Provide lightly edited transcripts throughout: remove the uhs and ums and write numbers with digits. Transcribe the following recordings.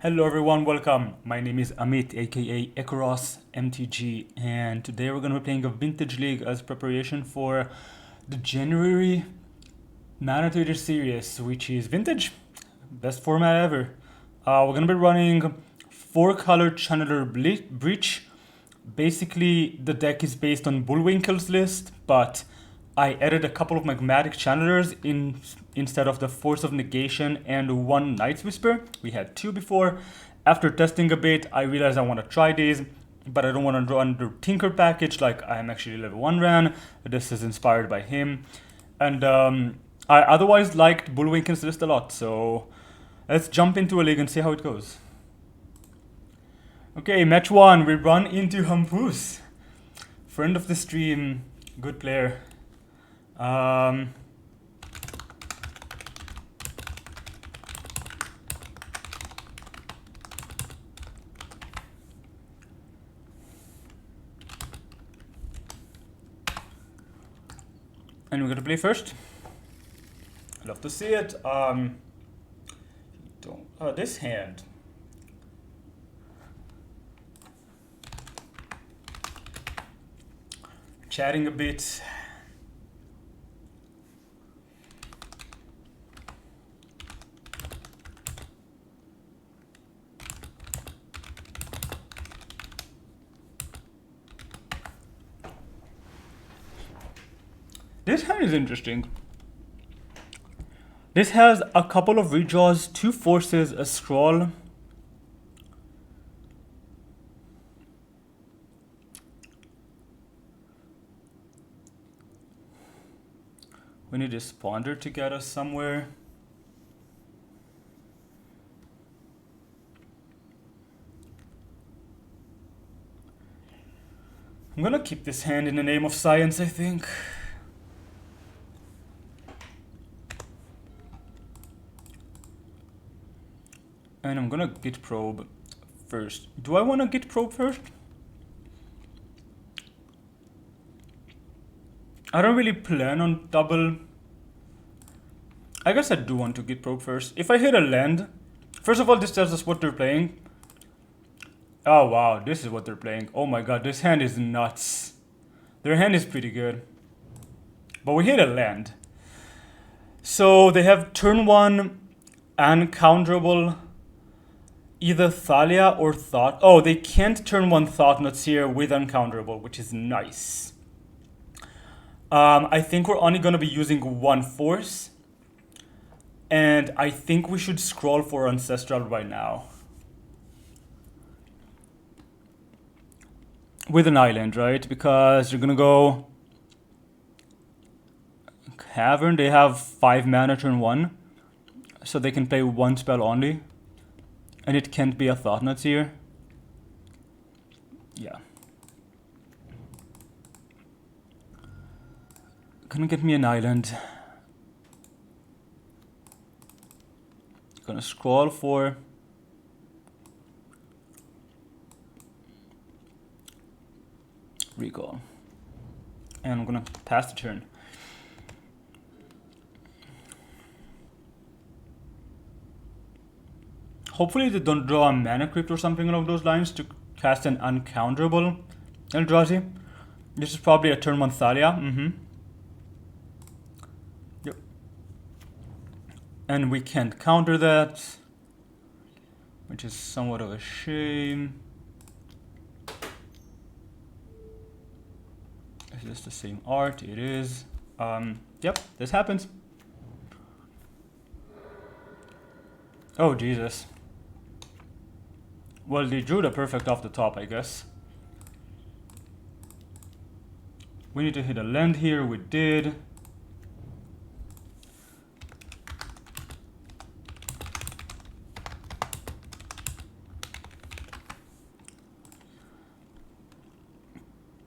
Hello everyone, welcome. My name is Amit, aka Ekaros MTG, and today we're going to be playing a Vintage League as preparation for the January Manatraders Series, which is Vintage. Best format ever. We're going to be running 4-color Channeler Breach. Basically, the deck is based on Bullwinkle's list, but I added a couple of magmatic channelers instead of the Force of Negation and one Night's Whisper. We had two before. After testing a bit, I realized I want to try these, but I don't want to run the Tinker package like I am actually level 1 ran. This is inspired by him. And I otherwise liked Bullwinkle's list a lot, so let's jump into a league and see how it goes. Okay, match 1, we run into Hampus. Friend of the stream, good player. And we're gonna play first. Love to see it. This hand. Chatting a bit. This hand is interesting. This has a couple of redraws, 2 forces, a scroll. We need a spawner to get us somewhere. I'm gonna keep this hand in the name of science, I think. And I'm gonna git probe first. Do I wanna git probe first? I don't really plan on double. I guess I do want to git probe first. If I hit a land, first of all, this tells us what they're playing. Oh wow, this is what they're playing. Oh my god, this hand is nuts. Their hand is pretty good. But we hit a land. So they have turn 1 uncounterable either Thalia or Thought. Oh, they can't turn 1 Thought Nuts here with uncounterable, which is nice. I think we're only going to be using 1 force. And I think we should scroll for Ancestral right now. With an island, right? Because you're going to go Cavern. They have 5 mana turn 1. So they can play 1 spell only. And it can't be a Thought Nuts here. Yeah. Gonna get me an island. Gonna scroll for recall. And I'm gonna pass the turn. Hopefully they don't draw a Mana Crypt or something along those lines to cast an uncounterable Eldrazi. This is probably a turn 1 Thalia. Yep. And we can't counter that, which is somewhat of a shame. Is this the same art? It is. Yep, this happens. Oh, Jesus. Well, they drew the perfect off the top, I guess. We need to hit a land here. We did.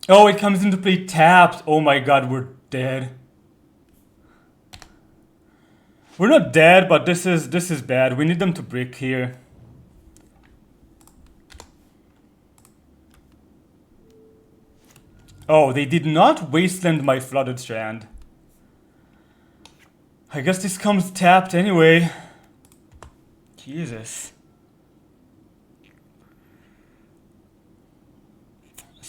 Oh, it comes into play tapped. Oh my god, we're dead. We're not dead, but this is bad. We need them to brick here. Oh, they did not wasteland my Flooded Strand. I guess this comes tapped anyway. Jesus.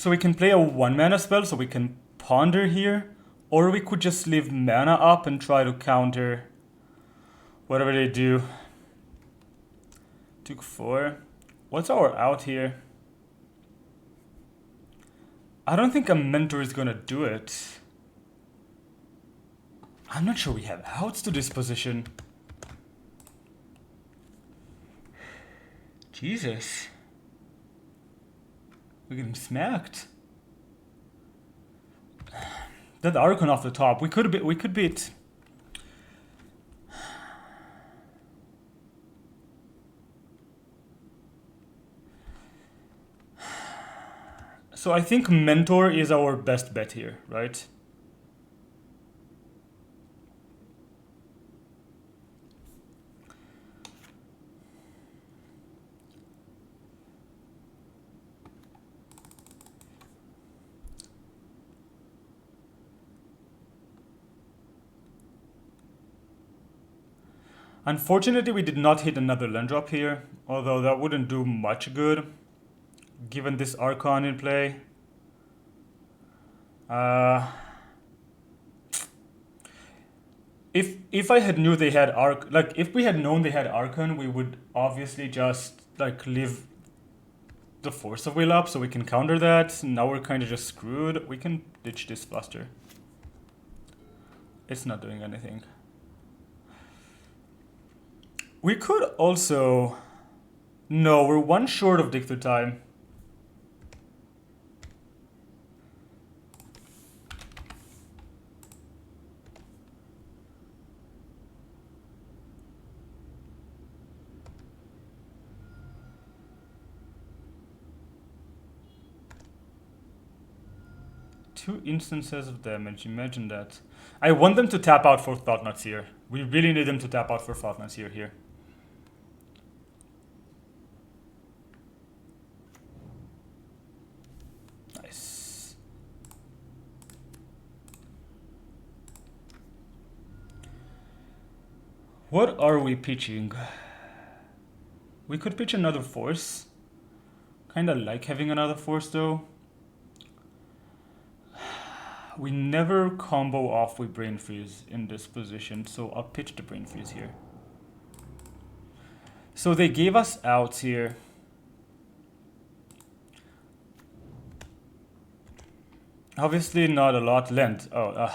So we can play a 1-mana spell, so we can ponder here. Or we could just leave mana up and try to counter whatever they do. Took 4. What's our out here? I don't think a mentor is gonna do it. I'm not sure we have outs to this position. Jesus. We're getting smacked. That Archon off the top. We could beat. So I think Mentor is our best bet here, right? Unfortunately, we did not hit another land drop here, although that wouldn't do much good, given this Archon in play. If I had knew they had if we had known they had Archon, we would obviously just like leave the Force of Will up so we can counter that. Now we're kind of just screwed. We can ditch this Fluster. It's not doing anything. We could also... No, we're one short of Dig Through Time. Two instances of damage, imagine that. I want them to tap out for Thought-Knot Seer. We really need them to tap out for Thought-Knot Seer here. Nice. What are we pitching? We could pitch another Force. Kinda like having another Force though. We never combo off with Brain Freeze in this position, so I'll pitch the Brain Freeze here. So they gave us outs here. Obviously not a lot lent. Oh,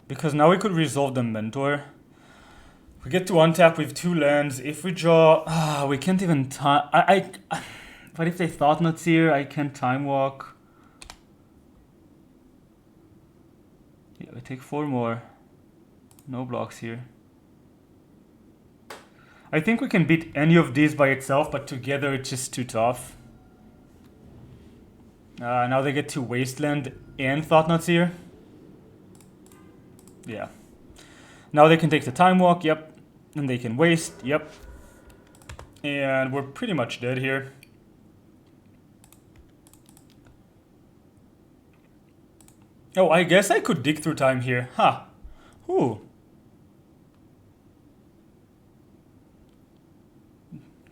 because now we could resolve the Mentor. We get to untap with 2 lands. If we draw... we can't even time... But if they Thought-Knot Seer, I can't Time Walk. Yeah, we take 4 more. No blocks here. I think we can beat any of these by itself, but together it's just too tough. Now they get to Wasteland and Thought-Knot Seer. Yeah. Now they can take the Time Walk, yep. And they can waste, yep. And we're pretty much dead here. Oh, I guess I could Dig Through Time here. Huh. Ooh.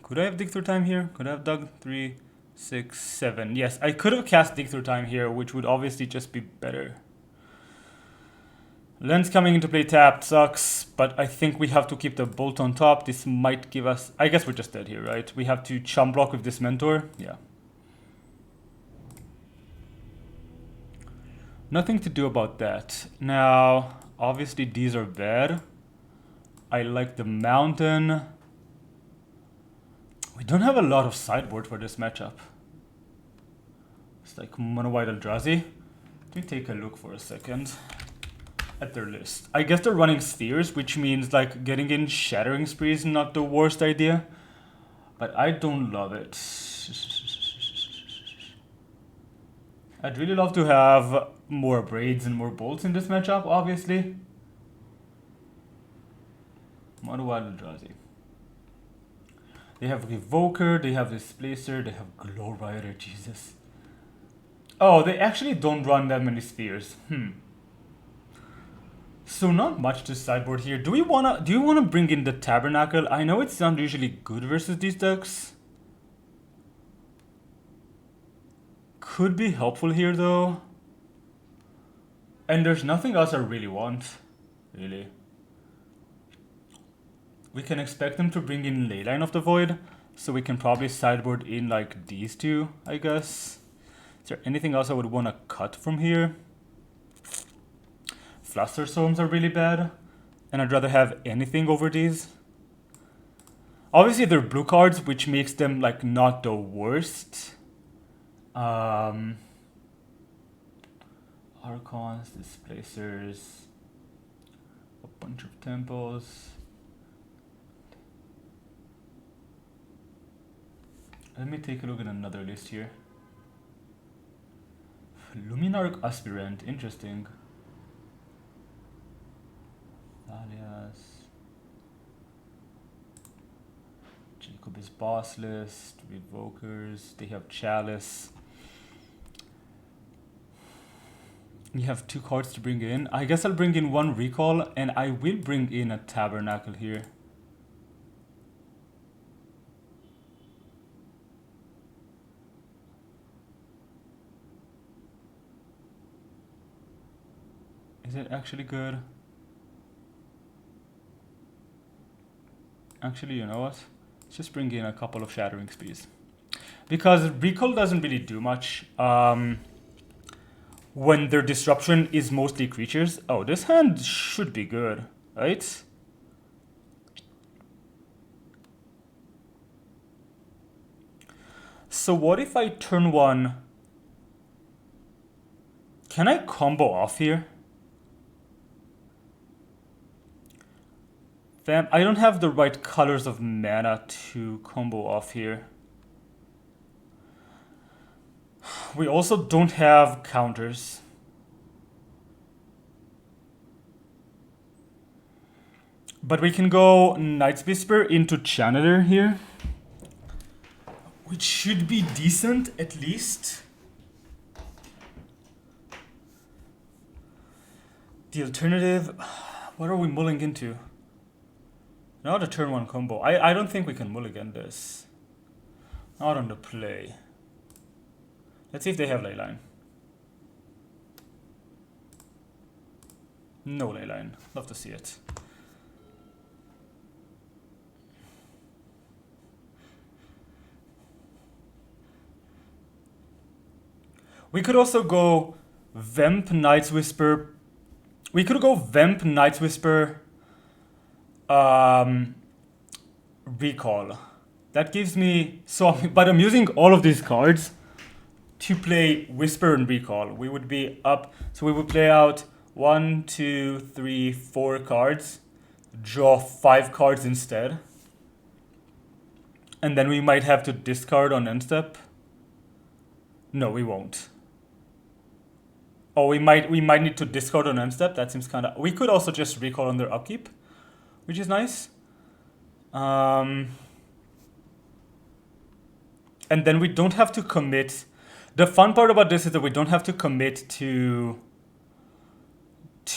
Could I have Dig Through Time here? Could I have dug 3, 6, 7? Yes, I could have cast Dig Through Time here, which would obviously just be better. Lens coming into play tapped sucks, but I think we have to keep the bolt on top. This might give us... I guess we're just dead here, right? We have to chum block with this Mentor. Yeah. Nothing to do about that. Now, obviously these are bad. I like the Mountain. We don't have a lot of sideboard for this matchup. It's like Mono White Eldrazi. Let me take a look for a second at their list. I guess they're running Spheres, which means like getting in Shattering Spree is not the worst idea. But I don't love it. I'd really love to have more Braids and more Bolts in this matchup, obviously. Mono White Eldrazi. They have Revoker, they have Displacer, they have Glow Rider, Jesus. Oh, they actually don't run that many spheres. So not much to sideboard here. Do you wanna bring in the Tabernacle? I know it's not usually good versus these decks. Could be helpful here though. And there's nothing else I really want. Really. We can expect them to bring in Leyline of the Void. So we can probably sideboard in like these two, I guess. Is there anything else I would want to cut from here? Flusterstorms are really bad. And I'd rather have anything over these. Obviously they're blue cards, which makes them like not the worst. Archons, Displacers, a bunch of Temples. Let me take a look at another list here. Luminarch Aspirant, interesting. Thalias. Jacob's Boss List, Revokers, they have Chalice. You have 2 cards to bring in. I guess I'll bring in 1 Recall, and I will bring in a Tabernacle here. Is it actually good? Actually, you know what? Let's just bring in a couple of Shattering Speeds. Because Recall doesn't really do much. When their disruption is mostly creatures. Oh, this hand should be good, right? So what if I turn 1... Can I combo off here? Fam, I don't have the right colors of mana to combo off here. We also don't have counters. But we can go Night's Whisper into Channeler here. Which should be decent, at least. The alternative... What are we mulling into? Not a turn 1 combo. I don't think we can mulligan this. Not on the play. Let's see if they have Leyline. No Leyline. Love to see it. We could also go Vamp Night's Whisper. We could go Vamp Night's Whisper Recall. That gives me... So, but I'm using all of these cards to play Whisper and Recall. We would be up... So we would play out 1, 2, 3, 4 cards. Draw 5 cards instead. And then we might have to discard on end step. No, we won't. Oh, we might need to discard on end step. That seems kind of... We could also just recall on their upkeep, which is nice. And then we don't have to commit. The fun part about this is that we don't have to commit to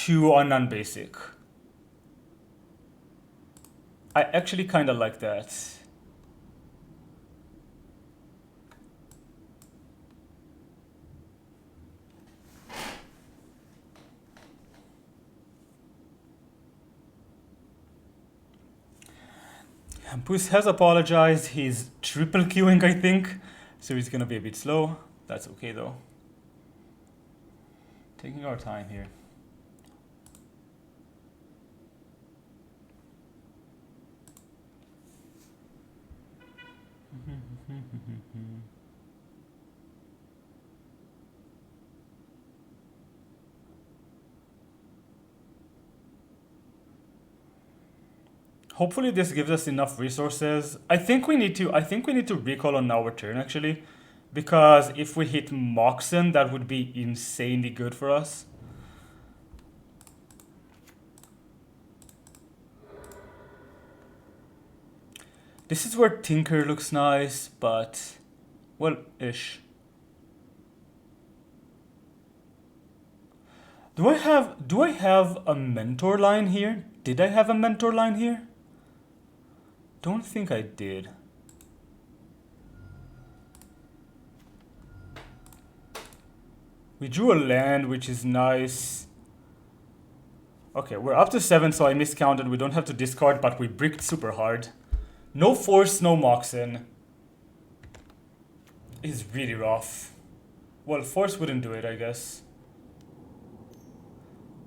a non-basic. I actually kind of like that. Puss has apologized. He's triple queuing, I think. So he's gonna be a bit slow. That's okay though. Taking our time here. Hopefully this gives us enough resources. I think we need to recall on our turn actually. Because if we hit Moxen, that would be insanely good for us. This is where Tinker looks nice, but... Well, ish. Do I have a mentor line here? Did I have a mentor line here? Don't think I did. We drew a land, which is nice. Okay, we're up to 7, so I miscounted. We don't have to discard, but we bricked super hard. No force, no Moxen. Is really rough. Well, force wouldn't do it, I guess.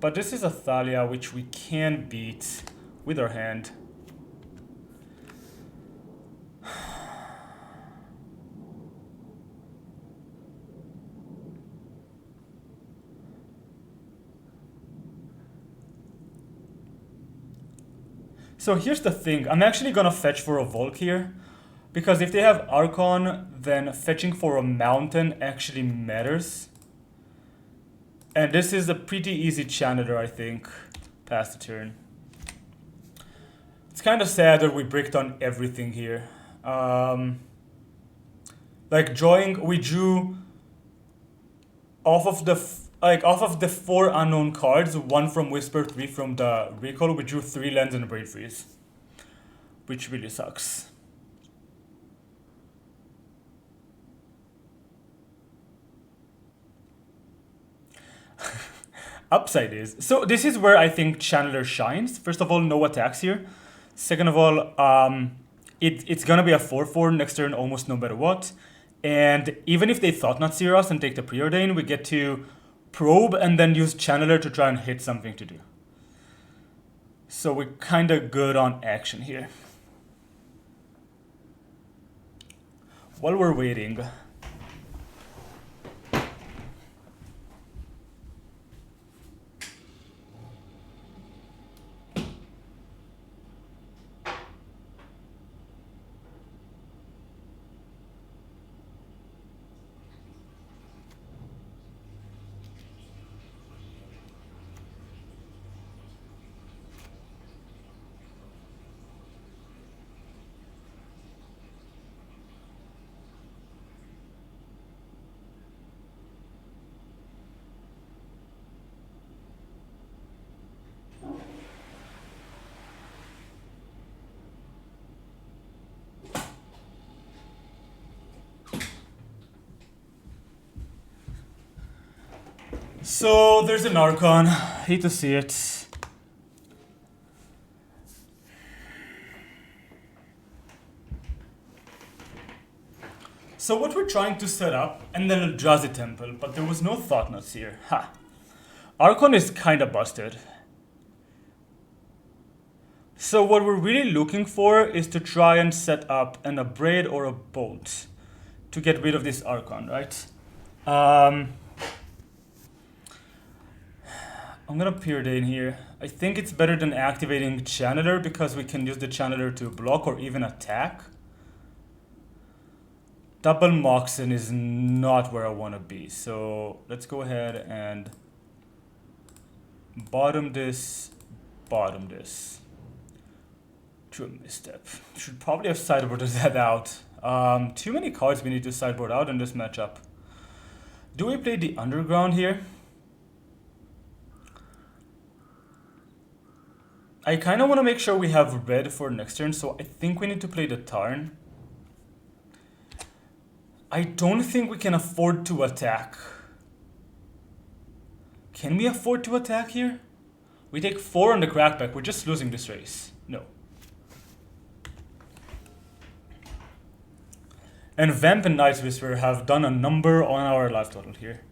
But this is a Thalia, which we can beat with our hand. So here's the thing. I'm actually gonna fetch for a Volk here. Because if they have Archon, then fetching for a mountain actually matters. And this is a pretty easy Channeler, I think, past the turn. It's kind of sad that we bricked on everything here. Like drawing, we drew off of the 4 unknown cards, 1 from Whisper, 3 from the Recall. We drew 3 lands and a Braid Freeze, which really sucks. Upside is, so this is where I think Channeler shines. First of all, no attacks here. Second of all, it's gonna be a 4/4 next turn almost no matter what. And even if they thought not seer us and take the Preordain, we get to probe and then use Channeler to try and hit something to do. So we're kind of good on action here. While we're waiting, so there's an Archon. Hate to see it. So what we're trying to set up, and then a Eldrazi Temple, but there was no Thoughtnuts here. Ha. Archon is kinda busted. So what we're really looking for is to try and set up an Abrade or a Bolt to get rid of this Archon, right? I'm gonna Preordain here. I think it's better than activating Channeler because we can use the Channeler to block or even attack. Double Moxen is not where I want to be, so let's go ahead and bottom this. True misstep. Should probably have sideboarded that out. Too many cards we need to sideboard out in this matchup. Do we play the Underground here? I kind of want to make sure we have red for next turn, so I think we need to play the Tarn. I don't think we can afford to attack. Can we afford to attack here? We take 4 on the crackback. We're just losing this race. No. And Vamp and Night's Whisper have done a number on our life total here.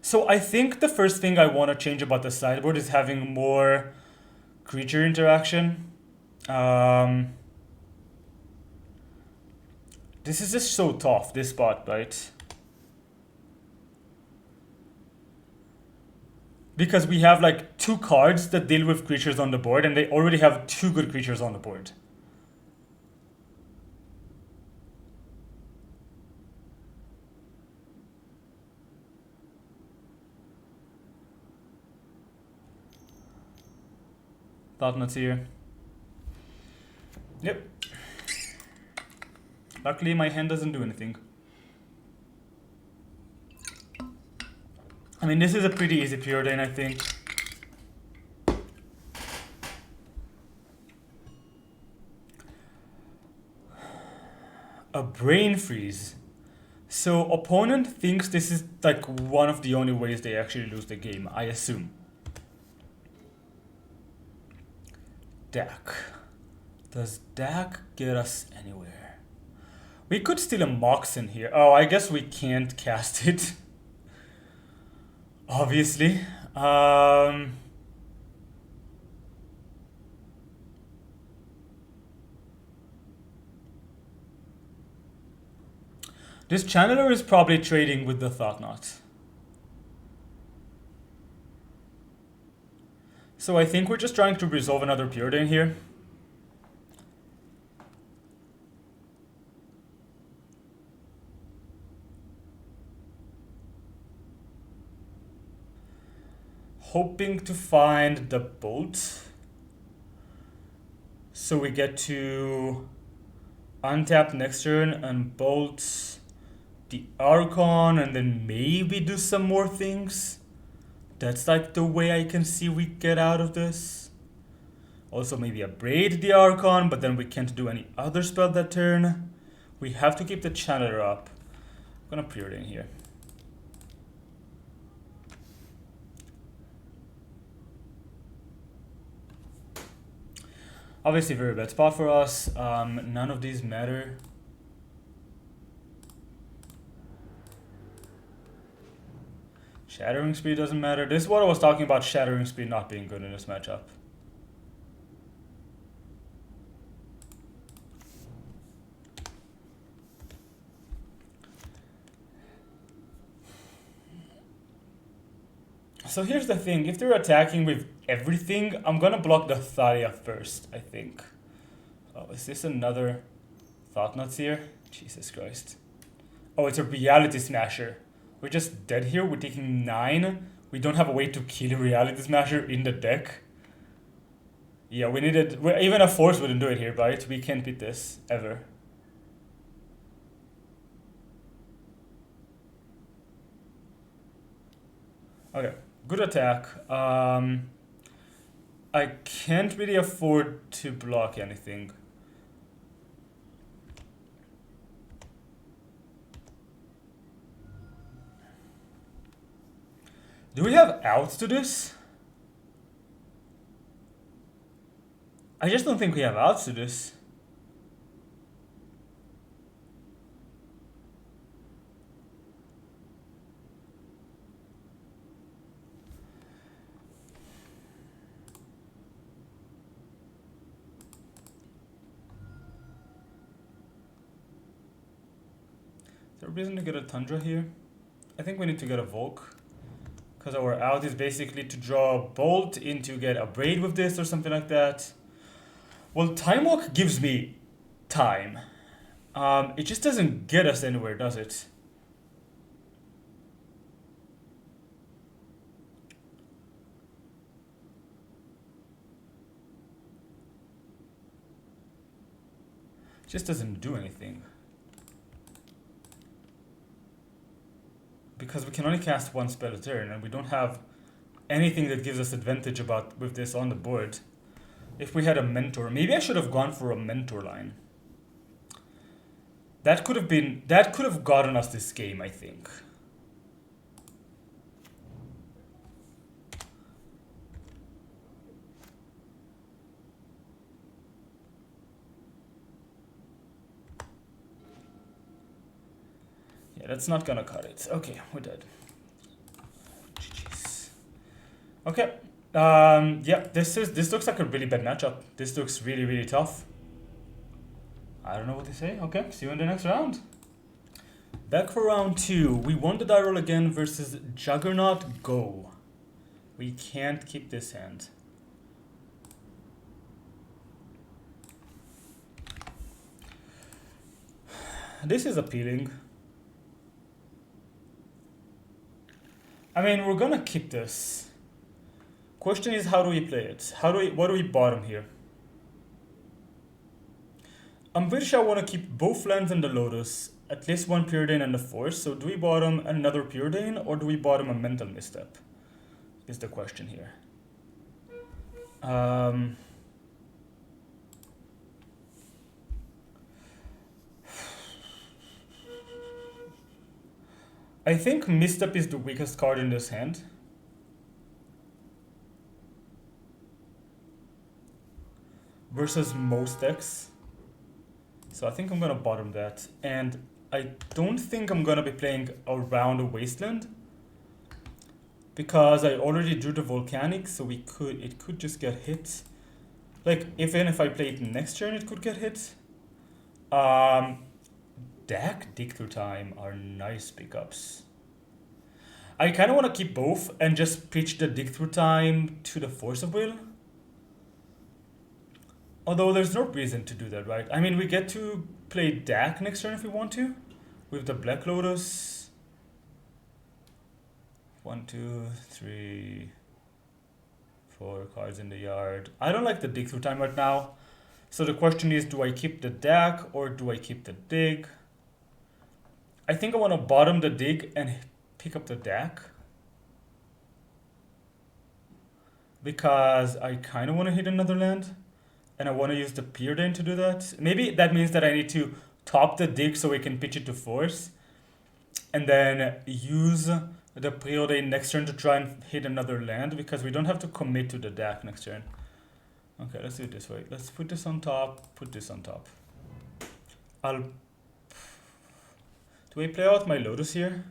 So I think the first thing I want to change about the sideboard is having more creature interaction. This is just so tough, this spot, right? Because we have like 2 cards that deal with creatures on the board, and they already have 2 good creatures on the board. Thoughtnuts here. Yep. Luckily, my hand doesn't do anything. I mean, this is a pretty easy preordain, I think. A brain freeze. So opponent thinks this is like one of the only ways they actually lose the game, I assume. Deck. Does Deck get us anywhere? We could steal a Mox in here. Oh, I guess we can't cast it. Obviously. This channeler is probably trading with the Thought-Knot. So I think we're just trying to resolve another preordain here. Hoping to find the bolt. So we get to untap next turn and bolt the Archon and then maybe do some more things. That's like the way I can see we get out of this. Also maybe abrade the Archon, but then we can't do any other spell that turn. We have to keep the channeler up. I'm gonna preordain here. Obviously very bad spot for us. None of these matter. Shattering speed doesn't matter. This is what I was talking about, shattering speed not being good in this matchup. So here's the thing, if they're attacking with everything, I'm gonna block the Thalia first, I think. Oh, is this another Thought-Knots here? Jesus Christ. Oh, it's a Reality Smasher. We're just dead here, we're taking 9. We don't have a way to kill a Reality Smasher in the deck. Yeah, we needed, even a Force wouldn't do it here, right? We can't beat this, ever. Okay, good attack. I can't really afford to block anything. Do we have outs to this? I just don't think we have outs to this. Is there a reason to get a Tundra here? I think we need to get a Volk. Because our out is basically to draw a Bolt in to get a Braid with this or something like that. Well, Time Walk gives me time. It just doesn't get us anywhere, does it? It just doesn't do anything. Because we can only cast one spell a turn and we don't have anything that gives us advantage with this on the board. If we had a mentor, maybe I should have gone for a mentor line. That could have gotten us this game, I think. Yeah, that's not gonna cut it. Okay, we're dead. GG's. Okay. Yeah, this looks like a really bad matchup. This looks really, really tough. I don't know what to say. Okay, see you in the next round. Back for round 2. We won the die roll again versus Juggernaut Go. We can't keep this hand. This is appealing. I mean, we're gonna keep this. Question is, how do we play it? What do we bottom here? I'm pretty sure I want to keep both lands in the Lotus, at least one Preordain and a Force. So do we bottom another Preordain or do we bottom a Mental Misstep? Is the question here. I think Misstep is the weakest card in this hand. Versus most decks. So I think I'm gonna bottom that. And I don't think I'm gonna be playing around a Wasteland. Because I already drew the Volcanic, so it could just get hit. Like, even if I play it next turn, it could get hit. Dig Through Time are nice pickups. I kind of want to keep both and just pitch the Dig Through Time to the Force of Will. Although there's no reason to do that, right? I mean, we get to play Dak next turn if we want to. With the Black Lotus. 1, 2, 3, 4 cards in the yard. I don't like the Dig Through Time right now. So the question is, do I keep the Dak or do I keep the Dig? I think I want to bottom the Dig and pick up the Dak. Because I kind of want to hit another land. And I want to use the Preordain to do that. Maybe that means that I need to top the Dig so we can pitch it to Force. And then use the Preordain next turn to try and hit another land. Because we don't have to commit to the Dak next turn. Okay, let's do it this way. Let's put this on top, put this on top. Do I play out my Lotus here?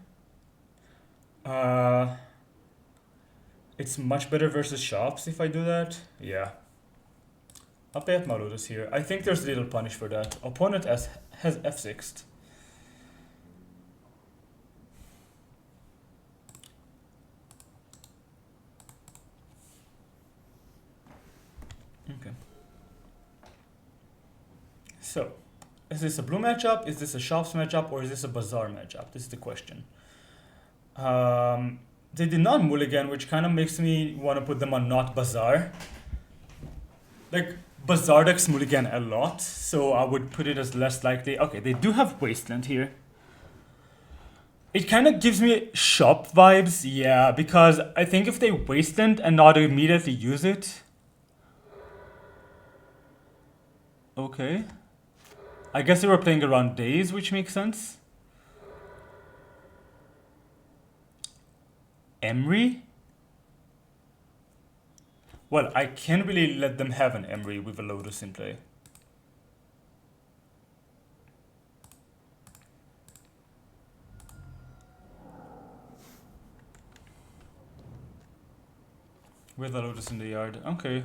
It's much better versus shops if I do that. Yeah. I'll play out my Lotus here. I think there's little punish for that. Opponent has F6'd. Okay. So, is this a blue matchup? Is this a shops matchup? Or is this a bazaar matchup? This is the question. They did not mulligan, which kind of makes me want to put them on not bazaar. Like, bazaar decks mulligan a lot, so I would put it as less likely. Okay, they do have Wasteland here. It kind of gives me shop vibes, yeah, because I think if they Wasteland and not immediately use it... Okay. I guess they were playing around days, which makes sense. Emery? Well, I can't really let them have an Emery with a Lotus in play. With a Lotus in the yard. Okay.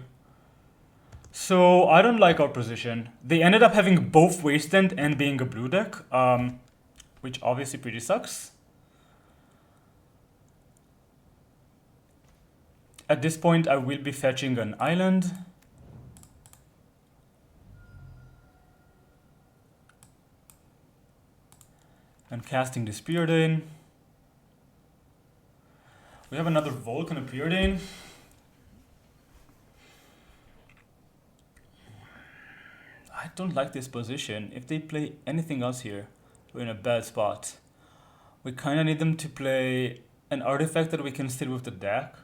So, I don't like our position. They ended up having both Wasteland and being a blue deck. Which obviously pretty sucks. At this point, I will be fetching an island. And casting this Preordain. We have another Vulcan and Preordain. I don't like this position. If they play anything else here, we're in a bad spot. We kind of need them to play an artifact that we can steal with the deck.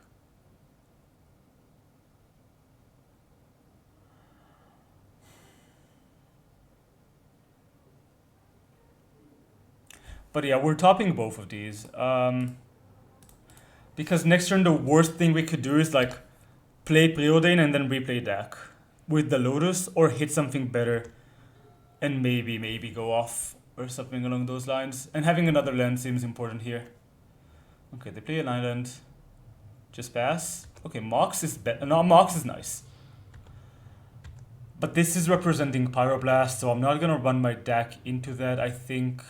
But yeah, we're topping both of these. Because next turn the worst thing we could do is like play Preordain and then replay deck with the Lotus or hit something better and maybe go off or something along those lines. And having another land seems important here. Okay, they play an island. Just pass. Okay, Mox is better. No, Mox is nice. But this is representing Pyroblast, so I'm not gonna run my deck into that, I think.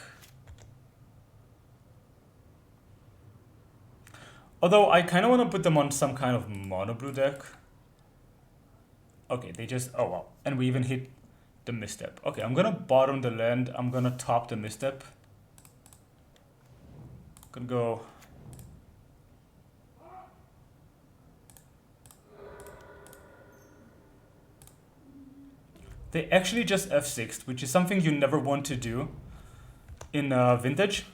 Although I kind of want to put them on some kind of mono blue deck. Okay, they just... Oh, wow. And we even hit the misstep. Okay, I'm going to bottom the land. I'm going to top the misstep. Gonna go... They actually just f6'd, which is something you never want to do in Vintage.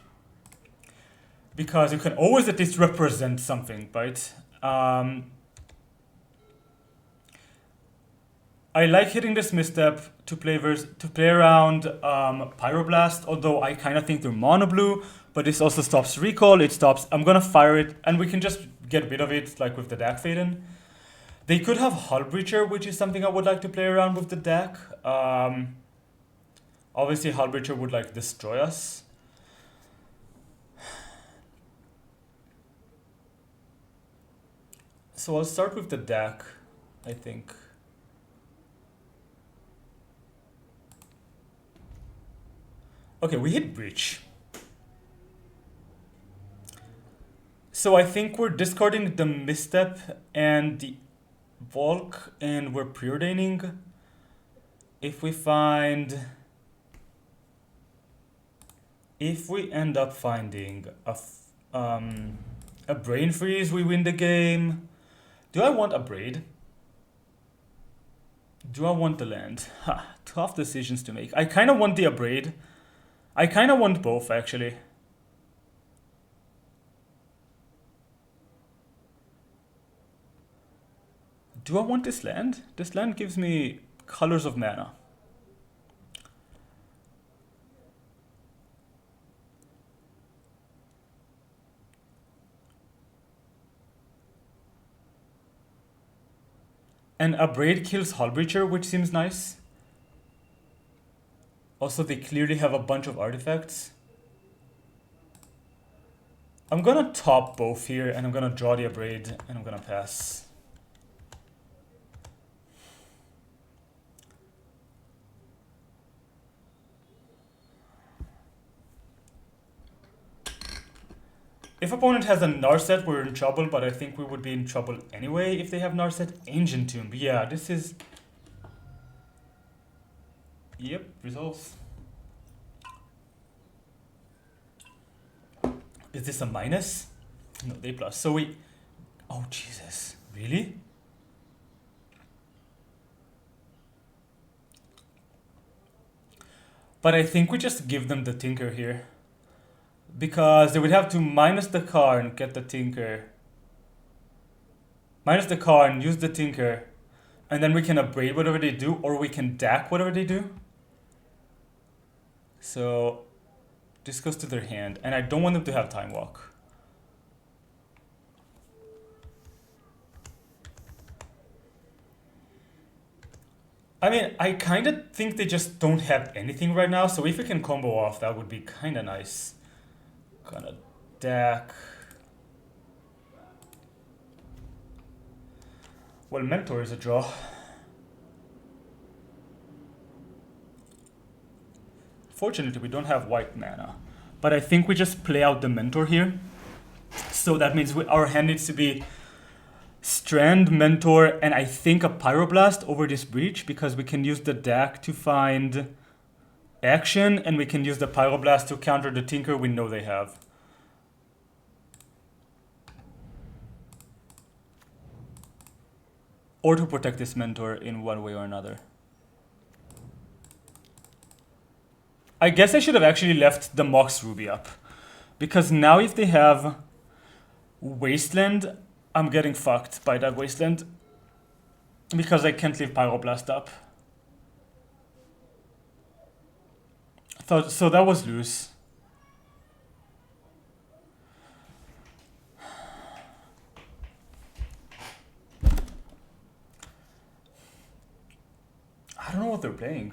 Because you can always at least represent something, right? I like hitting this misstep to play around Pyroblast, although I kind of think they're mono blue, but this also stops recall, it stops, I'm gonna fire it, and we can just get rid of it like with the deck fade in. They could have Hull Breacher, which is something I would like to play around with the deck. Obviously Hull Breacher would like destroy us. So I'll start with the deck, I think. Okay, we hit Breach. So I think we're discarding the Misstep and the Volk, and we're preordaining. If we end up finding a Brain Freeze, we win the game. Do I want a Braid? Do I want the land? Ha, tough decisions to make. I kind of want the Abrade. I kind of want both, actually. Do I want this land? This land gives me Colors of Mana. And Abrade kills Hullbreacher, which seems nice. Also, they clearly have a bunch of artifacts. I'm gonna top both here, and I'm gonna draw the Abrade, and I'm gonna pass. If opponent has a Narset, we're in trouble, but I think we would be in trouble anyway if they have Narset. Ancient Tomb. Yeah, this is... Yep, resolves. Is this a minus? No, they plus. So we... Oh, Jesus. Really? But I think we just give them the Tinker here. Because they would have to minus the car and get the Tinker. Minus the car and use the Tinker. And then we can Abrade whatever they do, or we can DAC whatever they do. So this goes to their hand, and I don't want them to have Time Walk. I mean, I kind of think they just don't have anything right now, so if we can combo off, that would be kind of nice. Gonna DAC. Well, Mentor is a draw. Fortunately, we don't have white mana. But I think we just play out the Mentor here. So that means our hand needs to be Strand, Mentor, and I think a Pyroblast over this Breach, because we can use the DAC to find action, and we can use the Pyroblast to counter the Tinker we know they have. Or to protect this Mentor in one way or another. I guess I should have actually left the Mox Ruby up. Because now if they have Wasteland, I'm getting fucked by that Wasteland. Because I can't leave Pyroblast up. So that was loose. I don't know what they're playing.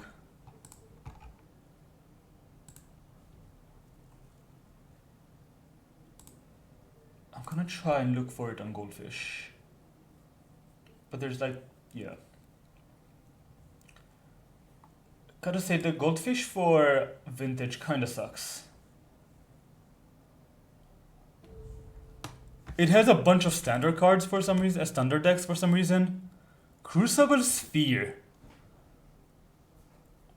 I'm gonna try and look for it on Goldfish. But there's like, yeah. Gotta say, the Goldfish for Vintage kinda sucks. It has a bunch of standard cards for some reason, standard decks for some reason. Crucible Sphere.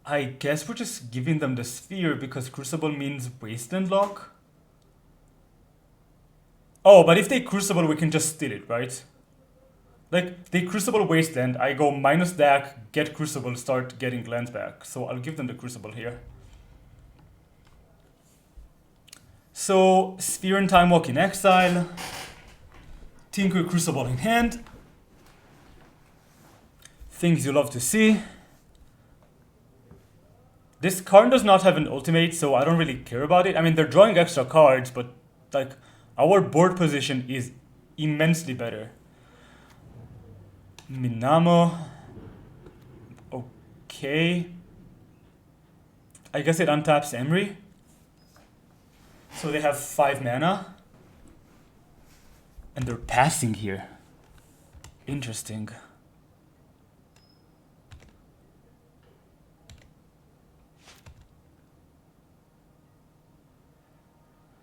I guess we're just giving them the Sphere because Crucible means Wasteland Lock. Oh, but if they Crucible, we can just steal it, right? Like, they Crucible Wasteland, I go minus deck, get Crucible, start getting lands back. So I'll give them the Crucible here. So, Sphere and Time Walk in exile. Tinker Crucible in hand. Things you love to see. This card does not have an ultimate, so I don't really care about it. I mean, they're drawing extra cards, but like, our board position is immensely better. Minamo. Okay. I guess it untaps Emery. So they have 5 mana. And they're passing here. Interesting.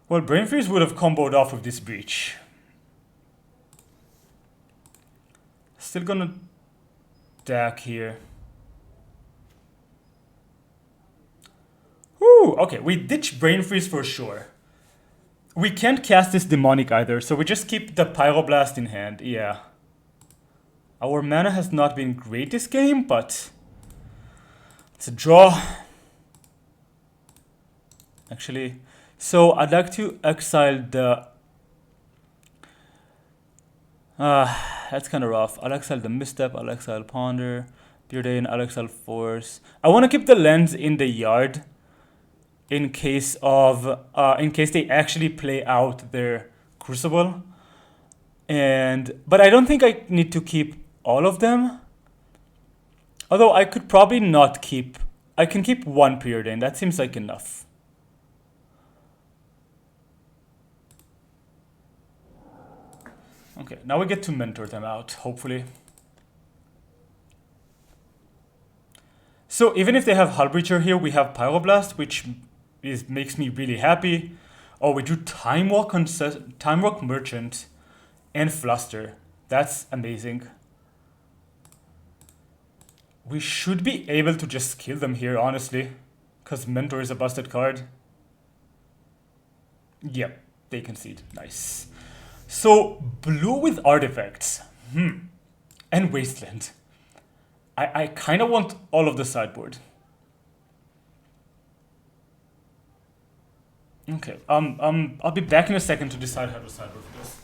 Well, Brain Freeze would have comboed off with this Breach. Still gonna deck here. Woo! Okay, we ditch Brain Freeze for sure. We can't cast this Demonic either, so we just keep the Pyroblast in hand. Yeah. Our mana has not been great this game, but it's a draw. Actually, so I'd like to exile the... that's kind of rough. I'll exile the Misstep, I'll exile Ponder, Beardane, I'll exile Force. I want to keep the lens in the yard in case they actually play out their Crucible. But I don't think I need to keep all of them. Although I could probably not keep... I can keep one Preordain. That seems like enough. Okay, now we get to mentor them out, hopefully. So even if they have Hull Breacher here, we have Pyroblast, which makes me really happy. Oh, we do Time Walk Merchant and Fluster. That's amazing. We should be able to just kill them here, honestly, because Mentor is a busted card. Yep, they concede. Nice. So, blue with artifacts. And Wasteland. I kind of want all of the sideboard. Okay, I'll be back in a second to decide how to sideboard for this.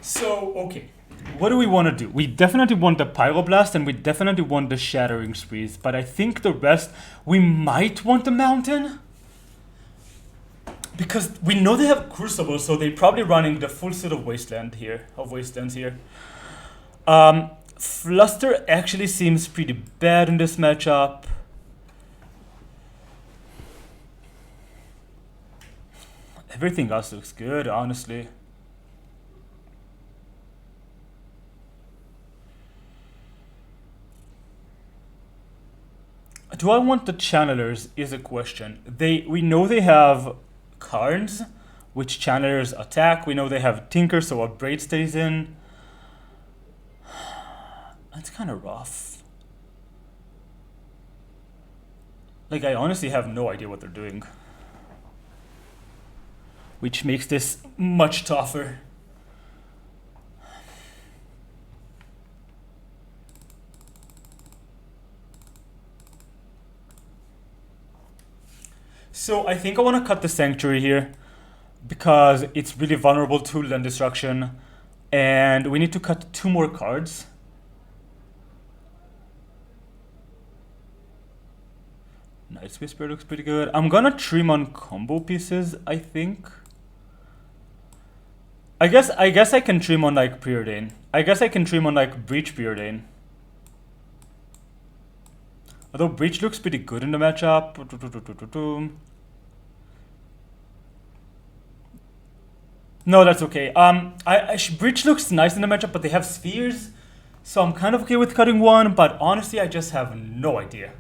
So, okay, what do we want to do? We definitely want the Pyroblast and we definitely want the Shattering Sprees, but I think the rest, we might want the Mountain. Because we know they have Crucible, so they're probably running the full set of Wastelands here. Fluster actually seems pretty bad in this matchup. Everything else looks good, honestly. Do I want the Channelers is a question. We know they have cards, which Channelers attack. We know they have Tinker, so a Braid stays in. That's kind of rough. Like, I honestly have no idea what they're doing. Which makes this much tougher. So I think I want to cut the Sanctuary here because it's really vulnerable to land destruction and we need to cut 2 more cards. Night Whisper looks pretty good. I'm gonna trim on combo pieces, I think. I guess I can trim on like Preordain. I guess I can trim on like Breach Preordain. Although Breach looks pretty good in the matchup. No, that's okay. Breach looks nice in the matchup, but they have spheres, so I'm kind of okay with cutting one. But honestly, I just have no idea.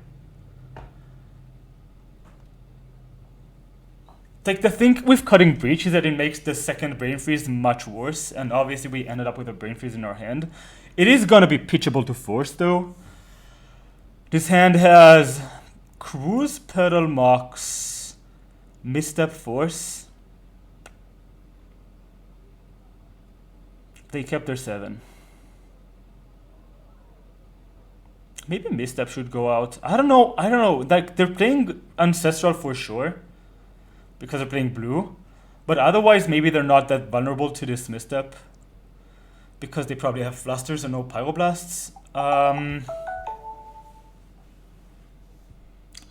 Like, the thing with cutting Breach is that it makes the second Brain Freeze much worse, and obviously we ended up with a Brain Freeze in our hand. It is gonna be pitchable to Force, though. This hand has Cruise, Pedal, Mox, Misstep, Force. They kept their 7. Maybe Misstep should go out. I don't know. Like, they're playing Ancestral for sure, because they're playing blue. But otherwise, maybe they're not that vulnerable to this Misstep, because they probably have Flusters and no Pyroblasts.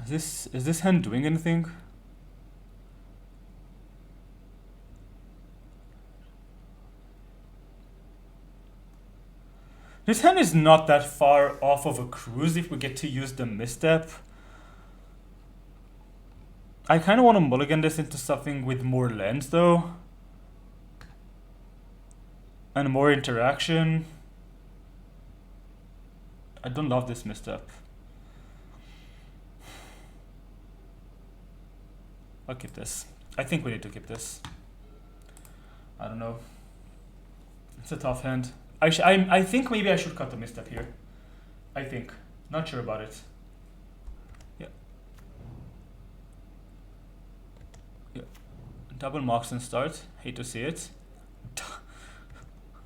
Is this hand doing anything? This hand is not that far off of a cruise if we get to use the Misstep. I kind of want to mulligan this into something with more lens, though. And more interaction. I don't love this Misstep. I'll keep this. I think we need to keep this. I don't know. It's a tough hand. I think maybe I should cut the Misstep here. I think. Not sure about it. Yeah. Yeah. Double Mox and start. Hate to see it.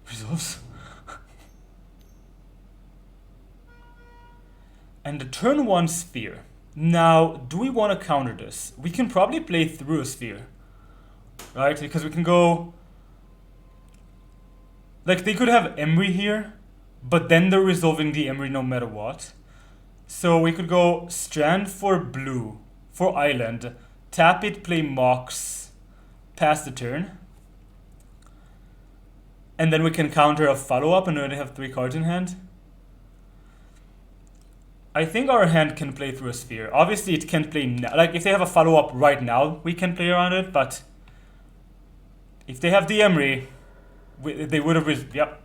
Resolves. And the turn 1 Sphere. Now, do we want to counter this? We can probably play through a Sphere. Right? Because we can go... Like, they could have Emery here, but then they're resolving the Emery no matter what. So we could go Strand for blue, for island, tap it, play Mox, pass the turn. And then we can counter a follow-up and already have 3 cards in hand. I think our hand can play through a Sphere. Obviously, it can't play now. Like, if they have a follow-up right now, we can play around it, but if they have the Emery... They would have... Yep.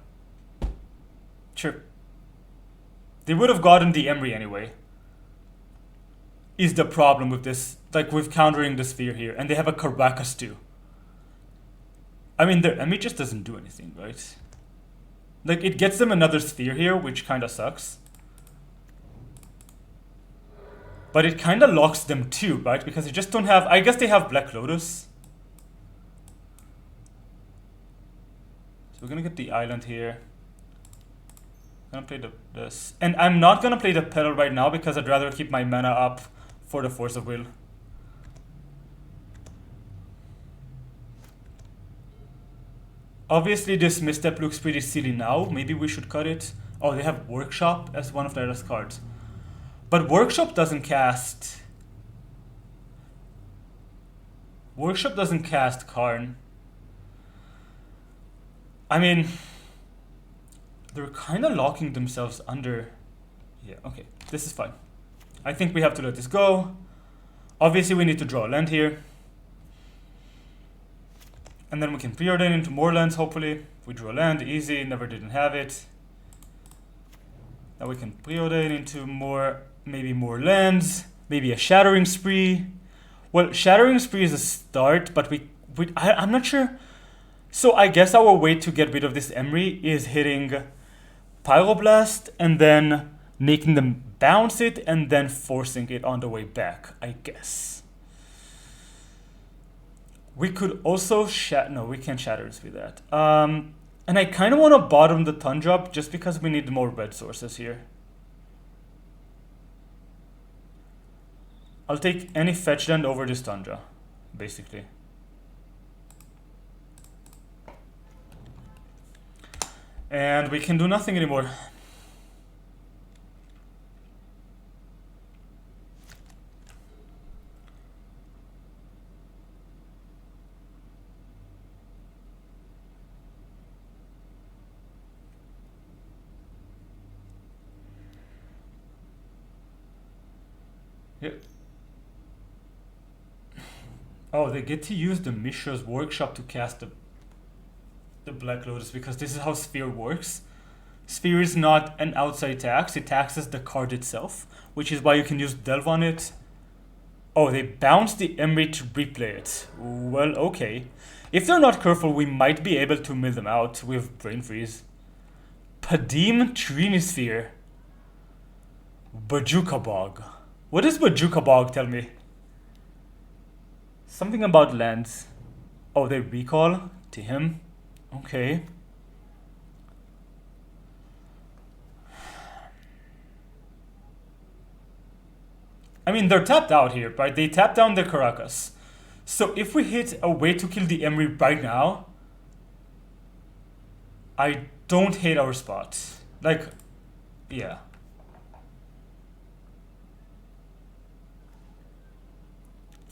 Sure. They would have gotten the Emery anyway. Is the problem with this. Like, with countering the Sphere here. And they have a Caracas too. I mean, their Emery just doesn't do anything, right? Like, it gets them another Sphere here, which kind of sucks. But it kind of locks them too, right? Because they just don't have... I guess they have Black Lotus. We're gonna get the island here. I'm gonna play this. And I'm not gonna play the pedal right now because I'd rather keep my mana up for the Force of Will. Obviously this Misstep looks pretty silly now. Maybe we should cut it. Oh, they have Workshop as one of their last cards. But Workshop doesn't cast... Workshop doesn't cast Karn. I mean, they're kind of locking themselves under... Yeah, okay, this is fine. I think we have to let this go. Obviously, we need to draw a land here. And then we can preordain into more lands, hopefully. We drew a land, easy, never didn't have it. Now we can preordain into more, maybe more lands. Maybe a Shattering Spree. Well, Shattering Spree is a start, but I'm not sure... So I guess our way to get rid of this Emery is hitting Pyroblast and then making them bounce it and then forcing it on the way back, I guess. We could also no, we can't Shatter with that. And I kind of want to bottom the Tundra just because we need more red sources here. I'll take any fetch land over this Tundra, basically. And we can do nothing anymore. Yeah. Oh, they get to use the Mishra's Workshop to cast the Black Lotus because this is how Sphere works. Sphere is not an outside tax, it taxes the card itself, which is why you can use Delve on it. Oh, they bounce the Emery to replay it. Well, okay. If they're not careful, we might be able to mill them out with Brain Freeze. Padim Trinisphere. Bajuka Bog. What does Bajuka Bog tell me? Something about lands. Oh, they recall to him. Okay. I mean, they're tapped out here, right? They tap down the Caracas. So if we hit a way to kill the Emery right now, I don't hate our spot. Like, yeah.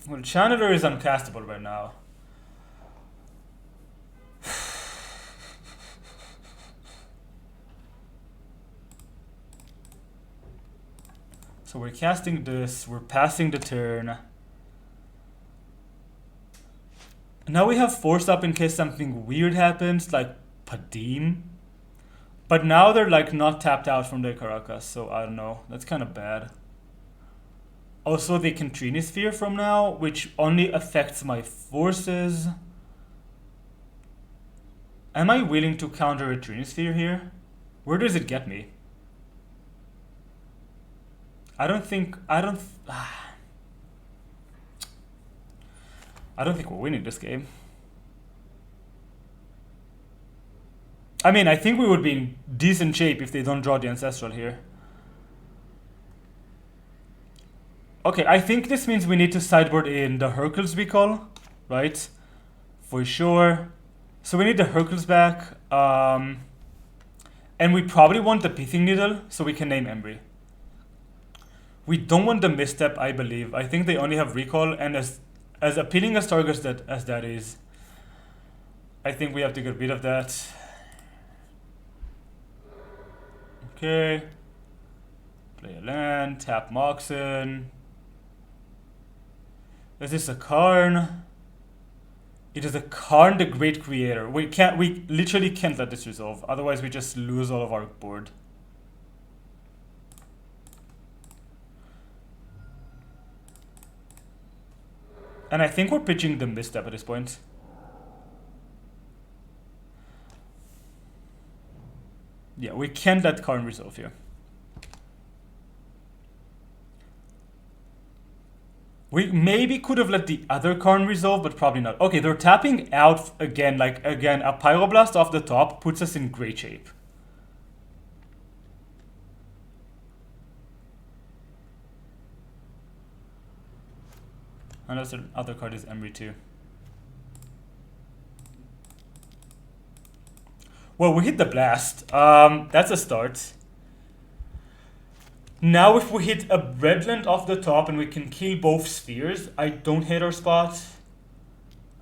Well, Channeler is uncastable right now. So we're casting this, we're passing the turn. Now we have Force Up in case something weird happens, like Padim. But now they're like not tapped out from their Caracas, so I don't know. That's kind of bad. Also, they can Trinisphere from now, which only affects my forces. Am I willing to counter a Trinisphere here? Where does it get me? I don't think we're winning this game. I mean, I think we would be in decent shape if they don't draw the Ancestral here. Okay, I think this means we need to sideboard in the Hercules recall, right? For sure. So we need the Hercules back. And we probably want the Pithing Needle so we can name Embry. We don't want the Misstep, I believe. I think they only have recall, and as appealing as targets as that is, I think we have to get rid of that. Okay. Play a land, tap Moxen. Is this a Karn? It is a Karn the Great Creator. We literally can't let this resolve, otherwise we just lose all of our board. And I think we're pitching the Misstep at this point. Yeah, we can't let Karn resolve here. We maybe could have let the other Karn resolve, but probably not. Okay, they're tapping out again. Like, again, a Pyroblast off the top puts us in great shape. Unless the other card is Emery too. Well, we hit the blast. That's a start. Now if we hit a Redland off the top and we can kill both spheres, I don't hate our spot.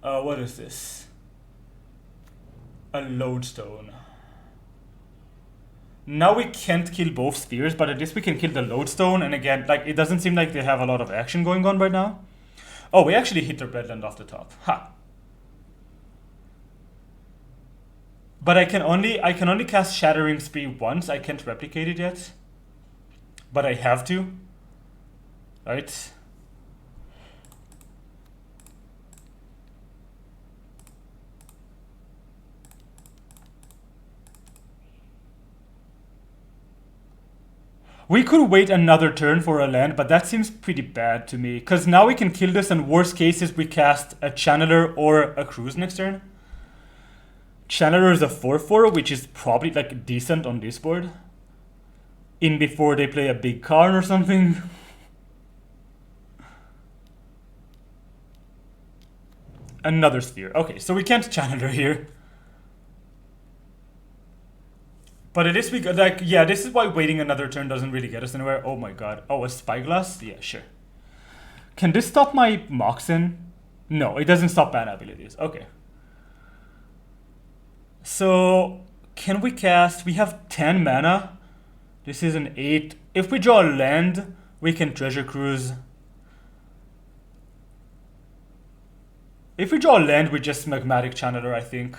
What is this? A Lodestone. Now we can't kill both spheres, but at least we can kill the Lodestone. And again, like, it doesn't seem like they have a lot of action going on right now. Oh, we actually hit the Redland off the top. Ha! But I can only cast Shattering Spree once. I can't replicate it yet. But I have to. Right? We could wait another turn for a land, but that seems pretty bad to me. Because now we can kill this, and worst case is we cast a Channeler or a Cruise next turn. Channeler is a 4/4, which is probably like decent on this board. In before they play a big Karn or something. Another sphere. Okay, so we can't Channeler here. But it is because, like, yeah, this is why waiting another turn doesn't really get us anywhere. Oh my god. Oh, a Spyglass? Yeah, sure. Can this stop my Moxen? No, it doesn't stop mana abilities. Okay. So, can we cast? We have 10 mana. This is an 8. If we draw a land, we can Treasure Cruise. If we draw land with just Magmatic Channeler, I think.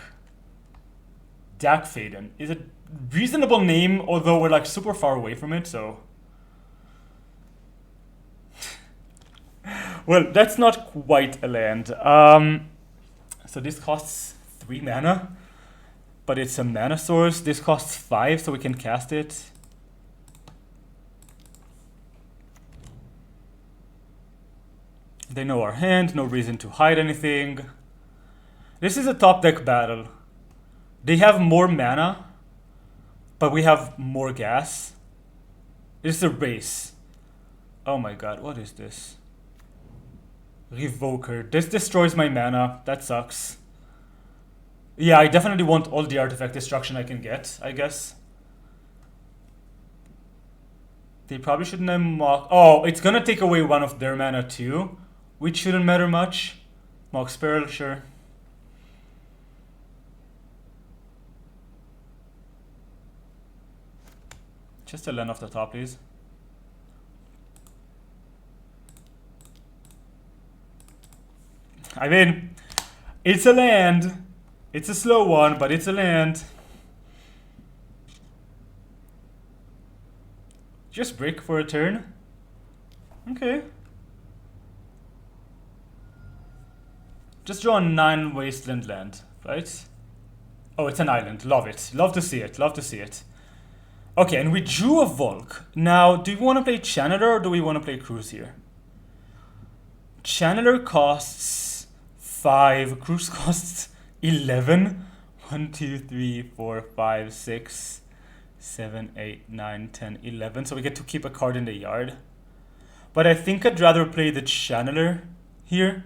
Dakfaden is a reasonable name, although we're like super far away from it, so. Well, that's not quite a land. So this costs 3 mana, but it's a mana source. This costs 5, so we can cast it. They know our hand, no reason to hide anything. This is a top deck battle. They have more mana, but we have more gas. It's a race. Oh my god, what is this? Revoker. This destroys my mana. That sucks. Yeah, I definitely want all the artifact destruction I can get, I guess. They probably shouldn't have mock. Oh, it's gonna take away one of their mana too, which shouldn't matter much. Mock Spiral, sure. Just a land off the top, please. I mean, it's a land. It's a slow one, but it's a land. Just brick for a turn. Okay. Just draw a 9 wasteland land, right? Oh, it's an island. Love it. Love to see it. Love to see it. Okay, and we drew a Volk. Now, do we want to play Channeler or do we want to play Cruise here? Channeler costs 5. Cruise costs 11. 1, 2, 3, 4, 5, 6, 7, 8, 9, 10, 11. So we get to keep a card in the yard. But I think I'd rather play the Channeler here.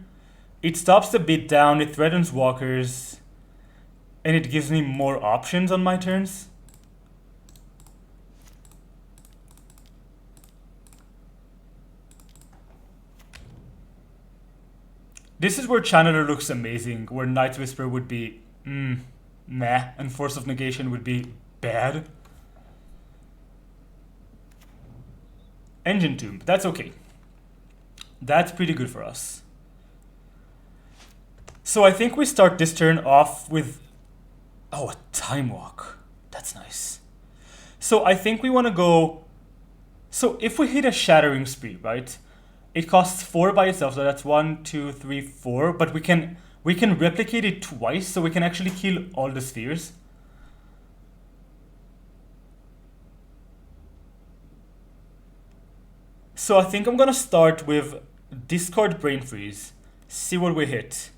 It stops the beat down, it threatens walkers, and it gives me more options on my turns. This is where Channeler looks amazing, where Night's Whisper would be meh, and Force of Negation would be bad. Engine Tomb, that's okay. That's pretty good for us. So I think we start this turn off with, oh, a Time Walk. That's nice. So I think we want to go, so if we hit a Shattering Spree, right? It costs 4 by itself, so that's 1, 2, 3, 4. But we can replicate it twice, so we can actually kill all the spheres. So I think I'm gonna start with discard Brain Freeze, see what we hit,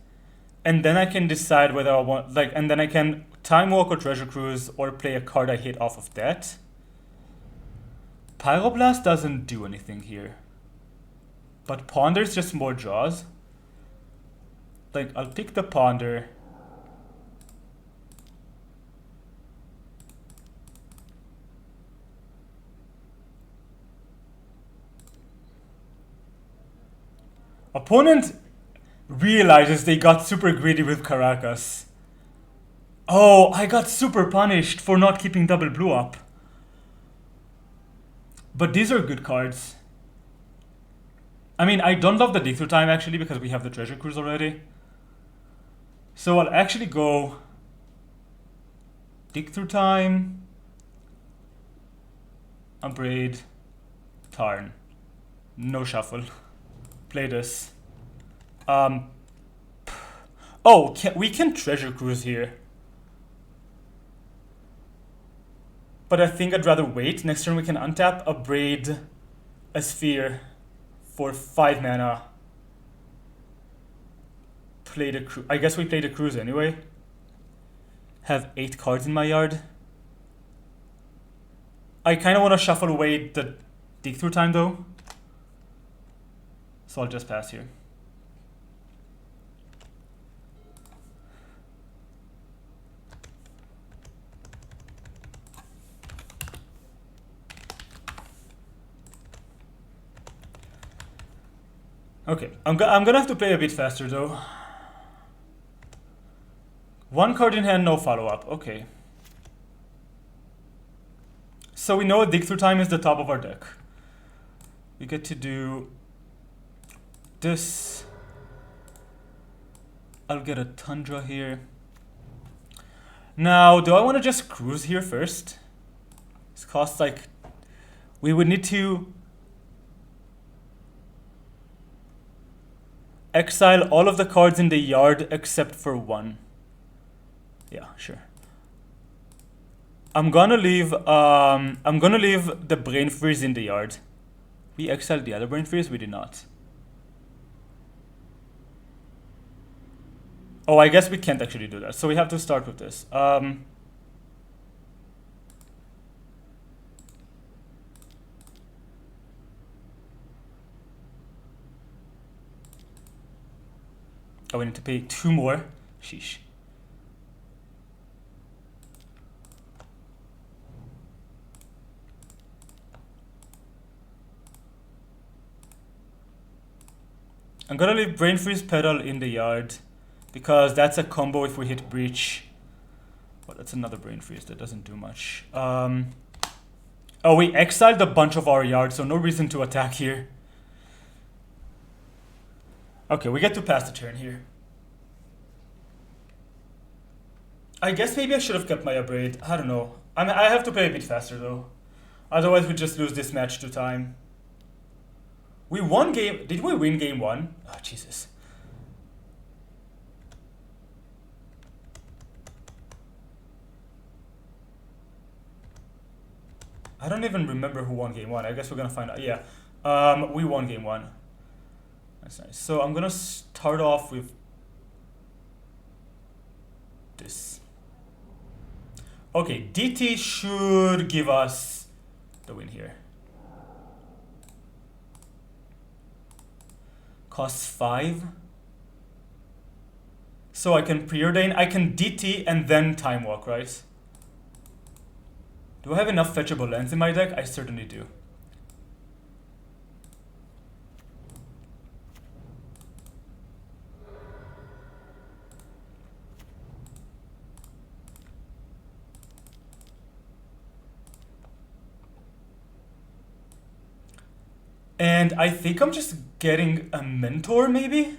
and then I can decide whether I want, like, and then I can Time Walk or Treasure Cruise or play a card I hit off of that. Pyroblast doesn't do anything here. But Ponder's just more draws. Like, I'll pick the Ponder. Opponent realizes they got super greedy with Caracas. Oh, I got super punished for not keeping double blue up. But these are good cards. I mean, I don't love the dig through time actually because we have the Treasure Cruise already. So I'll actually go dig through time, Upgrade, Tarn. No shuffle. Play this. Oh, we can Treasure Cruise here. But I think I'd rather wait. Next turn we can untap, Upgrade a Sphere for 5 mana. Play the cruise. I guess we play the Cruise anyway. Have 8 cards in my yard. I kind of want to shuffle away the dig through time though. So I'll just pass here. Okay, I'm gonna have to play a bit faster though. 1 card in hand, no follow-up. Okay. So we know dig through time is the top of our deck. We get to do this. I'll get a Tundra here. Now, do I want to just cruise here first? This costs like... We would need to exile all of the cards in the yard except for one. Yeah, sure. I'm gonna leave the Brain Freeze in the yard. We exiled the other Brain Freeze? We did not. Oh, I guess we can't actually do that. So we have to start with this. Oh, we need to pay 2 more. Sheesh. I'm gonna leave Brain Freeze Pedal in the yard because that's a combo if we hit Breach. Well, that's another Brain Freeze that doesn't do much. Oh, we exiled a bunch of our yards, so no reason to attack here. Okay, we get to pass the turn here. I guess maybe I should have kept my Abrade. I don't know. I mean, I have to play a bit faster though. Otherwise we just lose this match to time. We won game... Did we win game 1? Oh, Jesus. I don't even remember who won game 1. I guess we're gonna find out. Yeah. We won game 1. That's nice. So I'm gonna start off with this. Okay, DT should give us the win here. Costs 5. So I can preordain. I can DT and then Time Walk, right? Do I have enough fetchable lands in my deck? I certainly do. And I think I'm just getting a Mentor, maybe?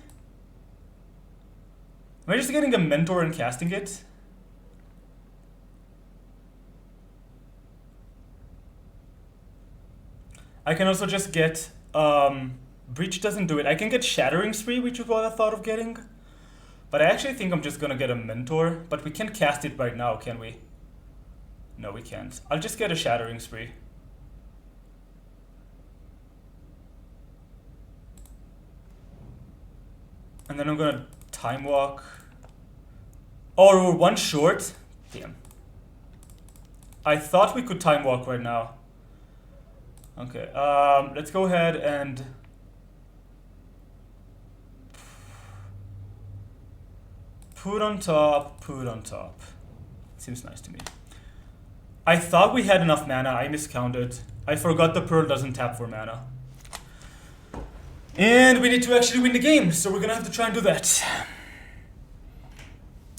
Am I just getting a Mentor and casting it? I can also just get... Breach doesn't do it. I can get Shattering Spree, which is what I thought of getting. But I actually think I'm just gonna get a Mentor. But we can't cast it right now, can we? No, we can't. I'll just get a Shattering Spree. And then I'm gonna Time Walk. Oh, we're 1 short? Damn. I thought we could Time Walk right now. Okay, let's go ahead and... Put on top, put on top. Seems nice to me. I thought we had enough mana, I miscounted. I forgot the Pearl doesn't tap for mana. And we need to actually win the game, so we're gonna have to try and do that.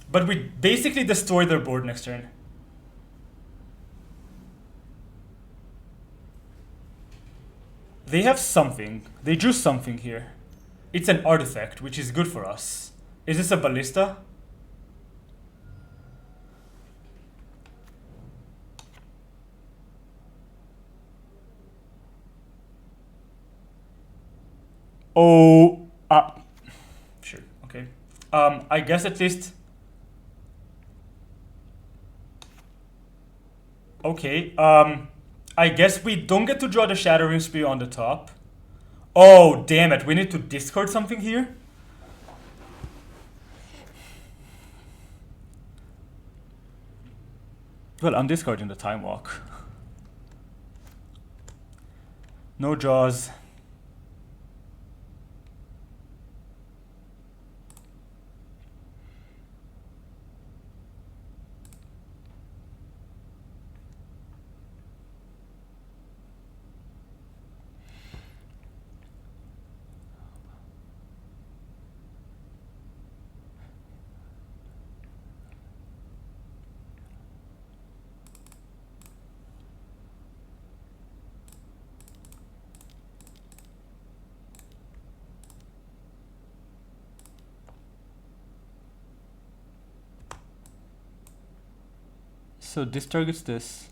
But we basically destroy their board next turn. They have something. They drew something here. It's an artifact, which is good for us. Is this a ballista? Oh, sure, okay. I guess at least... Okay, I guess we don't get to draw the Shattering Spree on the top. Oh, damn it, we need to discard something here? Well, I'm discarding the Time Walk. No draws. So this targets this.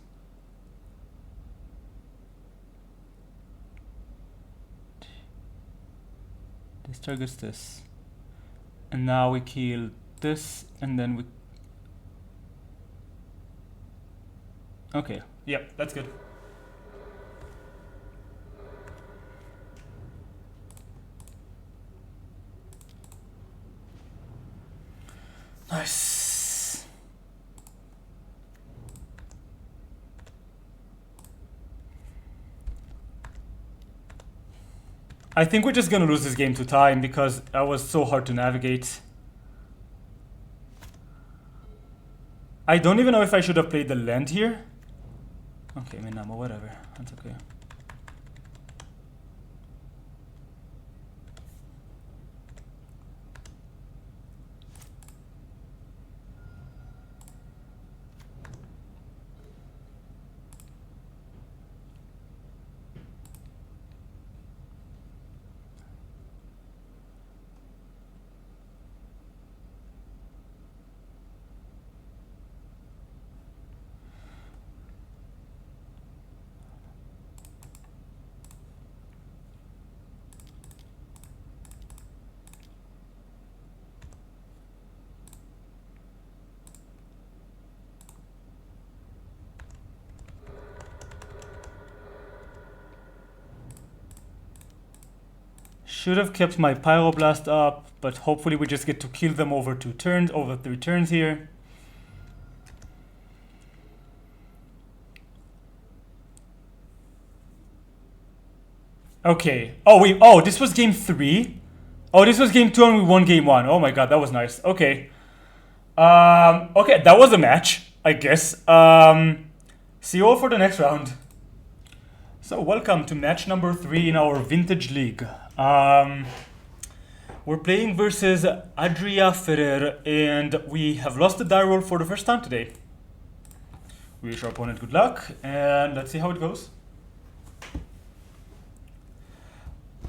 This targets this. And now we kill this, and then we... Okay, yep, that's good. Nice. I think we're just gonna lose this game to time because that was so hard to navigate. I don't even know if I should have played the land here. Okay, Minamo, whatever. That's okay. Should have kept my Pyroblast up, but hopefully we just get to kill them over 3 turns here. Okay. Oh, this was game 3? Oh, this was game 2 and we won game 1. Oh my god, that was nice. Okay. Okay, that was a match, I guess. See you all for the next round. So welcome to match number 3 in our Vintage League. We're playing versus Adria Ferrer, and we have lost the die roll for the first time today. We wish our opponent good luck, and let's see how it goes.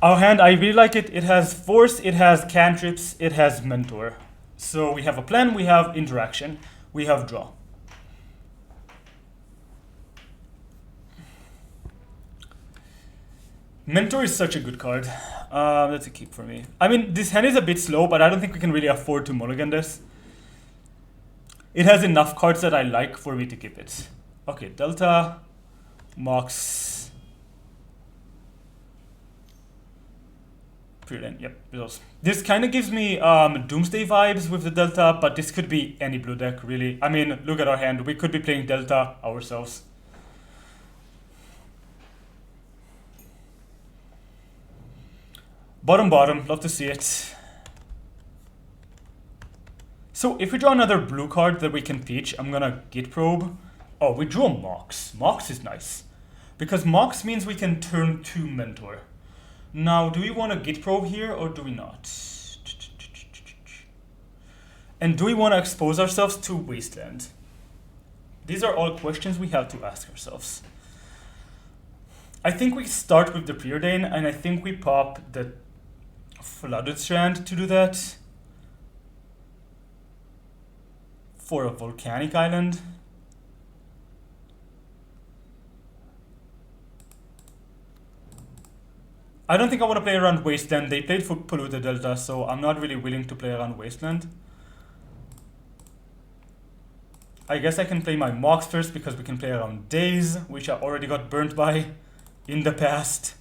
Our hand, I really like it. It has Force, it has Cantrips, it has Mentor. So we have a plan, we have Interaction, we have Draw. Mentor is such a good card. That's a keep for me. I mean, this hand is a bit slow, but I don't think we can really afford to mulligan this. It has enough cards that I like for me to keep it. Okay, Delta, Mox. Brilliant, yep, those. This kind of gives me Doomsday vibes with the Delta, but this could be any blue deck, really. I mean, look at our hand. We could be playing Delta ourselves. Bottom, love to see it. So if we draw another blue card that we can pitch, I'm gonna Git Probe. Oh, we drew a Mox. Mox is nice. Because Mox means we can turn 2 Mentor. Now, do we want to Git Probe here or do we not? And do we want to expose ourselves to Wasteland? These are all questions we have to ask ourselves. I think we start with the Preordain, and I think we pop the Flooded Strand to do that. For a volcanic island. I don't think I want to play around Wasteland. They played for Polluted Delta, so I'm not really willing to play around Wasteland. I guess I can play my Mox first because we can play around Daze, which I already got burnt by in the past.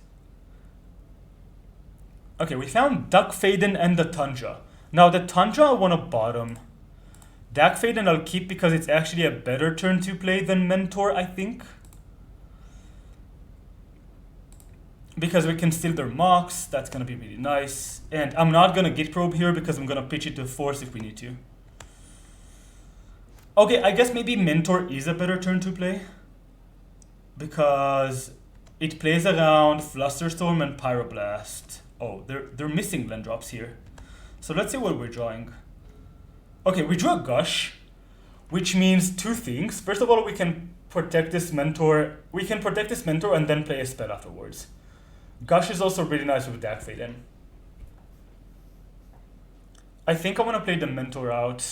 Okay, we found Duck Faden and the Tundra. Now the Tundra I want to bottom. Duck Faden I'll keep because it's actually a better turn to play than Mentor, I think. Because we can steal their Mox, that's gonna be really nice. And I'm not gonna Git Probe here because I'm gonna pitch it to Force if we need to. Okay, I guess maybe Mentor is a better turn to play. Because it plays around Flusterstorm and Pyroblast. Oh, they're missing land drops here. So let's see what we're drawing. Okay, we drew a Gush, which means 2 things. First of all, we can protect this Mentor. We can protect this Mentor and then play a spell afterwards. Gush is also really nice with Duck Faden. I think I want to play the Mentor out.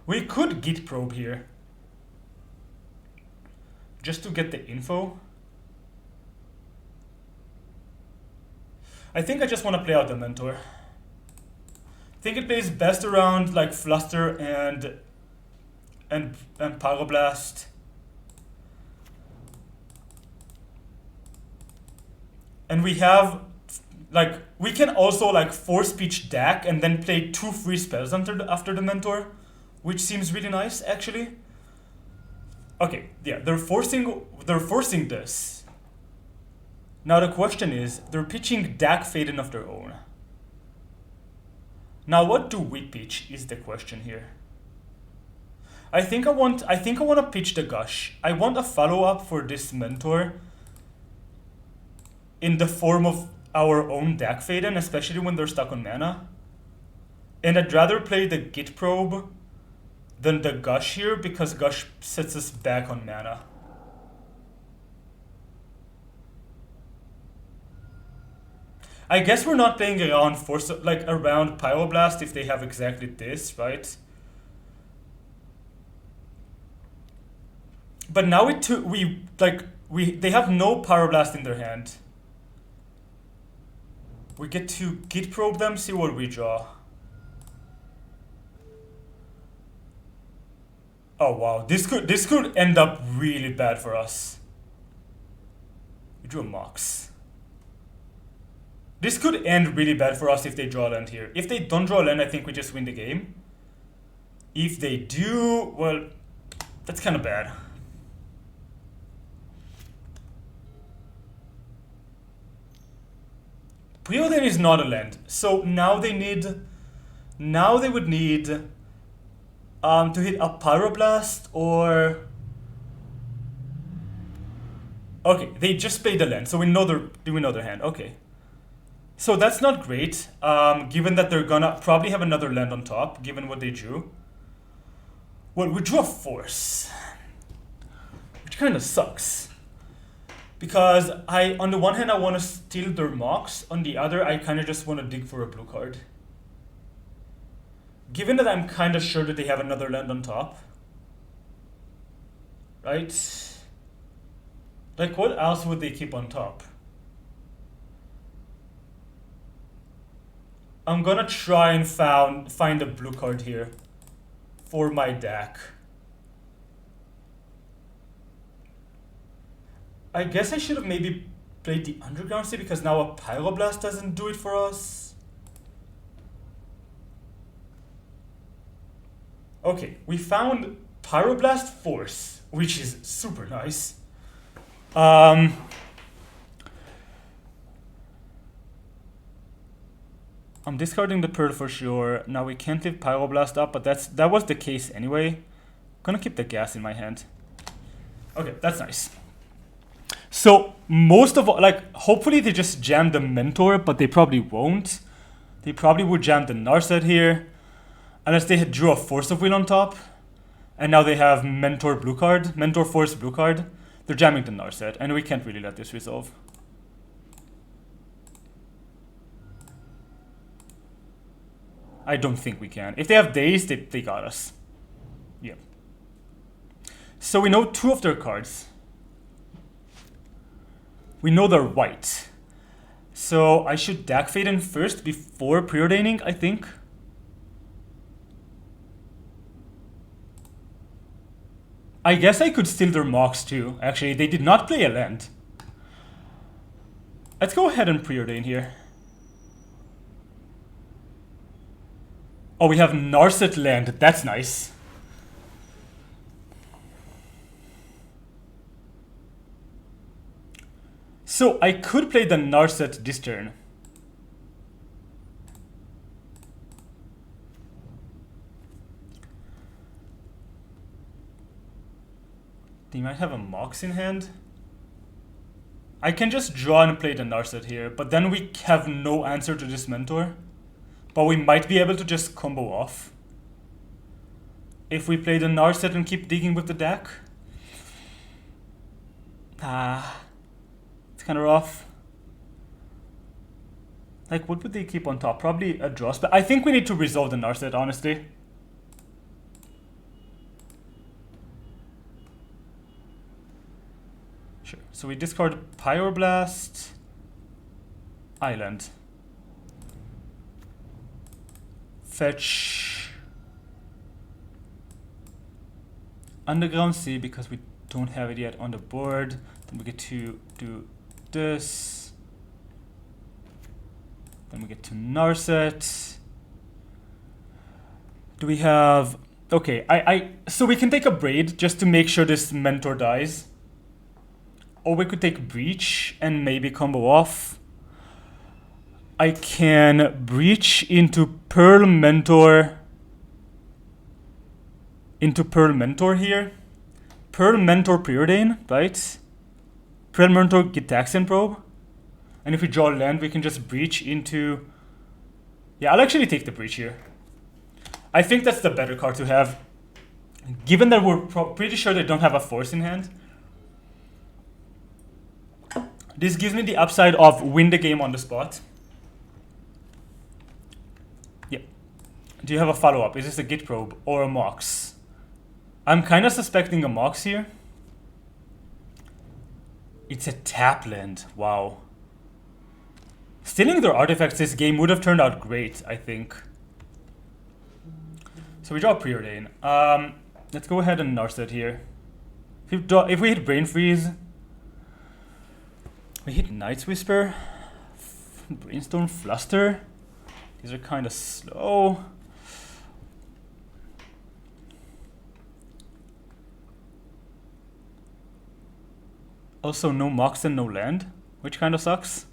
We could git probe here. Just to get the info. I think I just want to play out the mentor. I think it plays best around like Fluster and Pyroblast. And we have like we can also like force speech DAC and then play 2 free spells after the mentor, which seems really nice actually. Okay, yeah, they're forcing this. Now the question is, they're pitching DAC Faden of their own. Now what do we pitch is the question here. I think I want to pitch the Gush. I want a follow-up for this mentor in the form of our own DAC Faden, especially when they're stuck on mana. And I'd rather play the Git Probe than the Gush here, because Gush sets us back on mana. I guess we're not playing around around Pyroblast if they have exactly this, right? But now they have no Pyroblast in their hand. We get to Git Probe them, see what we draw. Oh wow, this could end up really bad for us. We drew a Mox. This could end really bad for us if they draw land here. If they don't draw land, I think we just win the game. If they do, well, that's kind of bad. Preordain is not a land, so now they would need to hit a Pyroblast or... Okay, they just played the land, so we know their hand. Okay. So that's not great, given that they're gonna probably have another land on top, given what they drew. Well, we drew a Force, which kind of sucks. Because on the one hand, I want to steal their Mox, on the other, I kind of just want to dig for a blue card. Given that I'm kind of sure that they have another land on top. Right? Like, what else would they keep on top? I'm gonna try and find a blue card here for my deck. I guess I should have maybe played the Underground Sea because now a Pyroblast doesn't do it for us. Okay, we found Pyroblast Force, which is super nice. I'm discarding the Pearl for sure. Now we can't leave Pyroblast up, but that was the case anyway. Gonna keep the gas in my hand. Okay, that's nice. So most of all, like, hopefully they just jam the Mentor, but they probably won't. They probably would jam the Narset here, unless they had drew a Force of Will on top, and now they have Mentor blue card, Mentor Force blue card. They're jamming the Narset, and we can't really let this resolve. I don't think we can. If they have Daze, they got us. Yeah. So we know 2 of their cards. We know they're white. So I should Dak Faden first before preordaining, I think. I guess I could steal their Mox too. Actually, they did not play a land. Let's go ahead and preordain here. Oh, we have Narset land. That's nice. So I could play the Narset this turn. They might have a Mox in hand. I can just draw and play the Narset here, but then we have no answer to this Mentor. But we might be able to just combo off if we play the Narset and keep digging with the deck. It's kind of rough. Like, what would they keep on top? Probably a draw spell. I think we need to resolve the Narset, honestly. So we discard Pyroblast, Island. Fetch Underground Sea because we don't have it yet on the board. Then we get to do this. Then we get to Narset. Do we have... Okay, so we can take a Braid just to make sure this Mentor dies. Or we could take Breach and maybe combo off. I can Breach into Pearl Mentor. Into Pearl Mentor here. Pearl Mentor Preordain, right? Pearl Mentor get Taxian Probe. And if we draw land, we can just Breach into... Yeah, I'll actually take the Breach here. I think that's the better card to have. Given that we're pretty sure they don't have a Force in hand. This gives me the upside of win the game on the spot. Yep. Do you have a follow-up? Is this a Git Probe or a Mox? I'm kind of suspecting a Mox here. It's a tap land. Wow. Stealing their artifacts this game would have turned out great, I think. So we draw Preordain. Let's go ahead and Narset here. If we hit Brain Freeze, we hit Night's Whisper, Brainstorm Fluster. These are kind of slow. Also, no Mox and no land, which kind of sucks.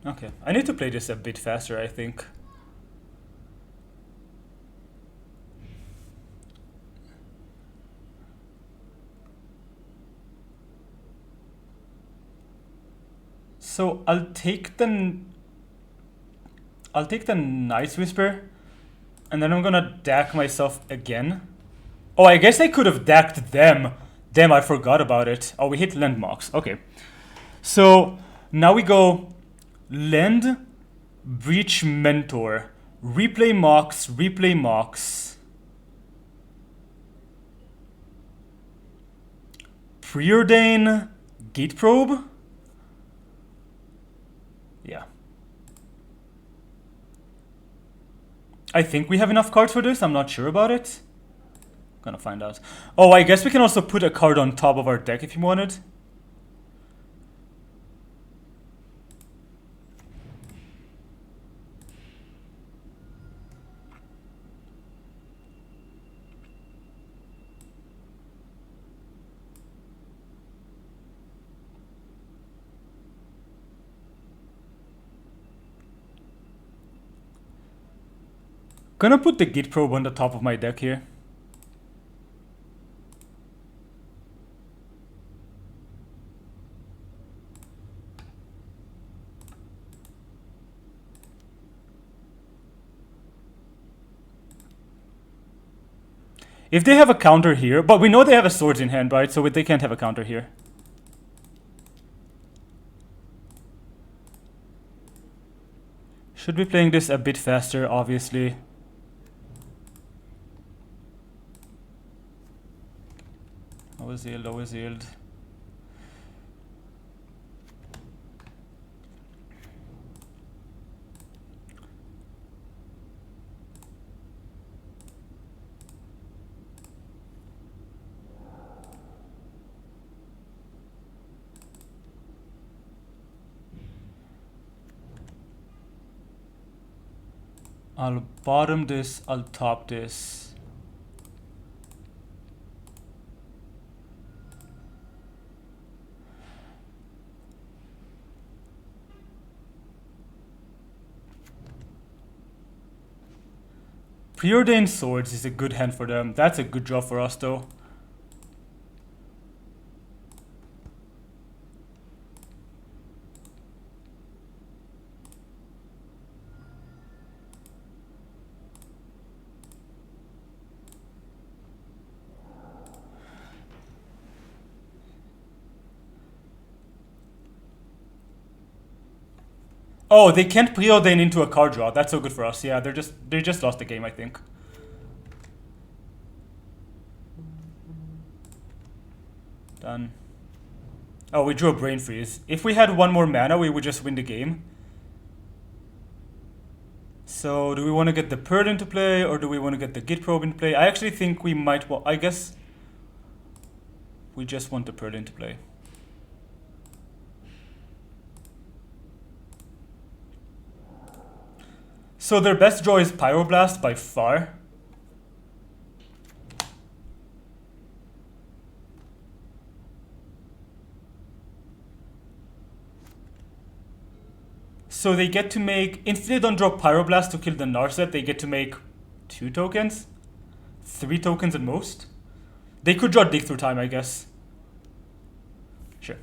Okay, I need to play this a bit faster, I think. So I'll take the Night's Whisper, and then I'm gonna deck myself again. Oh, I guess I could have decked them. Damn, I forgot about it. Oh, we hit Land Mox. Okay. So now we go Land, Breach Mentor, replay Mox, replay Mox. Preordain, Gate Probe. Yeah. I think we have enough cards for this. I'm not sure about it. Gonna find out. Oh, I guess we can also put a card on top of our deck if you wanted. Gonna put the Git Probe on the top of my deck here. If they have a counter here, but we know they have a Swords in hand, right? So they can't have a counter here. Should be playing this a bit faster, obviously. Lowest yield, lowest yield. I'll bottom this, I'll top this. Preordained Swords is a good hand for them. That's a good draw for us though. Oh, they can't preordain into a card draw. That's so good for us. Yeah, they just lost the game, I think. Done. Oh, we drew a Brain Freeze. If we had one more mana, we would just win the game. So do we want to get the Pearl into play, or do we want to get the Git Probe into play? I actually think we might want... I guess we just want the Pearl into play. So their best draw is Pyroblast by far. So they get to make, if they don't draw Pyroblast to kill the Narset, they get to make 2 tokens? 3 tokens at most? They could draw Dig Through Time, I guess. Sure.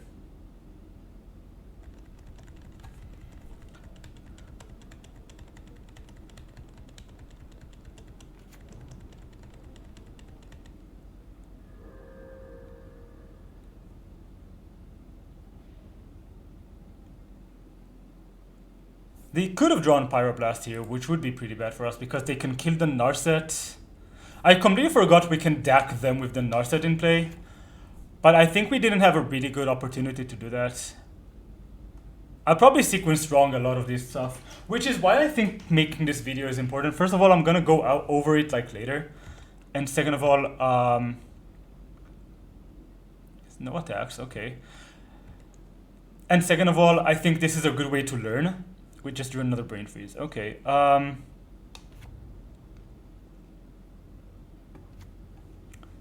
They could have drawn Pyroblast here, which would be pretty bad for us because they can kill the Narset. I completely forgot we can DAC them with the Narset in play, but I think we didn't have a really good opportunity to do that. I probably sequenced wrong a lot of this stuff, which is why I think making this video is important. First of all, I'm gonna go out over it like later, and second of all, no attacks, okay. And second of all, I think this is a good way to learn. We just drew another Brain Freeze. Okay.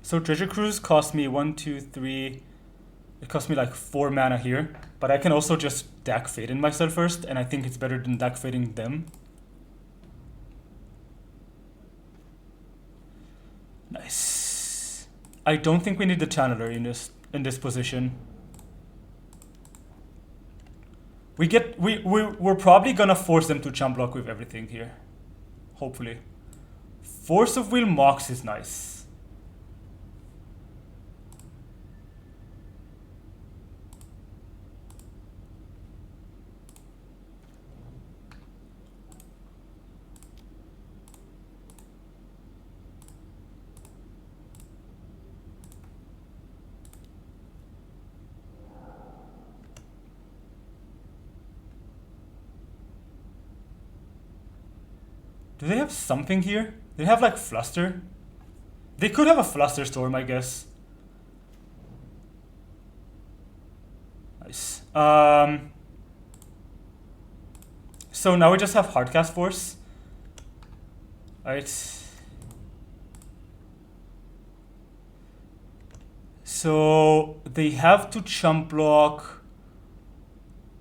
So Treasure Cruise cost me 1, 2, 3. It cost me like 4 mana here. But I can also just DAC Faden myself first, and I think it's better than DAC Fading them. Nice. I don't think we need the Channeler in this position. We're probably gonna force them to chump block with everything here. Hopefully. Force of Will Mox is nice. Do they have something here? They have like Fluster? They could have a Fluster Storm, I guess. Nice. So now we just have Hardcast Force. Alright. So they have to chump block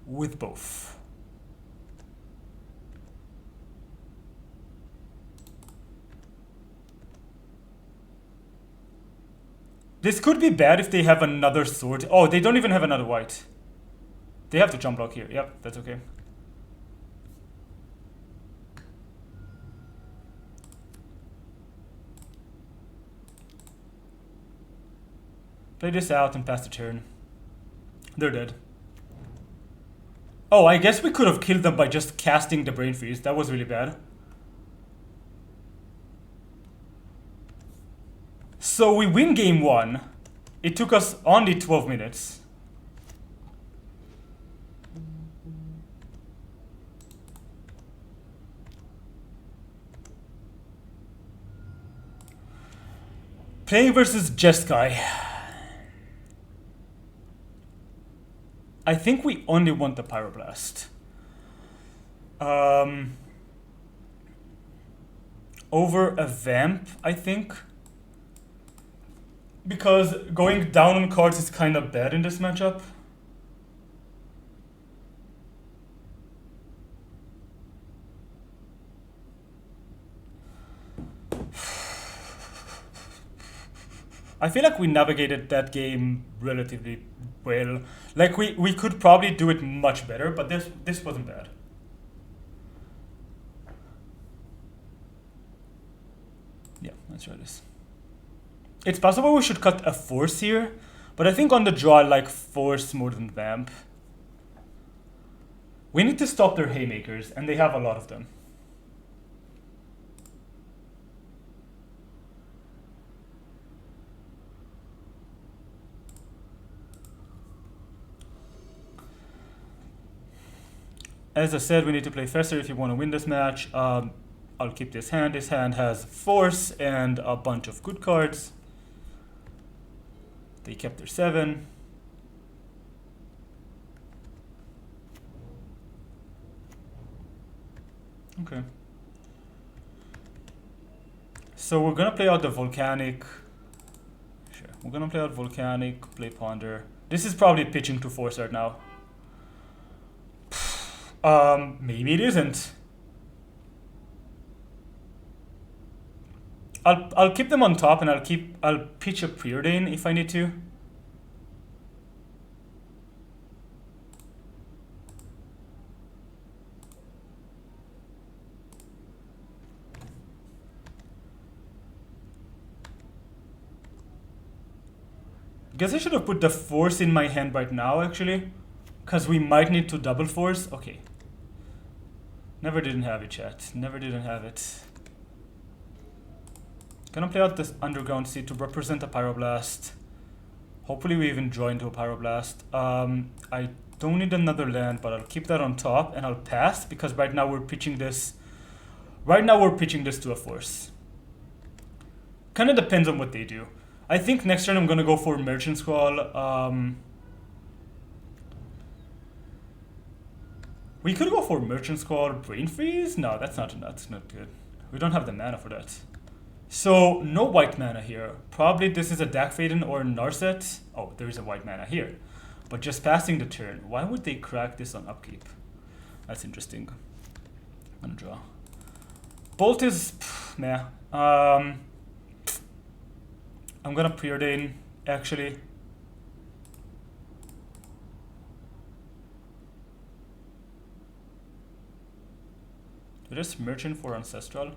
with both. This could be bad if they have another sword. Oh, they don't even have another white. They have to jump block here. Yep, that's okay. Play this out and pass the turn. They're dead. Oh, I guess we could have killed them by just casting the Brain Freeze. That was really bad. So we win game 1. It took us only 12 minutes. Playing versus Jeskai. I think we only want the Pyroblast. Over a Vamp, I think. Because going down on cards is kind of bad in this matchup. I feel like we navigated that game relatively well. Like we could probably do it much better, but this wasn't bad. Yeah, let's try this. It's possible we should cut a Force here, but I think on the draw I like Force more than Vamp. We need to stop their Haymakers, and they have a lot of them. As I said, we need to play faster if you want to win this match. I'll keep this hand. This hand has force and a bunch of good cards. They kept their 7. Okay. So we're gonna play out the volcanic. Sure. We're gonna play out volcanic, play ponder. This is probably pitching to force right now. Maybe it isn't. I'll keep them on top and I'll pitch a preordain if I need to. Guess I should have put the force in my hand right now actually, because we might need to double force. Okay. Never didn't have it, chat. Never didn't have it. Gonna play out this underground seed to represent a pyroblast. Hopefully we even draw into a pyroblast. I don't need another land, but I'll keep that on top and I'll pass because right now we're pitching this. Right now we're pitching this to a force. Kind of depends on what they do. I think next turn I'm gonna go for Merchant Scroll. We could go for Merchant Scroll, Brain Freeze. No, that's not good. We don't have the mana for that. So no white mana here. Probably this is a Dak Faden or Narset. Oh, there is a white mana here, but just passing the turn. Why would they crack this on upkeep? That's interesting. I'm gonna draw. Bolt is meh. I'm gonna preordain actually. Just Merchant for Ancestral.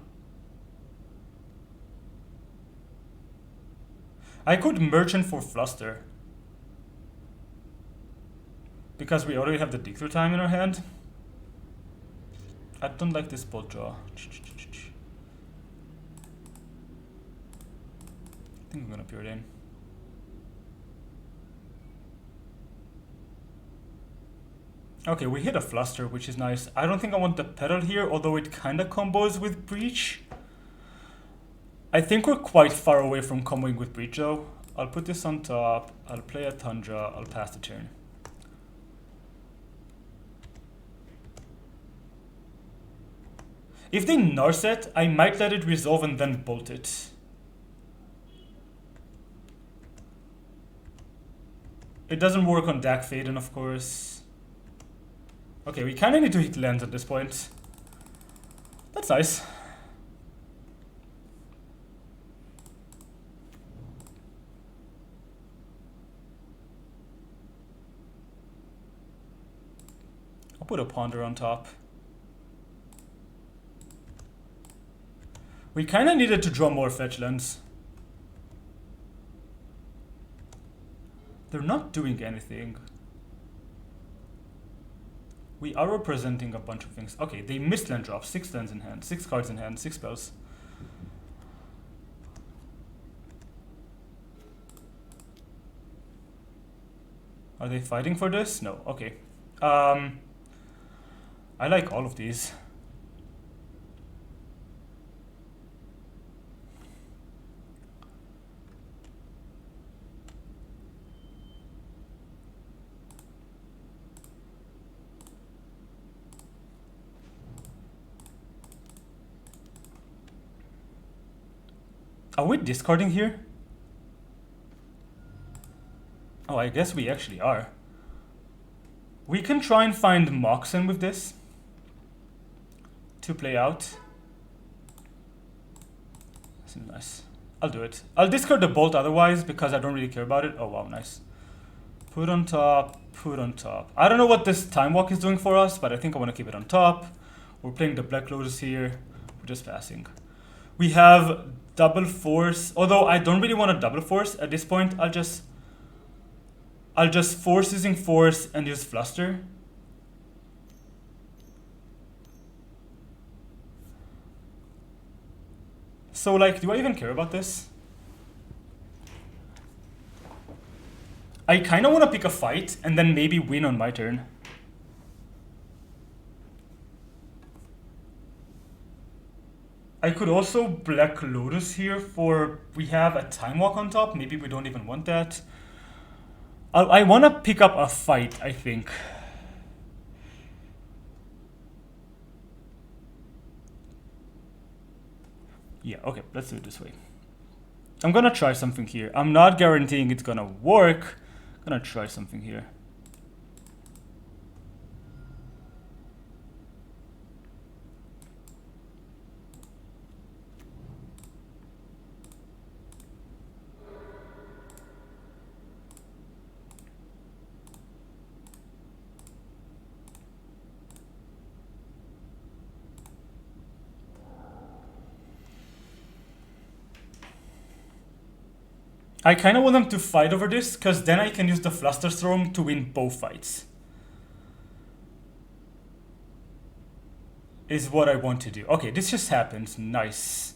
I could Merchant for Fluster because we already have the dig through time in our hand. I don't like this bolt draw. I think I'm gonna preordain. Okay, we hit a Fluster, which is nice. I don't think I want the Pedal here, although it kinda combos with Breach. I think we're quite far away from comboing with Breach though. I'll put this on top, I'll play a Tundra, I'll pass the turn. If they Narset, I might let it resolve and then bolt it. It doesn't work on Dak Faden, of course. Okay, we kinda need to hit lands at this point. That's nice. I'll put a Ponder on top. We kinda needed to draw more fetch lands. They're not doing anything. We are representing a bunch of things. Okay, they missed land drops. 6 lands in hand, 6 cards in hand, 6 spells. Are they fighting for this? No. Okay. I like all of these. Are we discarding here? Oh, I guess we actually are. We can try and find Moxen with this to play out. Seems nice. I'll do it. I'll discard the bolt otherwise because I don't really care about it. Oh wow, nice. Put on top, put on top. I don't know what this Time Walk is doing for us, but I think I want to keep it on top. We're playing the Black Lotus here. We're just passing. We have double force, although I don't really want a double force at this point. I'll just force using force and use Fluster. So like, do I even care about this? I kind of want to pick a fight and then maybe win on my turn. I could also Black Lotus here for... We have a Time Walk on top. Maybe we don't even want that. I want to pick up a fight, I think. Yeah, okay, let's do it this way. I'm gonna try something here. I'm not guaranteeing it's gonna work. I'm gonna try something here. I kind of want them to fight over this, because then I can use the Flusterstorm to win both fights. Is what I want to do. Okay, this just happened. Nice.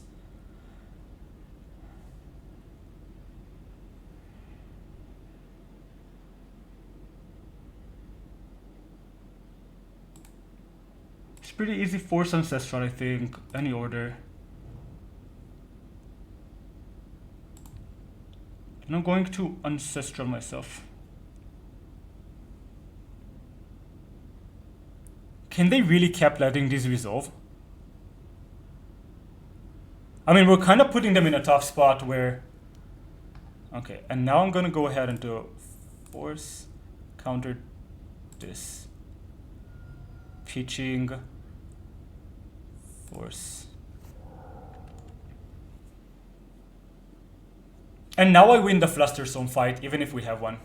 It's pretty easy. Force Ancestral, I think. Any order. And I'm going to Ancestral myself. Can they really keep letting these resolve? I mean, we're kind of putting them in a tough spot where... Okay, and now I'm gonna go ahead and do Force, counter this. Pitching, Force. And now I win the Flusterstorm fight, even if we have one.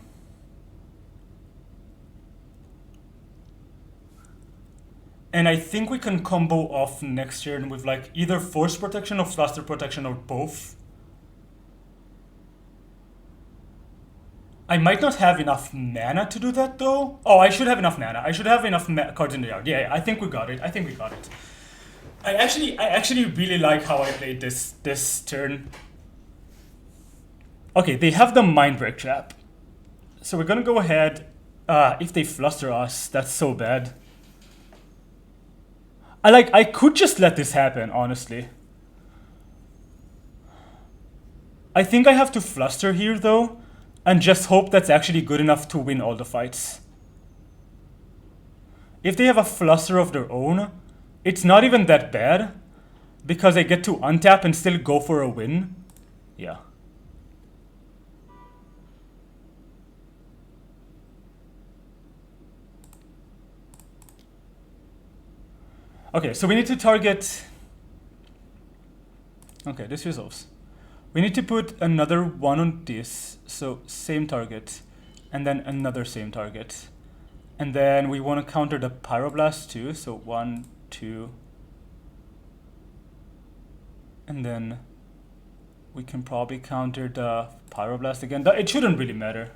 And I think we can combo off next turn with like either Force Protection or Fluster Protection or both. I might not have enough mana to do that though. Oh, I should have enough mana. I should have enough cards in the yard. Yeah, I think we got it. I think we got it. I actually really like how I played this turn. Okay, they have the Mindbreak Trap. So we're gonna go ahead. If they fluster us, that's so bad. I could just let this happen, honestly. I think I have to fluster here though, and just hope that's actually good enough to win all the fights. If they have a fluster of their own, it's not even that bad, because I get to untap and still go for a win. Yeah. Okay, so we need to target... Okay, this resolves. We need to put another one on this, so same target, and then another same target. And then we want to counter the Pyroblast too, so 1, 2. And then we can probably counter the Pyroblast again. It shouldn't really matter.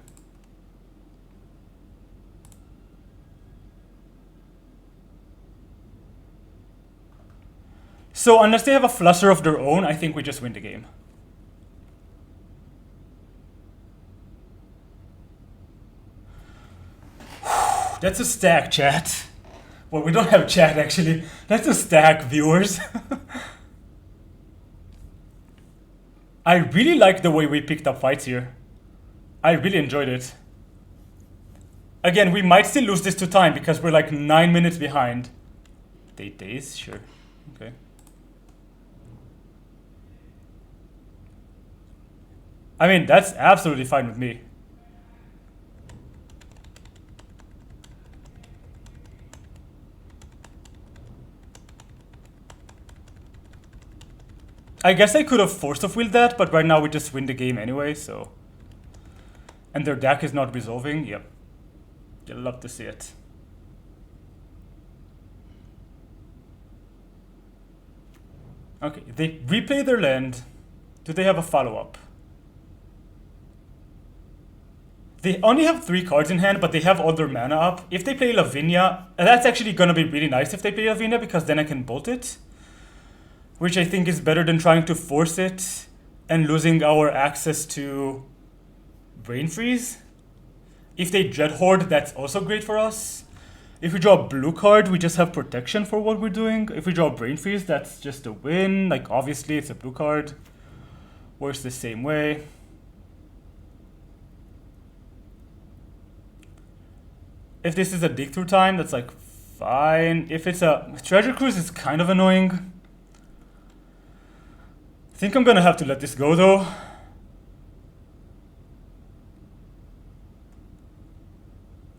So unless they have a fluster of their own, I think we just win the game. That's a stack, chat. Well, we don't have chat actually. That's a stack, viewers. I really like the way we picked up fights here. I really enjoyed it. Again, we might still lose this to time because we're like 9 minutes behind. 8 days? Sure. Okay. I mean, that's absolutely fine with me. I guess I could have forced of willed that, but right now we just win the game anyway, so. And their deck is not resolving. Yep. You'll love to see it. Okay, they replay their land. Do they have a follow-up? They only have 3 cards in hand, but they have all their mana up. If they play Lavinia, that's actually gonna be really nice if they play Lavinia, because then I can bolt it. Which I think is better than trying to force it and losing our access to Brain Freeze. If they Dread Horde, that's also great for us. If we draw a blue card, we just have protection for what we're doing. If we draw Brain Freeze, that's just a win. Like, obviously, it's a blue card. Works the same way. If this is a dig through time, that's like fine. If it's a Treasure Cruise, it's kind of annoying. I think I'm gonna have to let this go though.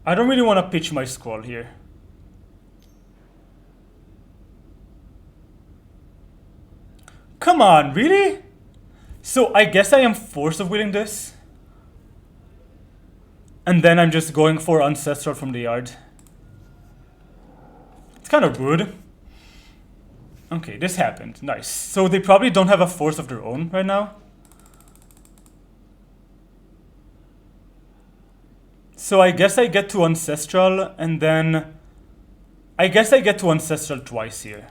I don't really want to pitch my scroll here. Come on, really? So I guess I am force of willing this. And then I'm just going for Ancestral from the yard. It's kind of rude. Okay, this happened. Nice. So they probably don't have a force of their own right now. So I guess I get to Ancestral, and then I guess I get to Ancestral twice here.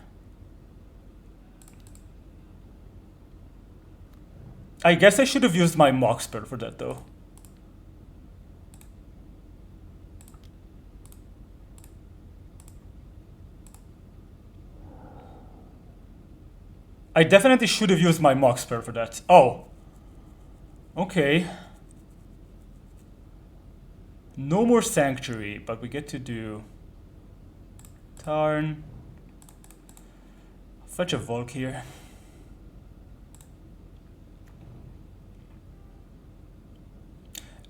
I guess I should have used my Mock Spell for that though. I definitely should have used my Mock Spell for that. Oh. Okay. No more Sanctuary, but we get to do Tarn. Fetch a Volk here.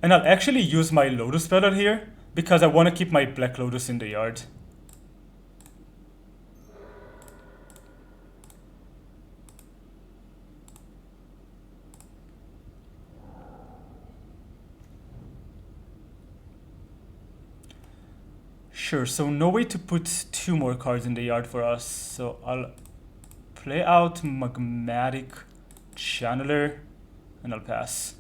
And I'll actually use my Lotus Petal here, because I want to keep my Black Lotus in the yard. Sure, so no way to put 2 more cards in the yard for us. So I'll play out Magmatic Channeler, and I'll pass.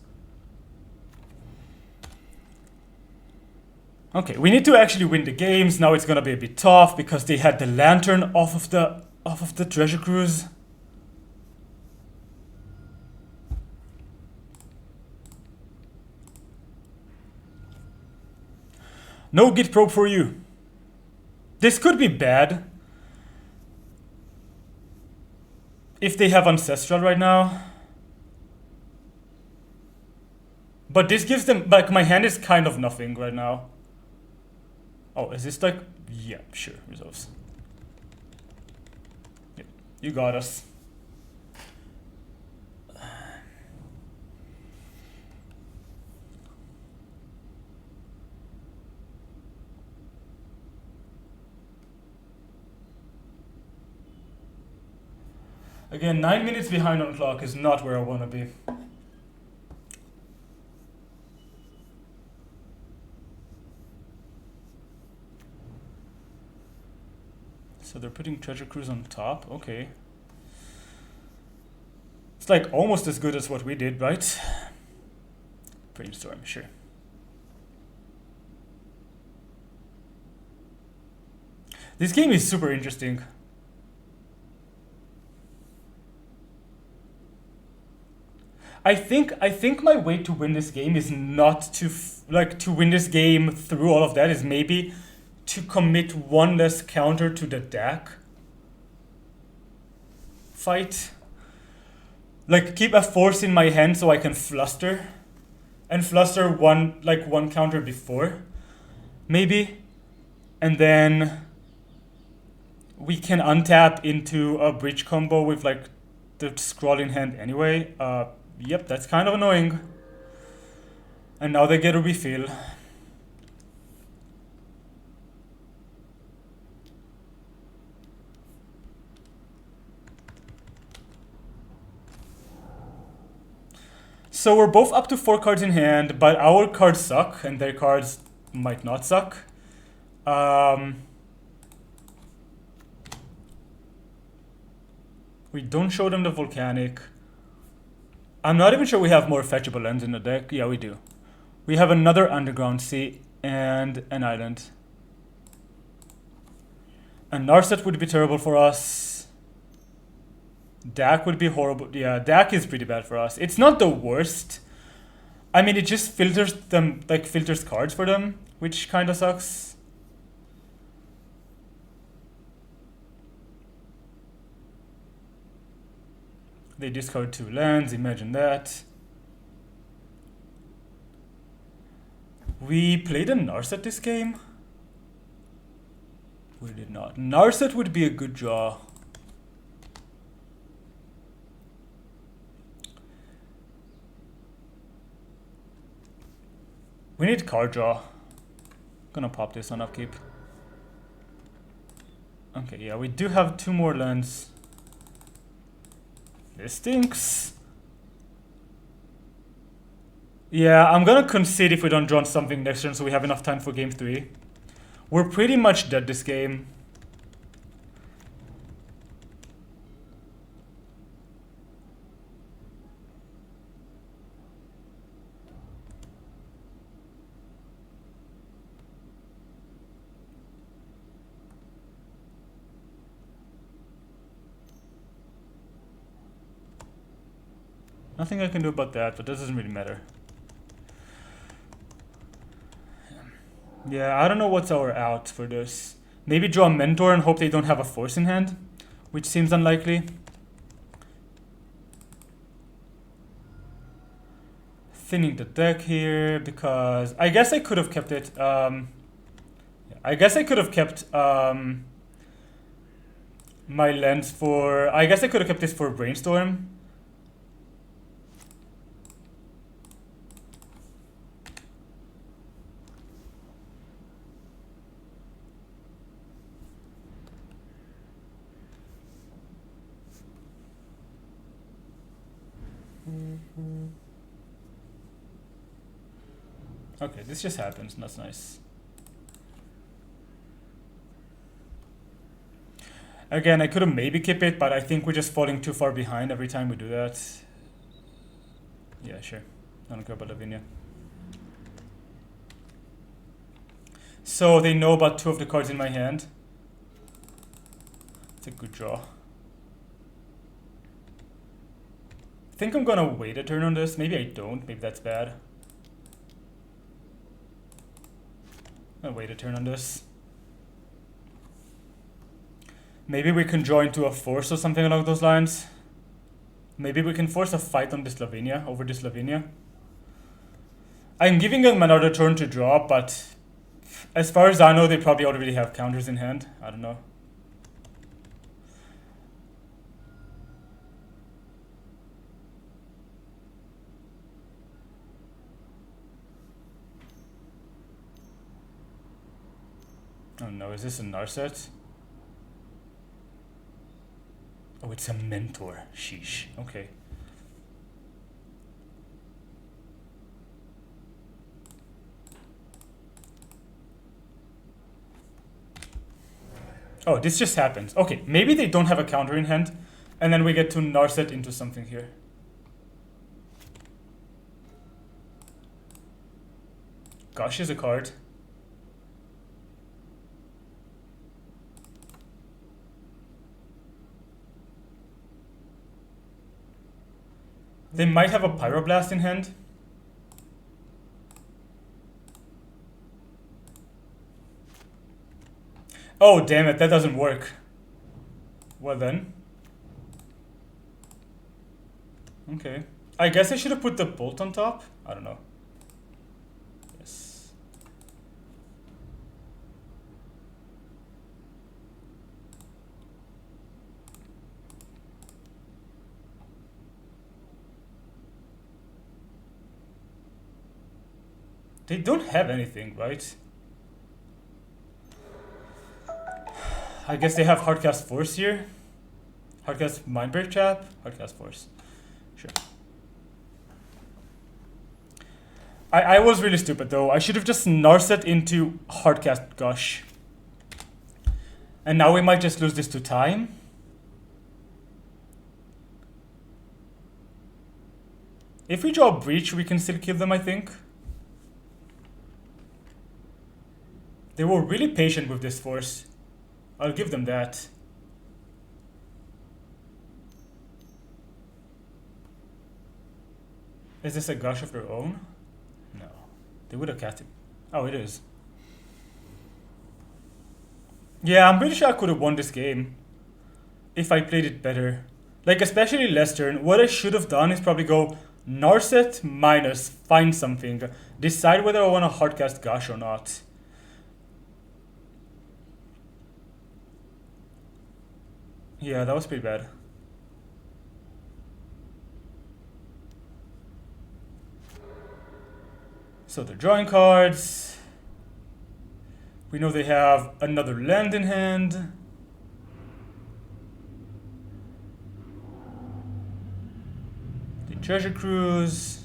Okay, we need to actually win the games. Now it's gonna be a bit tough because they had the Lantern off of the Treasure Cruise. No Git Probe for you. This could be bad if they have Ancestral right now. But this gives them, like, my hand is kind of nothing right now. Oh, is this like, yeah, sure, resolves. Yeah, you got us. Again, 9 minutes behind on clock is not where I want to be. So they're putting Treasure Cruise on top, okay. It's like almost as good as what we did, right? Brainstorm, sure. This game is super interesting. I think my way to win this game is not to to win this game through all of that, is maybe to commit 1 less counter to the deck fight. Like, keep a force in my hand so I can fluster, and fluster one counter before, maybe, and then we can untap into a bridge combo with like the scroll in hand anyway. Yep, that's kind of annoying. And now they get a refill. So we're both up to 4 cards in hand, but our cards suck and their cards might not suck. We don't show them the Volcanic. I'm not even sure we have more fetchable lands in the deck. Yeah, we do. We have another Underground Sea and an island. And Narset would be terrible for us. Dak would be horrible. Yeah, Dak is pretty bad for us. It's not the worst. I mean, it just filters them, like filters cards for them, which kind of sucks. They discard 2 lands, imagine that. We played a Narset this game? We did not. Narset would be a good draw. We need card draw. Gonna pop this on upkeep. Okay, yeah, we do have 2 more lands. This stinks. Yeah, I'm gonna concede if we don't draw something next turn so we have enough time for game 3. We're pretty much dead this game. Nothing I can do about that, but that doesn't really matter. Yeah, I don't know what's our out for this. Maybe draw a Mentor and hope they don't have a Force in hand, which seems unlikely. Thinning the deck here because I guess I could have kept it. I guess I could have kept my lens for. I guess I could have kept this for Brainstorm. Okay, this just happens. That's nice. Again, I could have maybe kept it, but I think we're just falling too far behind every time we do that. Yeah, sure. I don't care about Lavinia. So they know about 2 of the cards in my hand. It's a good draw. I think I'm gonna wait a turn on this. Maybe I don't. Maybe that's bad. I'll wait a turn on this. Maybe we can draw into a Force or something along those lines. Maybe we can force a fight on this Lavinia, over this Lavinia. I'm giving them another turn to draw, but as far as I know, they probably already have counters in hand. I don't know. Oh no, is this a Narset? Oh, it's a Mentor. Sheesh. Okay. Oh, this just happens. Okay, maybe they don't have a counter in hand, and then we get to Narset into something here. Gosh is a card. They might have a Pyroblast in hand. Oh, damn it, that doesn't work. Well then. Okay. I guess I should have put the Bolt on top. I don't know. Yes. They don't have anything, right? I guess they have Hardcast Force here. Hardcast Mindbreak Trap. Hardcast Force. Sure. I was really stupid though. I should have just Narset into Hardcast Gush. And now we might just lose this to time. If we draw Breach, we can still kill them, I think. They were really patient with this Force. I'll give them that. Is this a Gush of their own? No. They would have cast it. Oh, it is. Yeah, I'm pretty sure I could have won this game if I played it better. Like, especially last turn, what I should have done is probably go Narset minus, find something. Decide whether I want to hardcast Gush or not. Yeah, that was pretty bad. So they're drawing cards. We know they have another land in hand. The Treasure Cruise.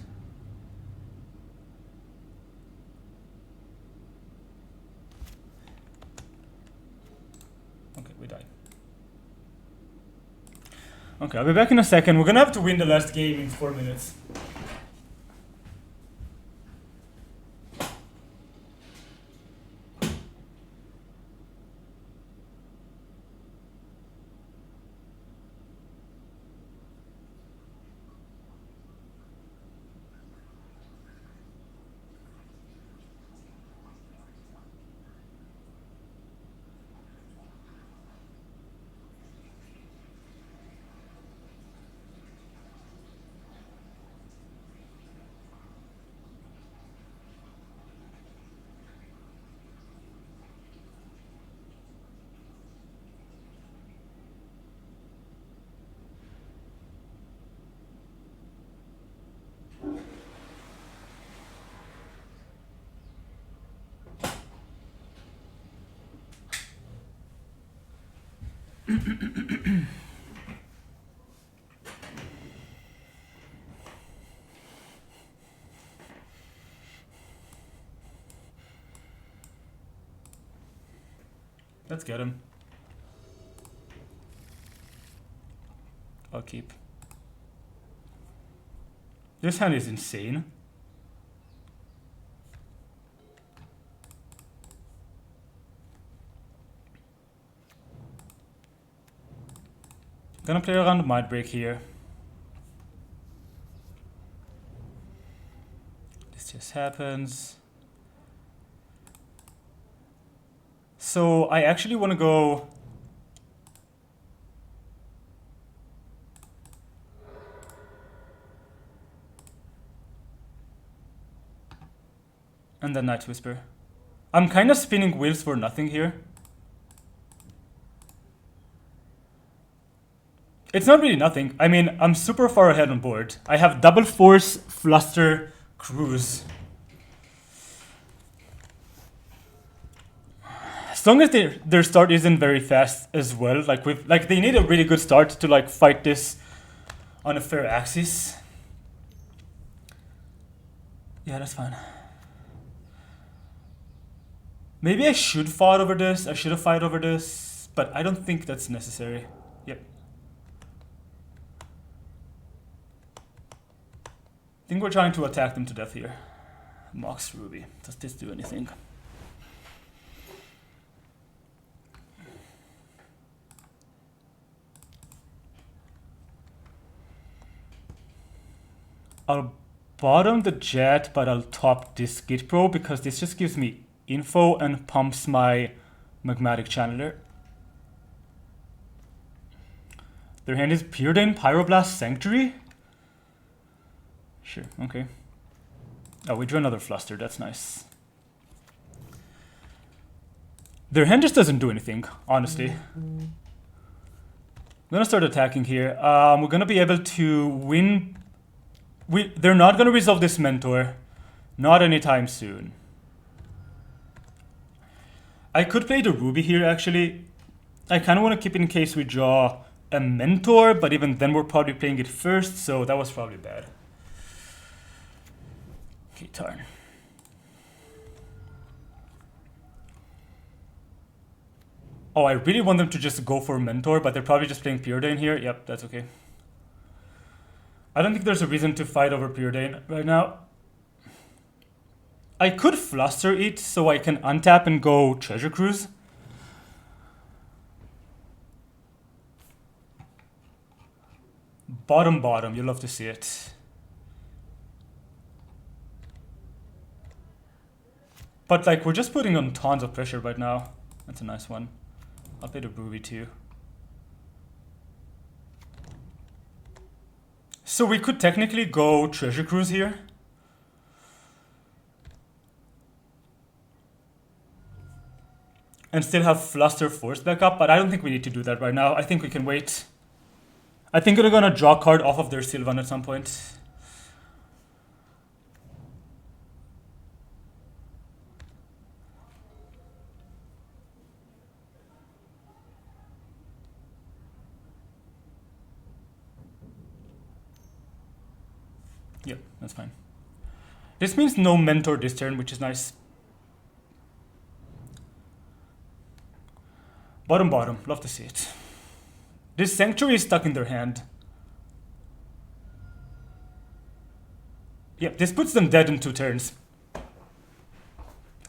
Okay, we died. Okay, I'll be back in a second. We're gonna have to win the last game in 4 minutes. Let's get him. I'll keep. This hand is insane. Gonna play around Mind Break here. This just happens. So I actually want to go and then Night Whisper. I'm kind of spinning wheels for nothing here. It's not really nothing. I mean, I'm super far ahead on board. I have Double Force, Fluster, Cruise. As long as their start isn't very fast as well, like they need a really good start to like fight this on a fair axis. Yeah, that's fine. Maybe I should fight over this. I should have fought over this, but I don't think that's necessary. Yep. I think we're trying to attack them to death here. Mox Ruby. Does this do anything? I'll bottom the Jet, but I'll top this Git Pro because this just gives me info and pumps my Magmatic Channeler. Their hand is Pyrodan, Pyroblast, Sanctuary? Sure, okay. Oh, we drew another Fluster, that's nice. Their hand just doesn't do anything, honestly. I'm gonna start attacking here. We're gonna be able to win. They're not gonna resolve this Mentor. Not anytime soon. I could play the Ruby here, actually. I kind of want to keep it in case we draw a Mentor, but even then we're probably playing it first, so that was probably bad. Okay, turn. Oh, I really want them to just go for Mentor, but they're probably just playing Pyrodan here. Yep, that's okay. I don't think there's a reason to fight over Pyrodan right now. I could Fluster it so I can untap and go Treasure Cruise. Bottom, bottom. You'll love to see it. But like, we're just putting on tons of pressure right now. That's a nice one. I'll play the Ruby too. So we could technically go Treasure Cruise here. And still have Fluster Force back up, but I don't think we need to do that right now. I think we can wait. I think they're gonna draw a card off of their Sylvan at some point. Yep, that's fine. This means no Mentor this turn, which is nice. Bottom, love to see it. This Sanctuary is stuck in their hand. Yep, this puts them dead in 2 turns.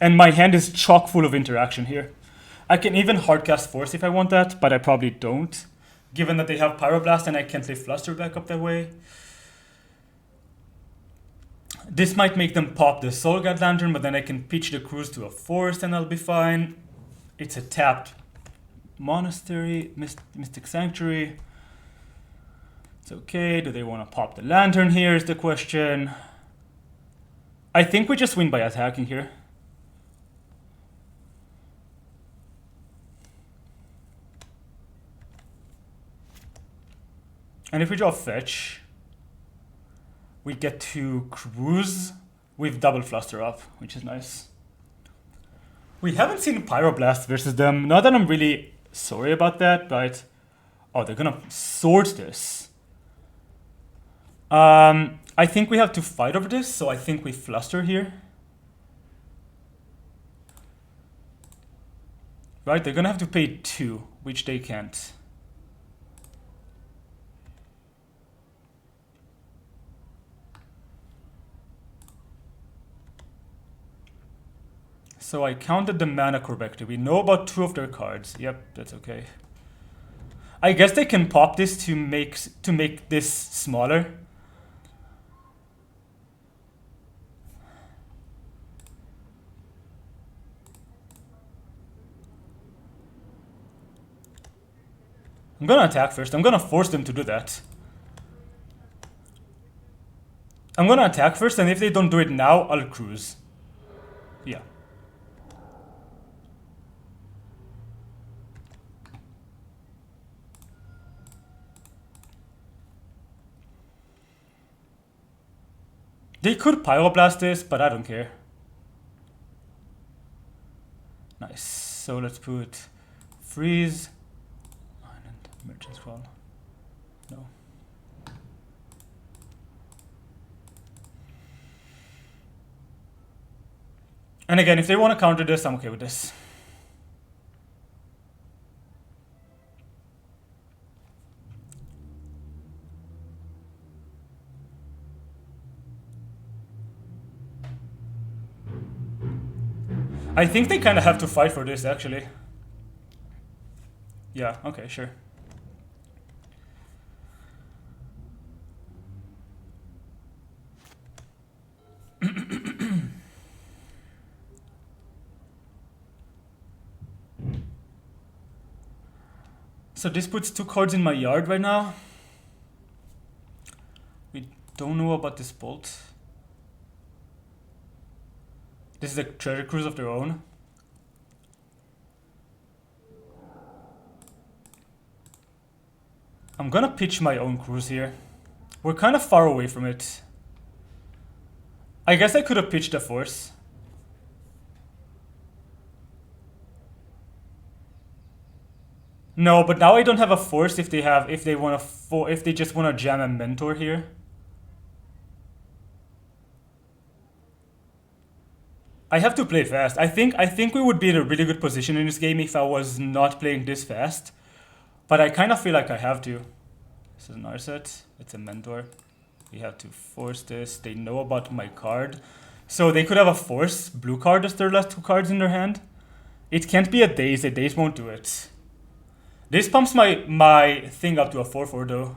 And my hand is chock full of interaction here. I can even hardcast Force if I want that, but I probably don't. Given that they have Pyroblast and I can't play Fluster back up that way. This might make them pop the Soul Guide Lantern, but then I can pitch the Cruise to a Force and I'll be fine. It's a tapped Monastery, Mystic Sanctuary. It's okay. Do they want to pop the Lantern here is the question. I think we just win by attacking here. And if we draw Fetch, we get to Cruise with double Fluster up, which is nice. We haven't seen Pyroblast versus them. Not that I'm really sorry about that, but... Oh, they're gonna sort this. I think we have to fight over this, so I think we Fluster here. Right, they're gonna have to pay 2, which they can't. So I counted the mana correctly. We know about 2 of their cards. Yep, that's okay. I guess they can pop this to make this smaller. I'm gonna attack first. I'm gonna force them to do that. I'm gonna attack first, and if they don't do it now, I'll Cruise. Yeah. They could Pyroblast this, but I don't care. Nice. So let's put Freeze. And Merchant Scroll. No. And again, if they want to counter this, I'm okay with this. I think they kind of have to fight for this, actually. Yeah, okay, sure. So this puts 2 cards in my yard right now. We don't know about this Bolt. This is a Treasure Cruise of their own. I'm gonna pitch my own Cruise here. We're kind of far away from it. I guess I could have pitched a Force. No, but now I don't have a Force if they just want to jam a Mentor here. I have to play fast. I think we would be in a really good position in this game if I was not playing this fast. But I kind of feel like I have to. This is an Narset. It's a Mentor. We have to force this. They know about my card. So they could have a Force blue card as their last 2 cards in their hand. It can't be a Daze. A Daze won't do it. This pumps my thing up to a 4/4 though.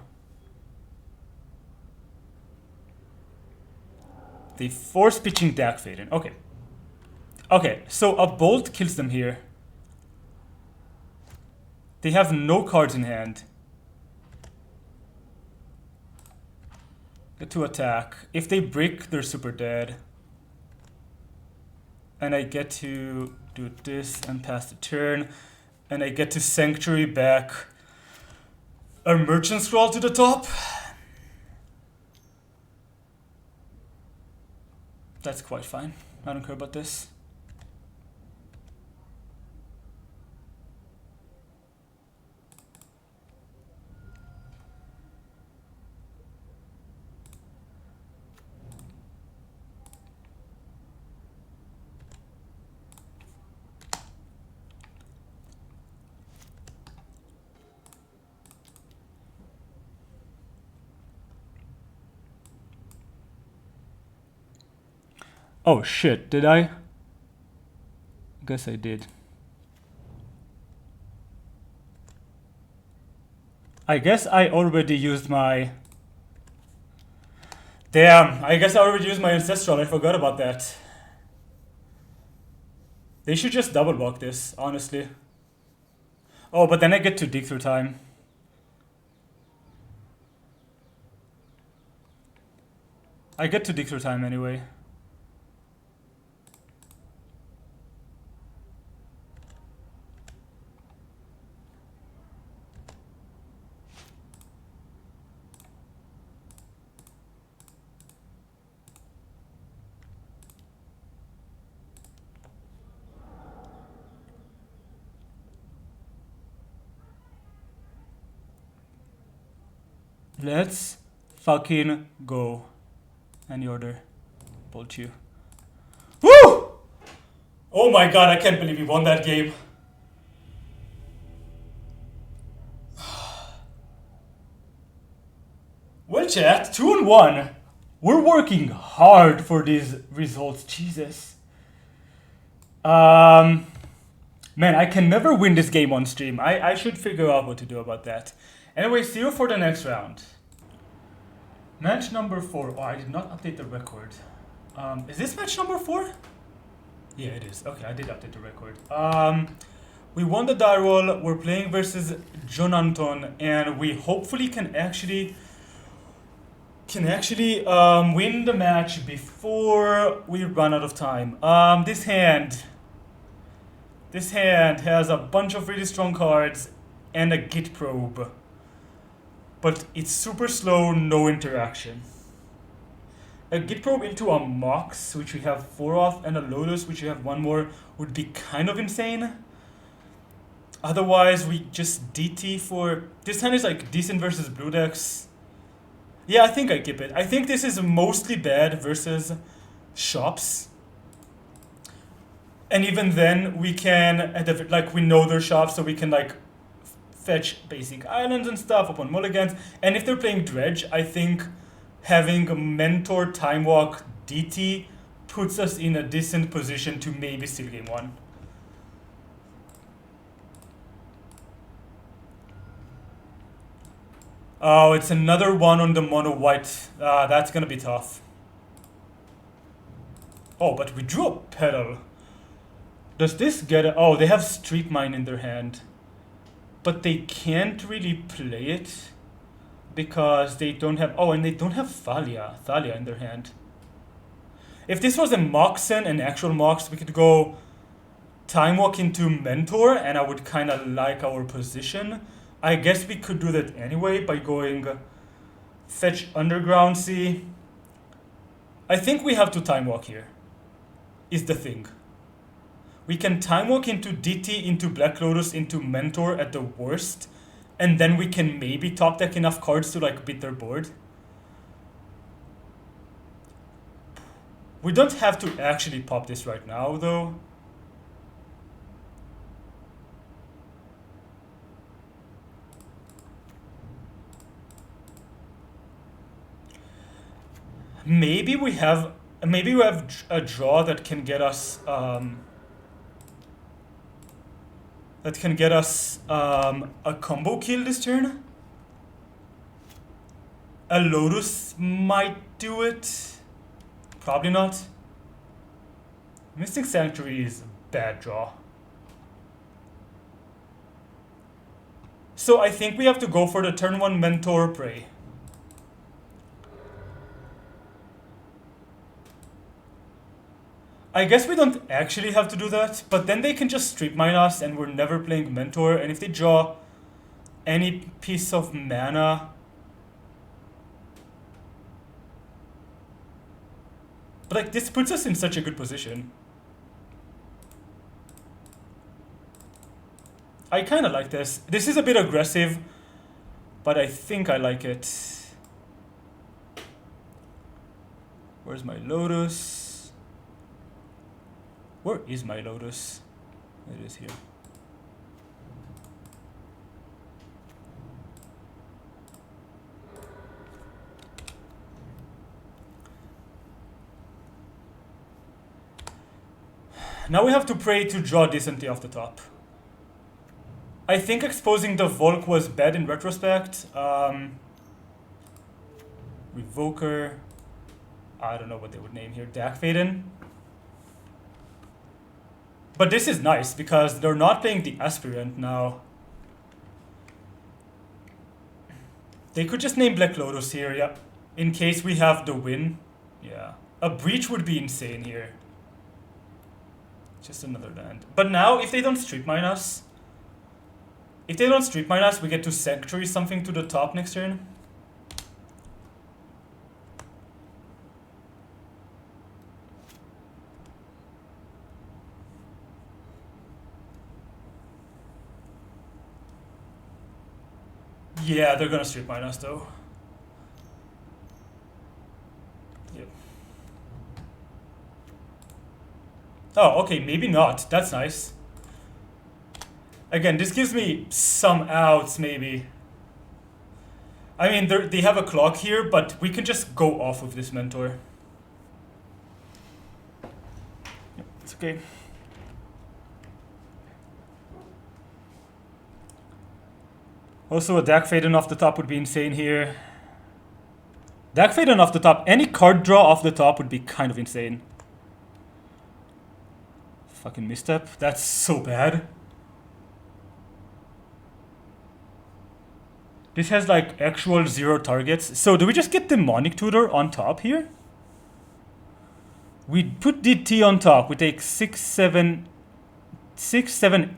They force pitching Dak Faden. Okay. Okay, so a Bolt kills them here. They have no cards in hand. Get to attack. If they break, they're super dead. And I get to do this and pass the turn. And I get to Sanctuary back a Merchant Scroll to the top. That's quite fine. I don't care about this. Oh shit, did I? Guess I did. I guess I already used my... Damn, I guess I already used my Ancestral, I forgot about that. They should just double block this, honestly. Oh, but then I get to dig through time. I get to dig through time anyway. Let's fucking go. Any order. Bolt you. Woo! Oh my god, I can't believe we won that game. Well, chat, 2-1. We're working hard for these results. Jesus. Man, I can never win this game on stream. I should figure out what to do about that. Anyway, see you for the next round. Match number 4. Oh, I did not update the record. Is this match number 4? Yeah, it is. Okay, I did update the record. We won the die roll. We're playing versus John Anton, and we hopefully can actually win the match before we run out of time. This hand has a bunch of really strong cards and a Git probe. But it's super slow, no interaction. A Git probe into a Mox, which we have 4 of, and a Lotus, which we have 1 more, would be kind of insane. Otherwise, we just DT for... This hand is like decent versus blue decks. Yeah, I think I keep it. I think this is mostly bad versus shops. And even then, we can, like, we know their shops, so we can, like, fetch basic islands and stuff upon mulligans. And if they're playing Dredge, I think having a Mentor Time Walk DT puts us in a decent position to maybe steal game 1. Oh, it's another one on the mono white. That's gonna be tough. Oh, but we drew a pedal. Does this get a... Oh, they have Street Mine in their hand. But they can't really play it because they don't have... Oh, and they don't have Thalia in their hand. If this was a Moxen, an actual Mox, we could go Time Walk into Mentor, and I would kind of like our position. I guess we could do that anyway by going fetch Underground Sea. I think we have to Time Walk here, is the thing. We can Time Walk into DT, into Black Lotus, into Mentor at the worst, and then we can maybe top deck enough cards to like beat their board. We don't have to actually pop this right now though. Maybe we have a draw that can get us a combo kill this turn. A Lotus might do it. Probably not. Mystic Sanctuary is a bad draw. So I think we have to go for the turn 1 Mentor Prey. I guess we don't actually have to do that, but then they can just strip mine us and we're never playing Mentor, and if they draw any piece of mana... But like, this puts us in such a good position. I kind of like this. This is a bit aggressive, but I think I like it. Where's my Lotus? Where is my Lotus? It is here. Now we have to pray to draw decently off the top. I think exposing the Volk was bad in retrospect. Revoker. I don't know what they would name here. Dakfaden. But this is nice because they're not playing the Aspirant now. They could just name Black Lotus here, yeah. In case we have the win. Yeah. A Breach would be insane here. Just another land. But now, if they don't strip mine us... If they don't strip mine us, we get to Sanctuary something to the top next turn. Yeah, they're gonna strip mine us though. Yep. Oh, okay, maybe not. That's nice. Again, this gives me some outs, maybe. I mean, they have a clock here, but we can just go off with this Mentor. Yep, it's okay. Also, a Dakfaden off the top would be insane here. Dakfaden off the top, any card draw off the top would be kind of insane. Fucking misstep. That's so bad. This has like actual 0 targets. So do we just get Demonic Tutor on top here? We put DT on top. We take 6, 7,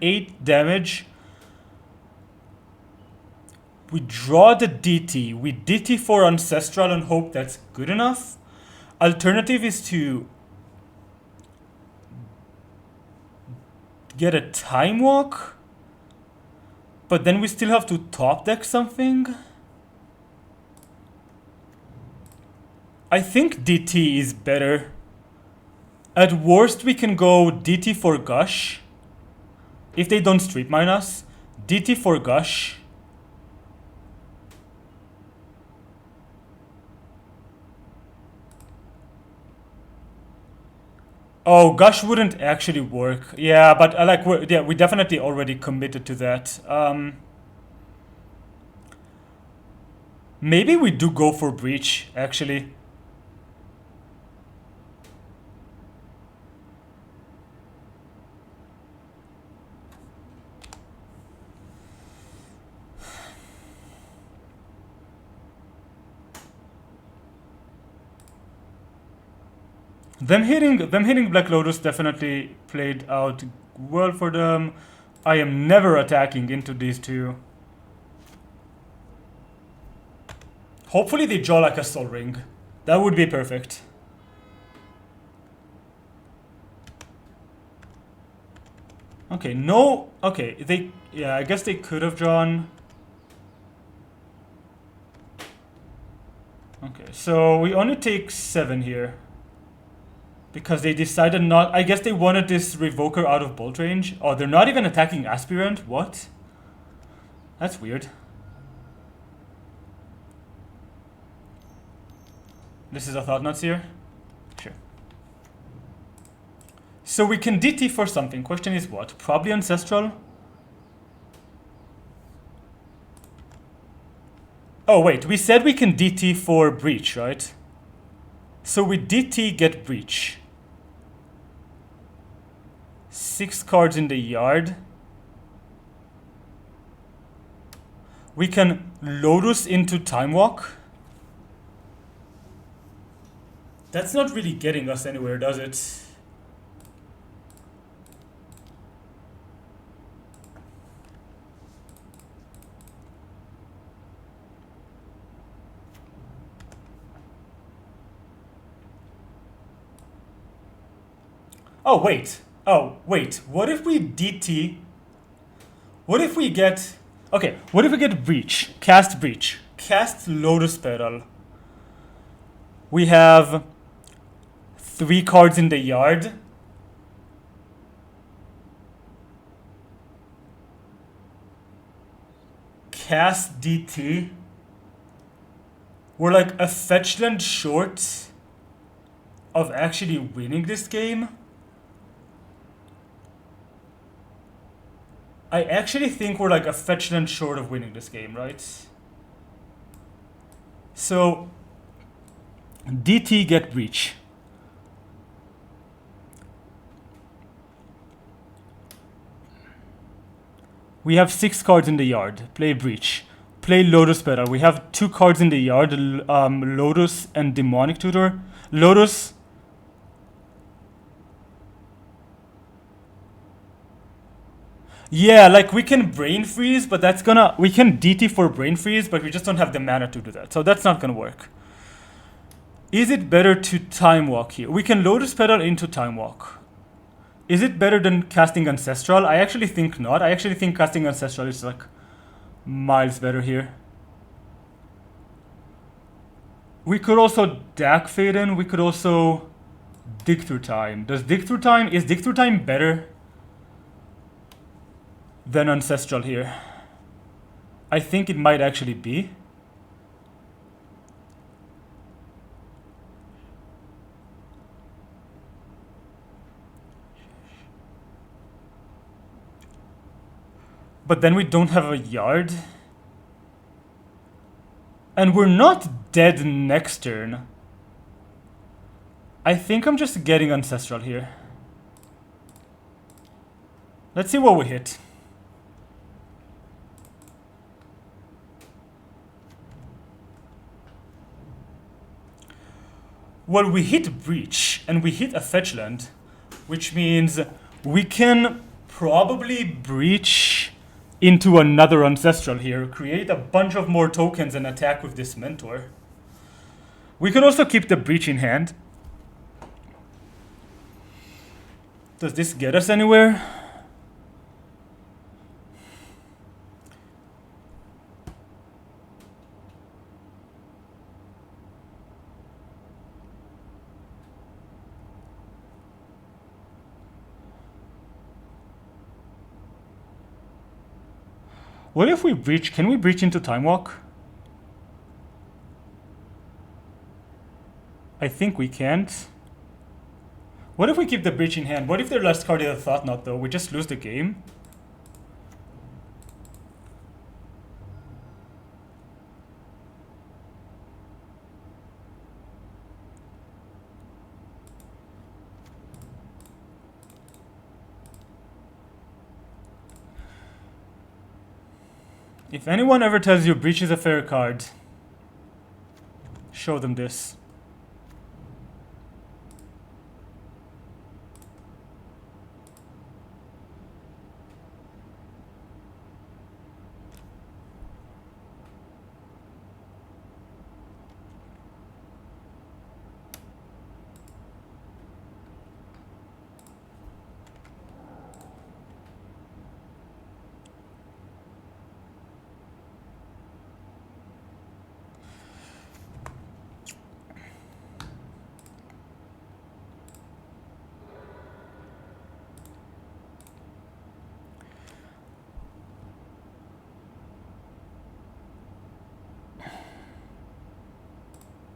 8 damage. We draw the DT. We DT for Ancestral and hope that's good enough. Alternative is to get a Time Walk. But then we still have to top deck something. I think DT is better. At worst, we can go DT for Gush. If they don't strip mine us, DT for Gush. Oh, Gush wouldn't actually work. Yeah, but we definitely already committed to that. Maybe we do go for Breach, actually. Them hitting Black Lotus definitely played out well for them. I am never attacking into these two. Hopefully they draw like a Soul Ring. That would be perfect. Okay, no. Okay, yeah, I guess they could have drawn. Okay, so we only take 7 here. Because they decided not... I guess they wanted this Revoker out of bolt range. Oh, they're not even attacking Aspirant? What? That's weird. This is a Thought-Nuts here? Sure. So we can DT for something. Question is what? Probably Ancestral? Oh, wait. We said we can DT for Breach, right? So we DT get Breach. 6 cards in the yard. We can Lotus into Time Walk. That's not really getting us anywhere, does it? Oh, wait. Oh, wait. What if we DT? What if we get... Okay, what if we get Breach? Cast Breach. Cast Lotus Petal. We have 3 cards in the yard. Cast DT. We're like a fetchland short of actually winning this game. I actually think we're like a fetchland short of winning this game, right? So, DT get Breach. We have 6 cards in the yard. Play Breach. Play Lotus Petal. We have 2 cards in the yard, Lotus and Demonic Tutor. Lotus. Yeah, like we can Brain Freeze, but that's gonna... We can DT for Brain Freeze, but we just don't have the mana to do that. So that's not gonna work. Is it better to Time Walk here? We can Lotus Petal into Time Walk. Is it better than casting Ancestral? I actually think not. I actually think casting Ancestral is like miles better here. We could also Dak Fade in. We could also Dig Through Time. Is Dig Through Time better than Ancestral here? I think it might actually be. But then we don't have a yard. And we're not dead next turn. I think I'm just getting Ancestral here. Let's see what we hit. Well, we hit Breach and we hit a fetchland, which means we can probably Breach into another Ancestral here, create a bunch of more tokens and attack with this Mentor. We could also keep the Breach in hand. Does this get us anywhere? What if we breach? Can we breach into Time Walk? I think we can't. What if we keep the breach in hand? What if their last card is a Thought Knot though? We just lose the game? If anyone ever tells you Breach is a fair card, show them this.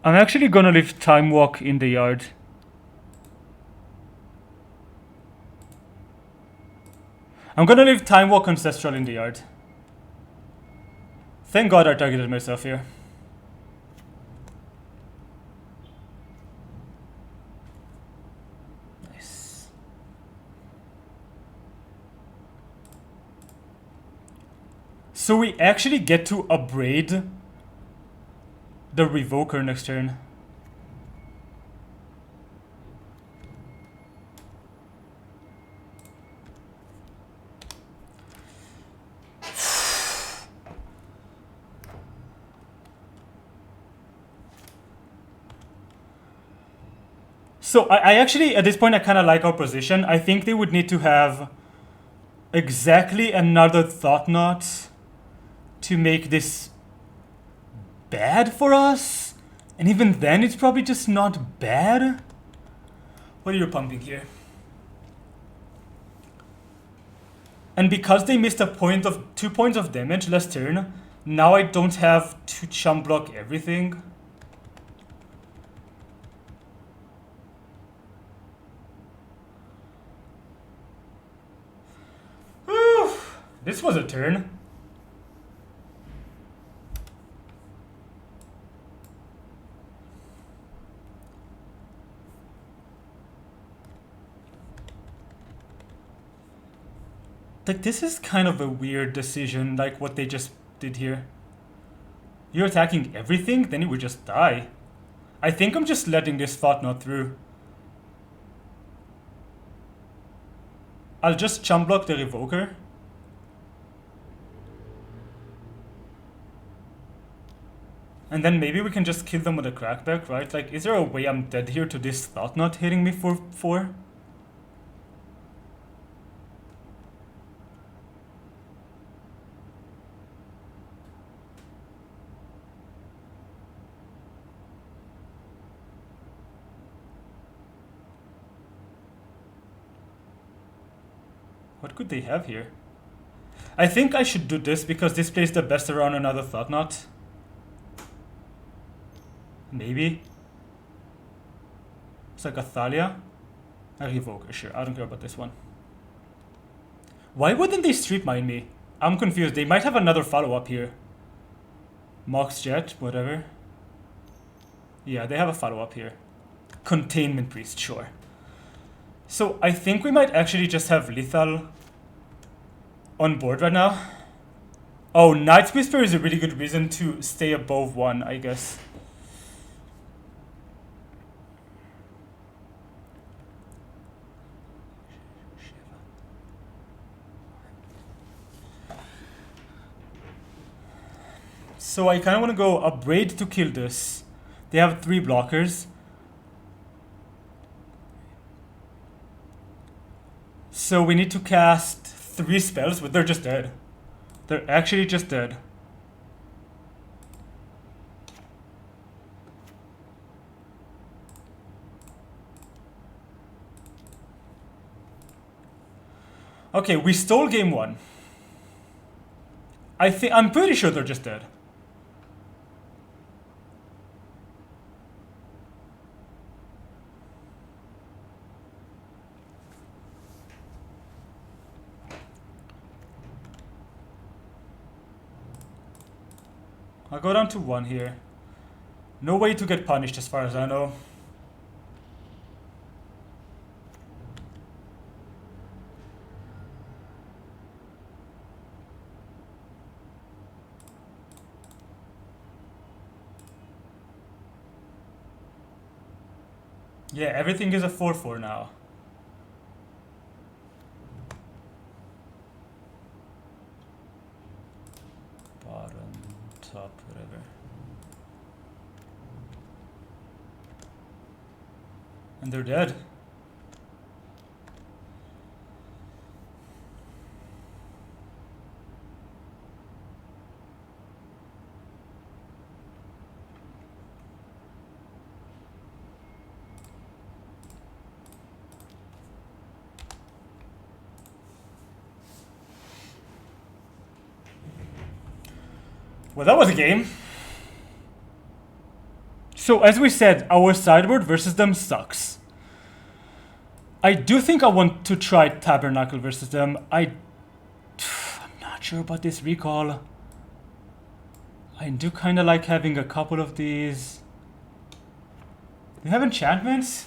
I'm actually gonna leave Time Walk in the yard. I'm gonna leave Time Walk Ancestral in the yard. Thank God I targeted myself here. Nice. So we actually get to upgrade the Revoker next turn. So I actually, at this point, I kind of like our position. I think they would need to have exactly another thought knot to make this bad for us. And even then, it's probably just not bad. What are you pumping here? And because they missed 2 points of damage last turn, now I don't have to chump block everything. Whew. This was a turn. Like, this is kind of a weird decision, like what they just did here. You're attacking everything, then you would just die. I think I'm just letting this thought knot through. I'll just chump block the Revoker. And then maybe we can just kill them with a crackback, right? Like, is there a way I'm dead here to this thought knot hitting me for 4? What could they have here? I think I should do this because this plays the best around another thought knot. Maybe. It's like a Thalia. A Revoker, sure. I don't care about this one. Why wouldn't they street mine me? I'm confused. They might have another follow-up here. Mox Jet, whatever. Yeah, they have a follow-up here. Containment Priest, sure. So I think we might actually just have lethal on board right now. Oh, Night's Whisper is a really good reason to stay above 1, I guess. So I kind of want to go Upbraid to kill this. They have 3 blockers. So we need to cast 3 spells, but they're just dead. They're actually just dead. Okay, we stole game 1. I'm pretty sure they're just dead. I'll go down to 1 here. No way to get punished as far as I know. Yeah, everything is a 4/4 now. Bottom, top, whatever. And they're dead. Well, that was a game. So, as we said, our sideboard versus them sucks. I do think I want to try Tabernacle versus them. I'm not sure about this recall. I do kind of like having a couple of these. Do you have enchantments?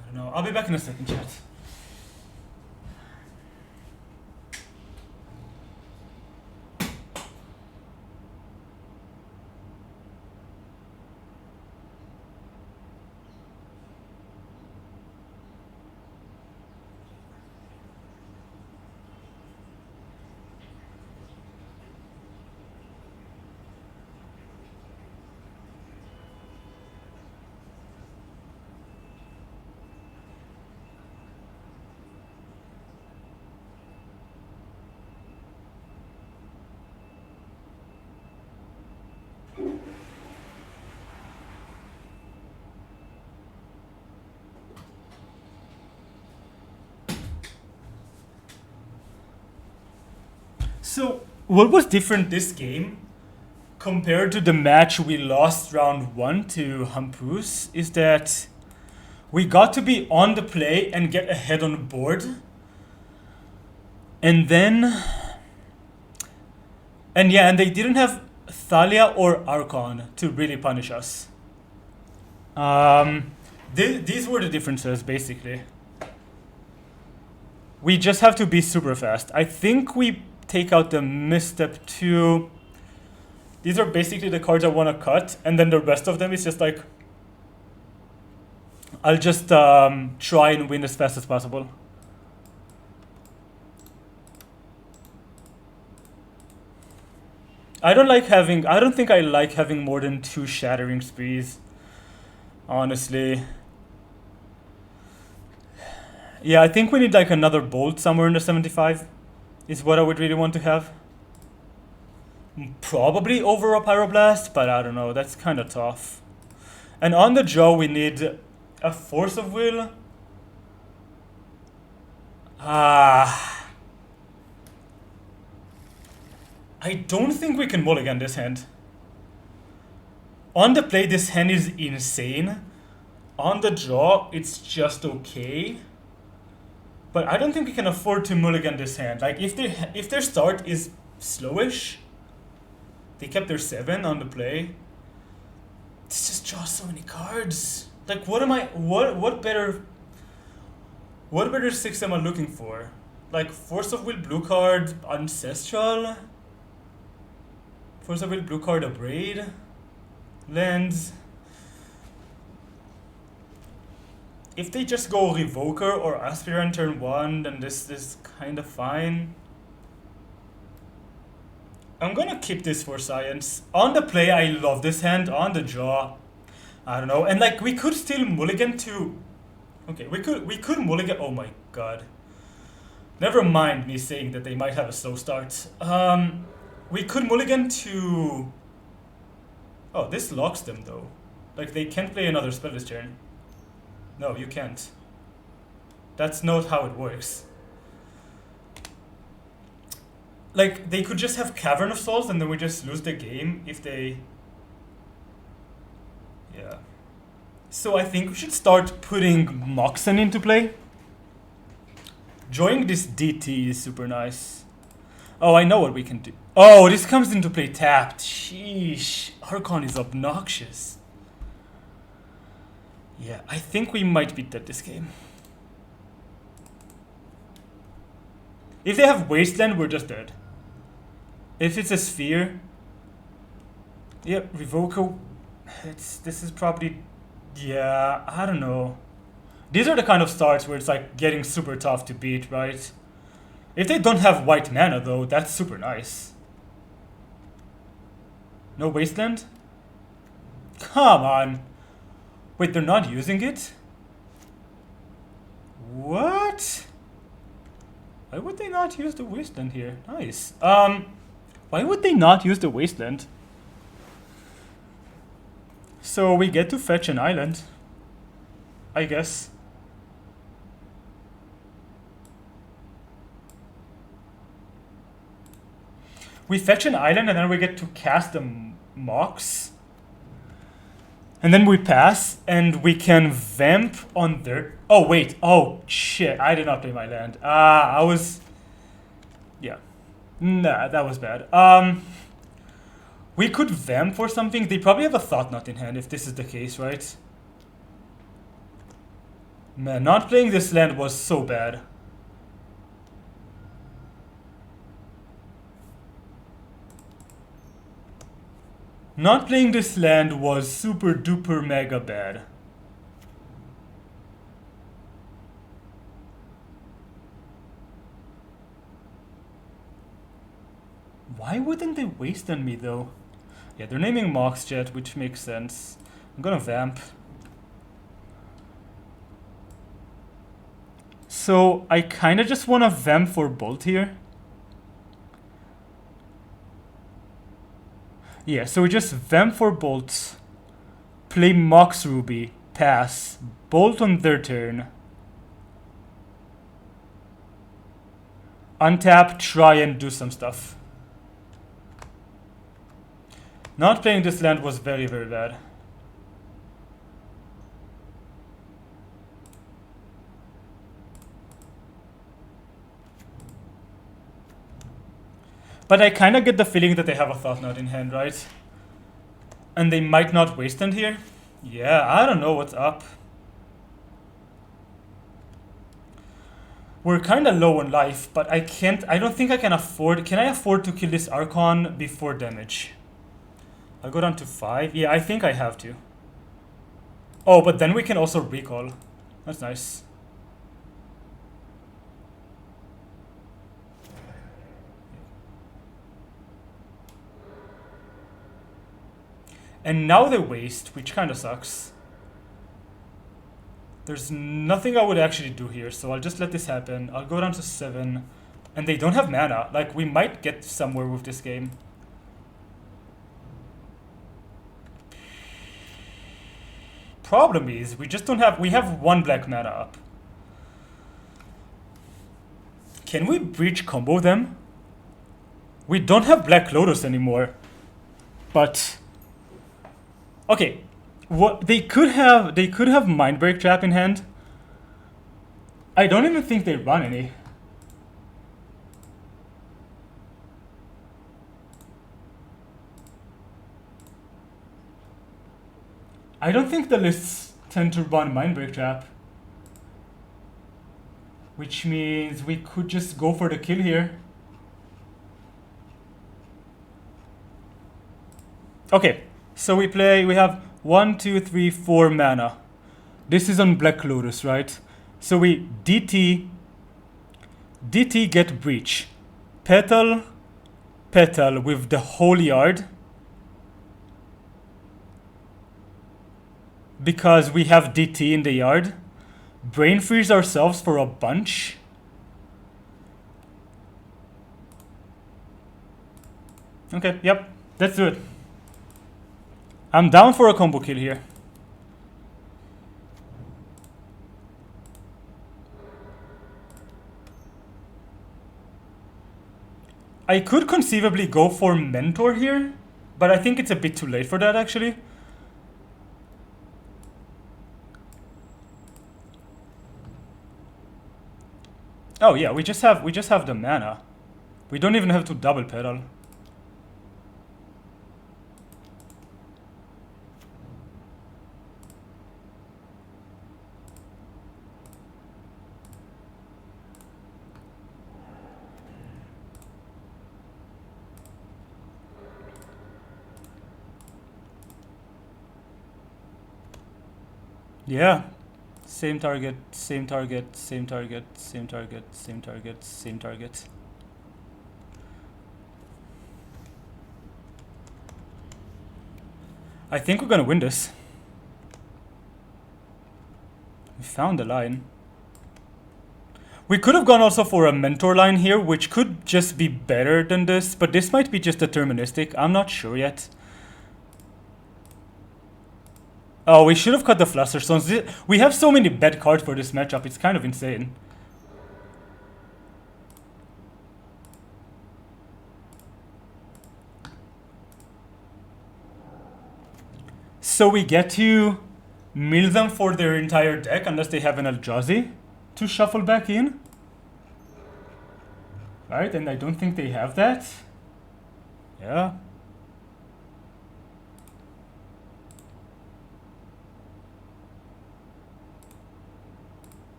I don't know. I'll be back in a second, chat. So, what was different this game compared to the match we lost round 1 to Hampus is that we got to be on the play and get ahead on the board. And then... And yeah, and they didn't have Thalia or Archon to really punish us. These were the differences, basically. We just have to be super fast. I think we take out the misstep 2. These are basically the cards I want to cut, and then the rest of them is just like... I'll just try and win as fast as possible. I don't think I like having more than 2 shattering sprees. Honestly. Yeah, I think we need like another bolt somewhere in the 75 is what I would really want to have. Probably over a Pyroblast, but I don't know, that's kind of tough. And on the draw we need a Force of Will. I don't think we can mulligan this hand. On the play, this hand is insane. On the draw, it's just okay. But I don't think we can afford to mulligan this hand. Like, if their start is slowish, they kept their 7 on the play. This just draws so many cards. Like, what better 6 am I looking for? Like, Force of Will, blue card, Ancestral. Force of Will, blue card, Abrade. Lens. If they just go Revoker or Aspirant turn 1, then this is kind of fine. I'm gonna keep this for science. On the play, I love this hand. On the draw, I don't know. And like, we could still mulligan to... Okay, we could mulligan... Oh my god. Never mind me saying that they might have a slow start. We could mulligan to... Oh, this locks them though. Like, they can't play another spell this turn. No, you can't. That's not how it works. Like, they could just have Cavern of Souls and then we just lose the game if they... Yeah. So I think we should start putting Moxen into play. Drawing this DT is super nice. Oh, I know what we can do. Oh, this comes into play tapped. Sheesh. Archon is obnoxious. Yeah, I think we might be dead this game. If they have Wasteland, we're just dead. If it's a Sphere... Yep, Revoker... This is probably... Yeah, I don't know. These are the kind of starts where it's like getting super tough to beat, right? If they don't have white mana though, that's super nice. No Wasteland? Come on! Wait, they're not using it? What? Why would they not use the Wasteland here? Nice. Why would they not use the Wasteland? So we get to fetch an island, I guess. We fetch an island and then we get to cast the Mox. And then we pass and we can vamp on their... Oh, wait. Oh, shit. I did not play my land. I was... Yeah. Nah, that was bad. We could vamp for something. They probably have a Thought Knot in hand if this is the case, right? Man, not playing this land was so bad. Not playing this land was super duper mega bad. Why wouldn't they waste on me though? Yeah, they're naming Mox Jet, which makes sense. I'm gonna vamp. So I kinda just wanna vamp for Bolt here. Yeah, so we just vamp for Bolt, play Mox Ruby, pass, Bolt on their turn. Untap, try and do some stuff. Not playing this land was very, very bad. But I kind of get the feeling that they have a Thought Knot in hand, right? And they might not waste end here. Yeah, I don't know what's up. We're kind of low on life, but I don't think I can afford... Can I afford to kill this Archon before damage? I'll go down to 5. Yeah, I think I have to. Oh, but then we can also recall. That's nice. And now they waste, which kind of sucks. There's nothing I would actually do here, so I'll just let this happen. I'll go down to 7. And they don't have mana. Like, we might get somewhere with this game. Problem is, we just don't have... We have 1 black mana up. Can we breach combo them? We don't have Black Lotus anymore. But... Okay, what they could have Mindbreak Trap in hand. I don't even think they run any. I don't think the lists tend to run Mindbreak Trap. Which means we could just go for the kill here. Okay. So we have 1, 2, 3, 4 mana. This is on Black Lotus, right? So we DT get Breach. Petal with the whole yard. Because we have DT in the yard. Brain Freeze ourselves for a bunch. Okay, yep, let's do it. I'm down for a combo kill here. I could conceivably go for Mentor here, but I think it's a bit too late for that actually. Oh yeah, we just have the mana. We don't even have to double pedal. Yeah. Same target, same target, same target, same target, same target, same target. I think we're gonna win this. We found the line. We could have gone also for a mentor line here, which could just be better than this, but this might be just deterministic. I'm not sure yet. Oh, we should have cut the Flusterstones. We have so many bad cards for this matchup, it's kind of insane. So we get to mill them for their entire deck unless they have an Eldrazi to shuffle back in. Right, and I don't think they have that. Yeah.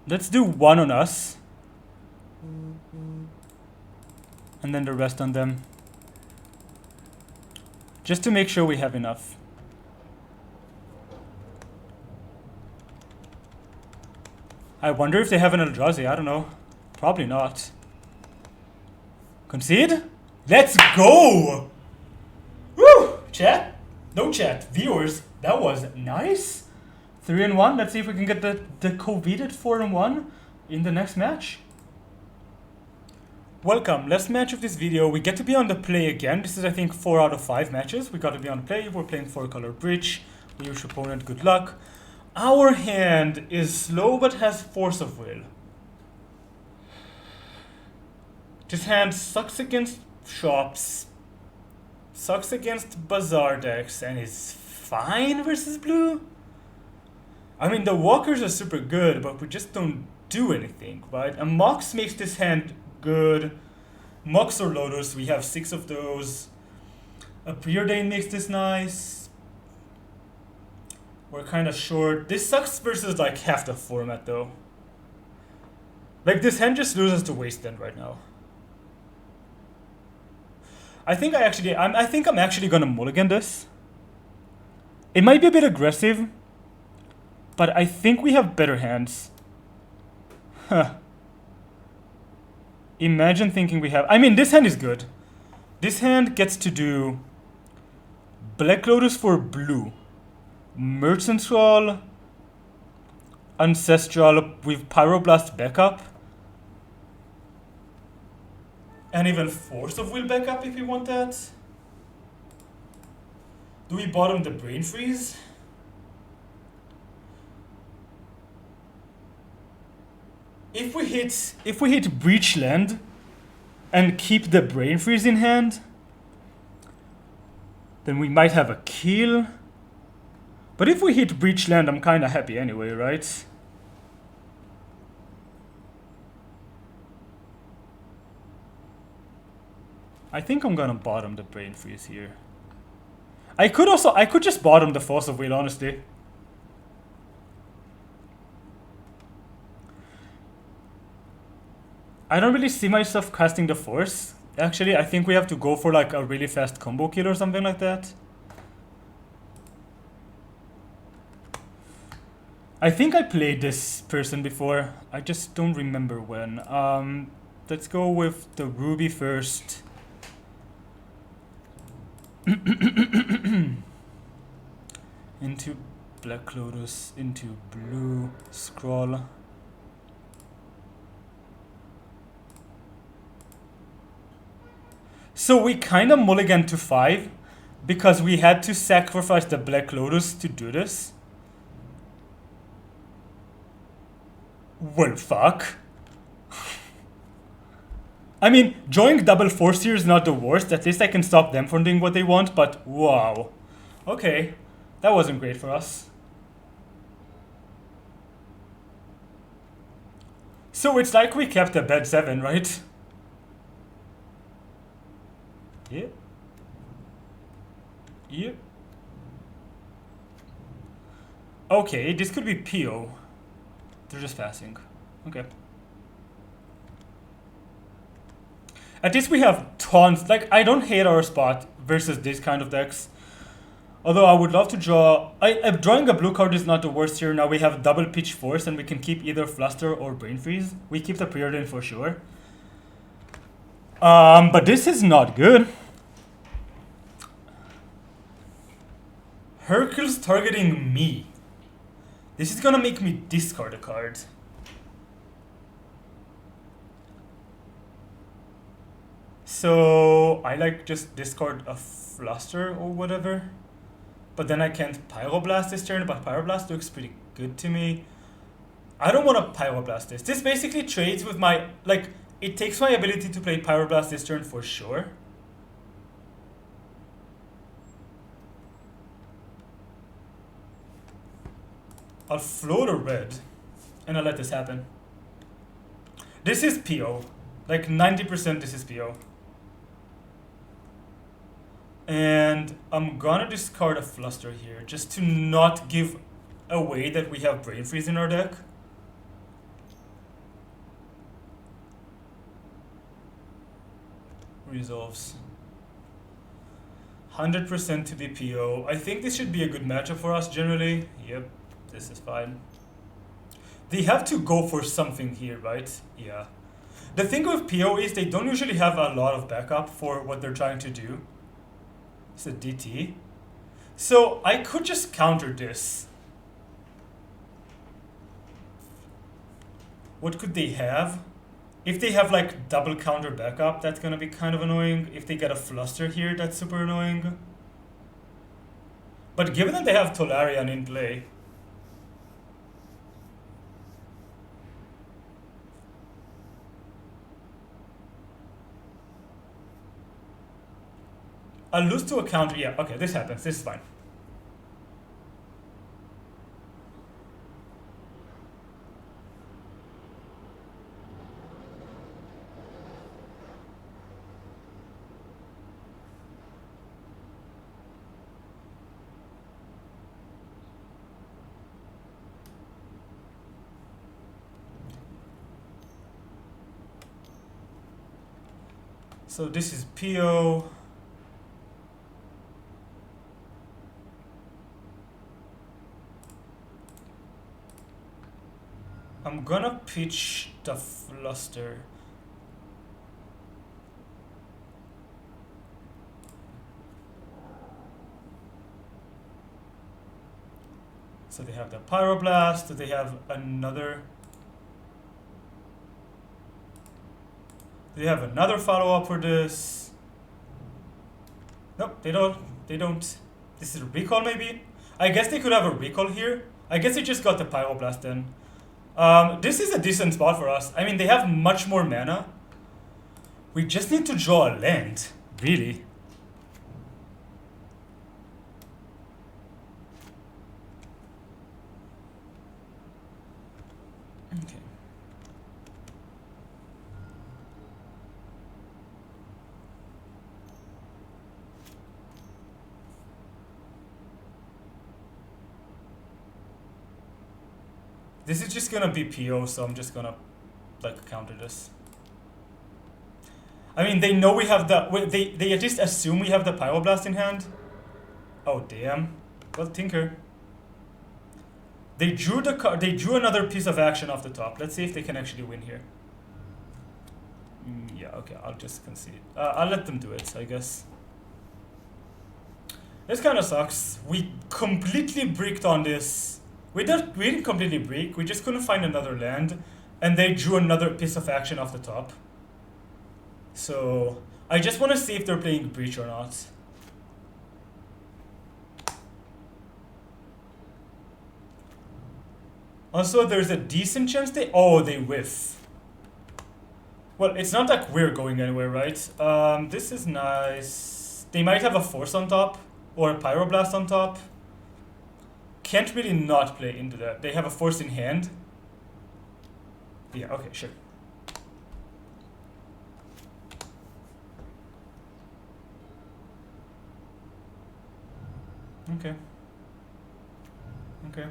Let's do one on us. And then the rest on them. Just to make sure we have enough. I wonder if they have an Eldrazi, I don't know. Probably not. Concede? Let's go! Woo! Chat? No chat. Viewers, that was nice. 3-1. Let's see if we can get the coveted 4-1 in the next match. Welcome. Last match of this video. We get to be on the play again. This is, I think, 4 out of 5 matches. We got to be on play. We're playing 4-color bridge. We wish opponent good luck. Our hand is slow but has force of will. This hand sucks against shops, sucks against bazaar decks, and is fine versus blue. I mean, the walkers are super good, but we just don't do anything, right? A Mox makes this hand good. Mox or Lotus, we have 6 of those. A Preordain makes this nice. We're kind of short. This sucks versus like half the format though. Like this hand just loses to Waste End right now. I think I'm actually gonna mulligan this. It might be a bit aggressive, but I think we have better hands. Huh. Imagine thinking we have... I mean, this hand is good. This hand gets to do Black Lotus for blue, Merchant Scroll, Ancestral with Pyroblast backup, and even Force of Will backup if we want that. Do we bottom the Brain Freeze? If we hit Breach Land and keep the Brain Freeze in hand, then we might have a kill. But if we hit Breach Land, I'm kinda happy anyway, right? I think I'm gonna bottom the Brain Freeze here. I could just bottom the Force of Will, honestly. I don't really see myself casting the Force. Actually, I think we have to go for like a really fast combo kill or something like that. I think I played this person before. I just don't remember when. Let's go with the Ruby first. Into Black Lotus, into blue scroll. So we kind of mulligan to 5 because we had to sacrifice the Black Lotus to do this. Well, fuck. I mean, drawing double Force here is not the worst. At least I can stop them from doing what they want, but wow. Okay, that wasn't great for us. So it's like we kept a bad 7, right? Yep. Yep. Okay, this could be PO. They're just passing. Okay. At least we have tons. Like, I don't hate our spot versus this kind of decks. Although I would love to draw... drawing a blue card is not the worst here. Now we have double Pitch Force and we can keep either Fluster or Brain Freeze. We keep the Preordain for sure. But this is not good. Hercule's targeting me. This is gonna make me discard a card. So I like just discard a Fluster or whatever. But then I can't Pyroblast this turn, but Pyroblast looks pretty good to me. I don't want to Pyroblast this. This basically trades with my, like, it takes my ability to play Pyroblast this turn for sure. I'll float a red, and I'll let this happen. This is PO. Like 90% this is PO. And I'm gonna discard a Fluster here, just to not give away that we have Brain Freeze in our deck. Resolves. 100% to the PO. I think this should be a good matchup for us generally. Yep. This is fine. They have to go for something here, right? Yeah. The thing with PO is they don't usually have a lot of backup for what they're trying to do. It's a DT. So I could just counter this. What could they have? If they have like double counter backup, that's gonna be kind of annoying. If they get a Fluster here, that's super annoying. But given that they have Tolarian in play, I'll lose to a counter. Yeah, okay, this happens. This is fine. So this is PO. I'm gonna pitch the fluster. So they have the Pyroblast. They have another. They have another follow-up for this. Nope, they don't. They don't. This is a recall maybe? I guess they could have a recall here. I guess they just got the Pyroblast then. This is a decent spot for us. I mean, they have much more mana. We just need to draw a land, really. Okay. This is just gonna be PO, so I'm just gonna like counter this. I mean, they know we have the. They at least assume we have the Pyroblast in hand. Oh damn! Well, Tinker. They drew the They drew another piece of action off the top. Let's see if they can actually win here. Yeah. Okay. I'll just concede. I'll let them do it, I guess. This kind of sucks. We completely bricked on this. We didn't completely break. We just couldn't find another land, and they drew another piece of action off the top. So I just want to see if they're playing Breach or not. Also, there's a decent chance they whiff. Well, it's not like we're going anywhere, right? This is nice. They might have a Force on top or a Pyroblast on top. Can't really not play into that. They have a Force in hand. Yeah, okay, sure. Okay. Okay.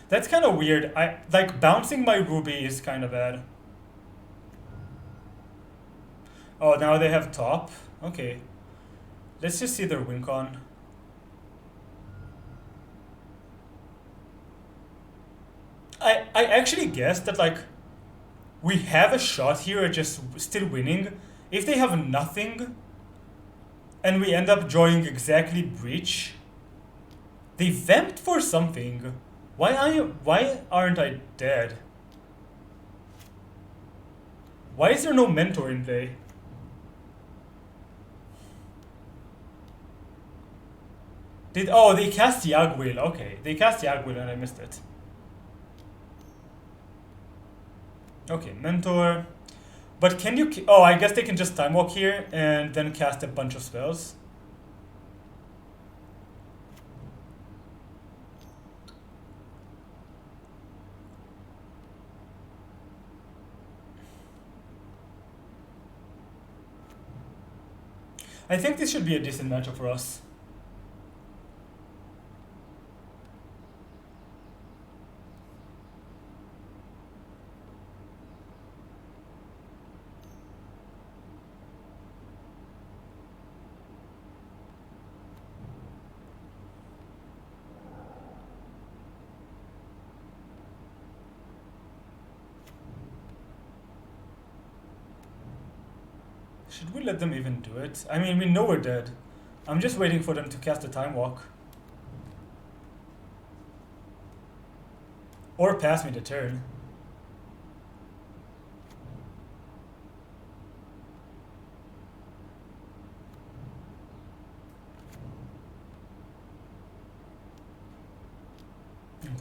That's kind of weird. I like bouncing my Ruby is kind of bad. Oh, now they have top. Okay. Let's just see their win con. I actually guess that like we have a shot here at just still winning. If they have nothing and we end up drawing exactly Breach, they vamped for something. Why aren't I dead? Why is there no mentor in play? They cast Yagwil. Okay, they cast Yagwil and I missed it. Okay, mentor. But can you... Oh, I guess they can just time walk here and then cast a bunch of spells. I think this should be a decent matchup for us. Should we let them even do it? I mean, we know we're dead. I'm just waiting for them to cast a time walk. Or pass me the turn. Okay.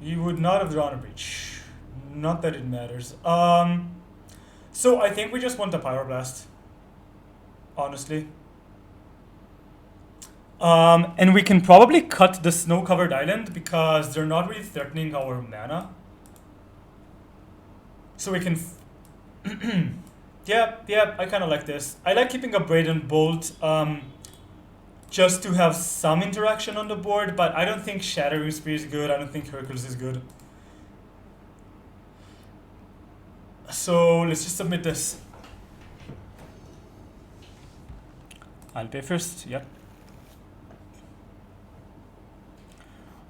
You would not have drawn a Breach. Not that it matters. So I think we just want the Pyroblast, honestly. And we can probably cut the snow-covered island because they're not really threatening our mana. So we can... yeah, I kind of like this. I like keeping a Braden Bolt just to have some interaction on the board, but I don't think Shattering Spear is good. I don't think Hercules is good. So let's just submit this. I'll pay first, yep.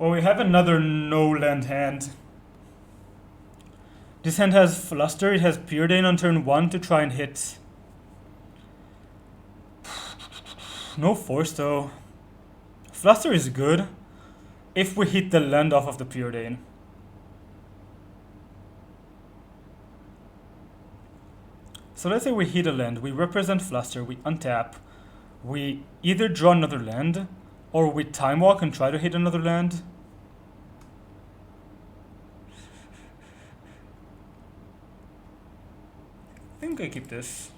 Well, we have another no-land hand. This hand has Fluster, it has Preordain on turn 1 to try and hit. No force though. Fluster is good if we hit the land off of the Preordain. So let's say we hit a land, we represent Fluster, we untap, we either draw another land, or we time walk and try to hit another land. I think I keep this.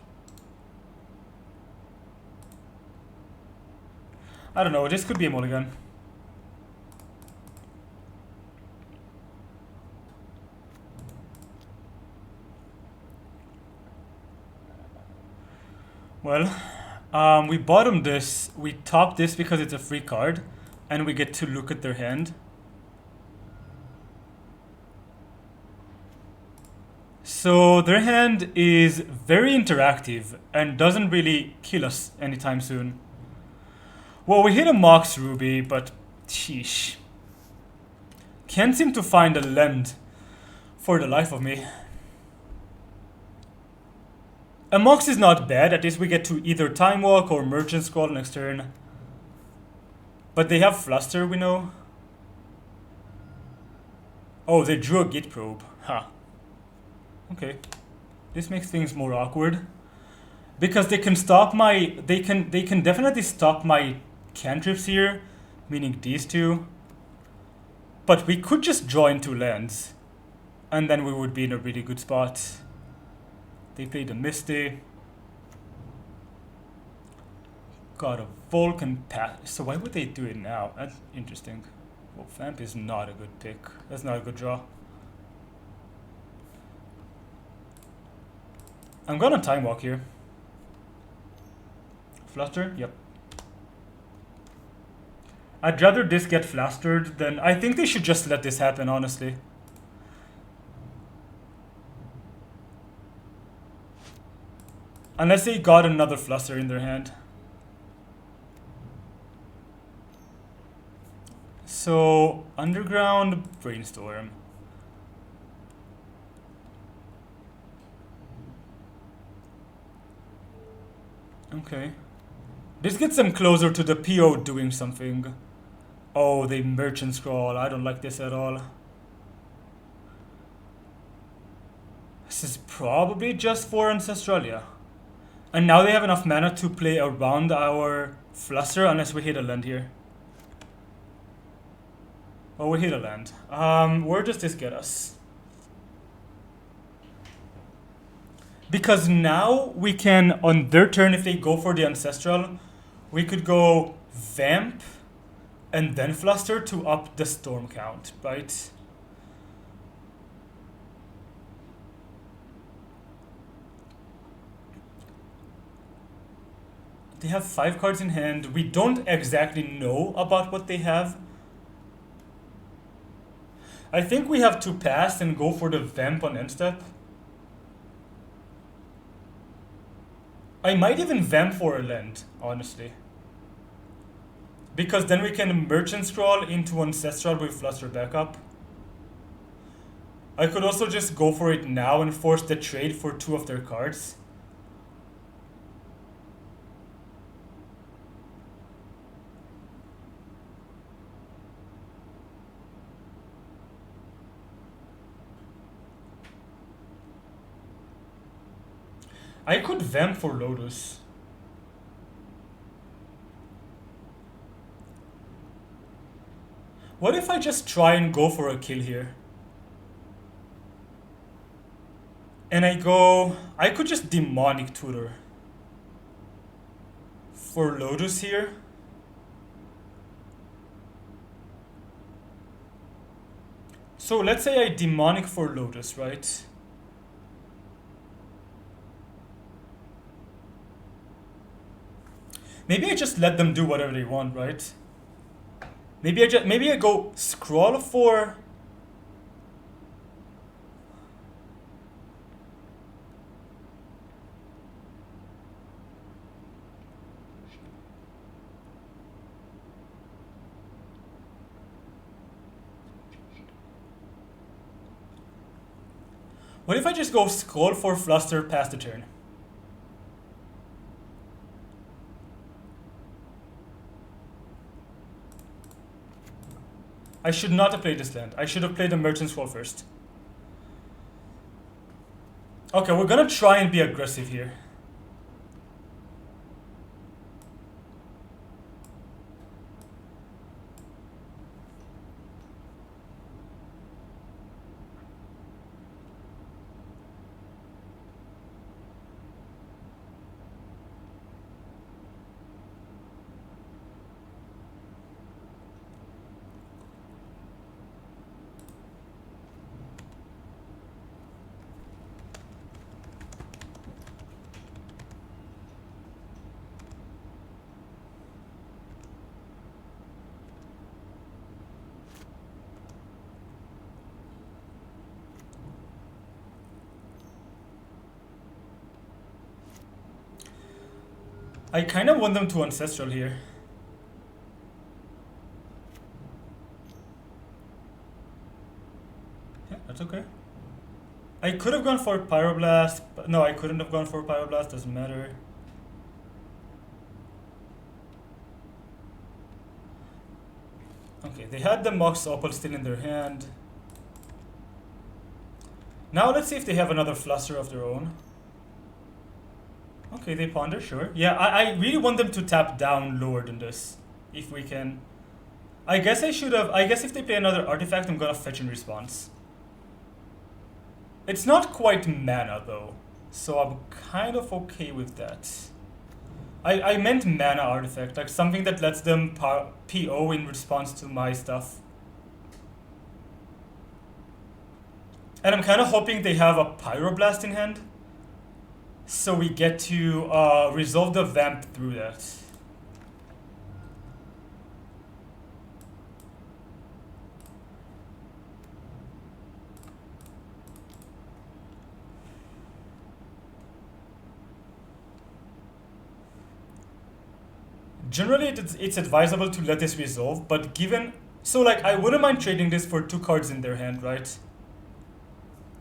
I don't know, this could be a mulligan. Well, we bottom this, we top this because it's a free card, and we get to look at their hand. So their hand is very interactive and doesn't really kill us anytime soon. Well, we hit a Mox Ruby, but sheesh. Can't seem to find a land for the life of me. A Mox is not bad, at least we get to either Time Walk or Merchant Scroll next turn. But they have Fluster, we know. Oh, they drew a Git Probe. Huh. Okay. This makes things more awkward. Because they can stop my... They can definitely stop my cantrips here, meaning these two. But we could just draw into lands. And then we would be in a really good spot. They played a Misty. Got a Vulcan path. So why would they do it now? That's interesting. Well, Vamp is not a good pick. That's not a good draw. I'm gonna Time Walk here. Fluster? Yep. I'd rather this get flustered than... I think they should just let this happen, honestly. Unless they got another Fluster in their hand. So, Underground, Brainstorm. Okay. This gets them closer to the PO doing something. Oh, they Merchant Scroll. I don't like this at all. This is probably just for Ancestralia. And now they have enough mana to play around our Fluster unless we hit a land here. Oh, we hit a land. Where does this get us? Because now we can, on their turn, if they go for the Ancestral, we could go Vamp and then Fluster to up the Storm count, right? They have 5 cards in hand. We don't exactly know about what they have. I think we have to pass and go for the Vamp on end step. I might even Vamp for a land, honestly. Because then we can Merchant Scroll into Ancestral with Fluster backup. I could also just go for it now and force the trade for 2 of their cards. I could Vamp for Lotus. What if I just try and go for a kill here? And I could just demonic tutor for Lotus here. So let's say I demonic for Lotus, right? Maybe I just let them do whatever they want, right? Maybe I go scroll for. What if I just go scroll for Fluster past the turn? I should not have played this land. I should have played the Merchant Scroll first. Okay, we're gonna try and be aggressive here. I kind of want them to Ancestral here. Yeah, that's okay. I could have gone for Pyroblast, but no, I couldn't have gone for Pyroblast, doesn't matter. Okay, they had the Mox Opal still in their hand. Now let's see if they have another Fluster of their own. Okay, they ponder, sure. Yeah, I really want them to tap down lower than this, if we can. I guess I should have. I guess if they play another artifact, I'm gonna fetch in response. It's not quite mana though, so I'm kind of okay with that. I meant mana artifact, like something that lets them PO in response to my stuff. And I'm kind of hoping they have a Pyroblast in hand, so we get to resolve the Vamp through that. Generally, it's advisable to let this resolve, but given... So, like, I wouldn't mind trading this for 2 cards in their hand, right?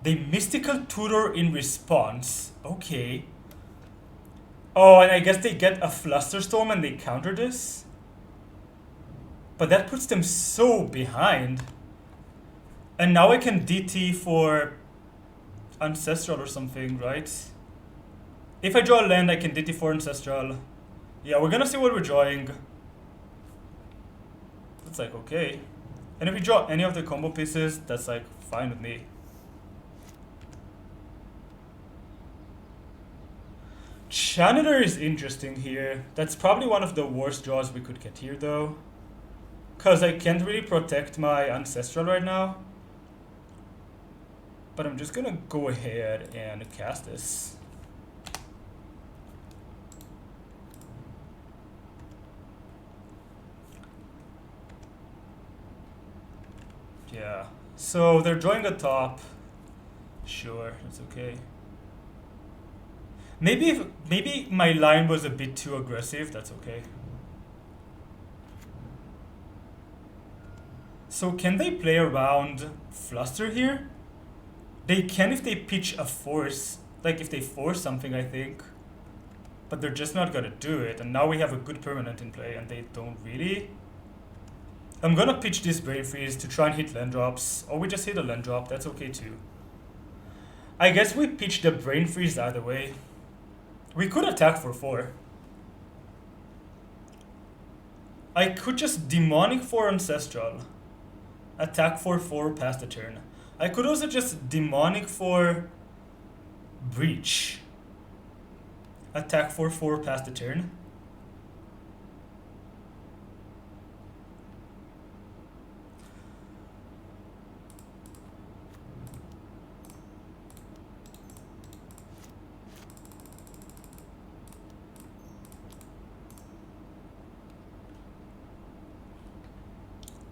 They Mystical Tutor in response. Okay. Oh, and I guess they get a Flusterstorm and they counter this? But that puts them so behind. And now I can DT for Ancestral or something, right? If I draw a land, I can DT for Ancestral. Yeah, we're gonna see what we're drawing. That's like, okay. And if we draw any of the combo pieces, that's like, fine with me. Janitor is interesting here. That's probably one of the worst draws we could get here though. Because I can't really protect my Ancestral right now. But I'm just gonna go ahead and cast this. Yeah, so they're drawing a top. Sure, it's okay. Maybe my line was a bit too aggressive, that's okay. So can they play around Fluster here? They can if they pitch a force, like if they force something, I think. But they're just not gonna do it, and now we have a good permanent in play, and they don't really. I'm gonna pitch this Brain Freeze to try and hit land drops, or we just hit a land drop, that's okay too. I guess we pitch the Brain Freeze either way. We could attack for 4. I could just Demonic for Ancestral. Attack for 4 past the turn. I could also just Demonic for breach. Attack 4/4 past the turn.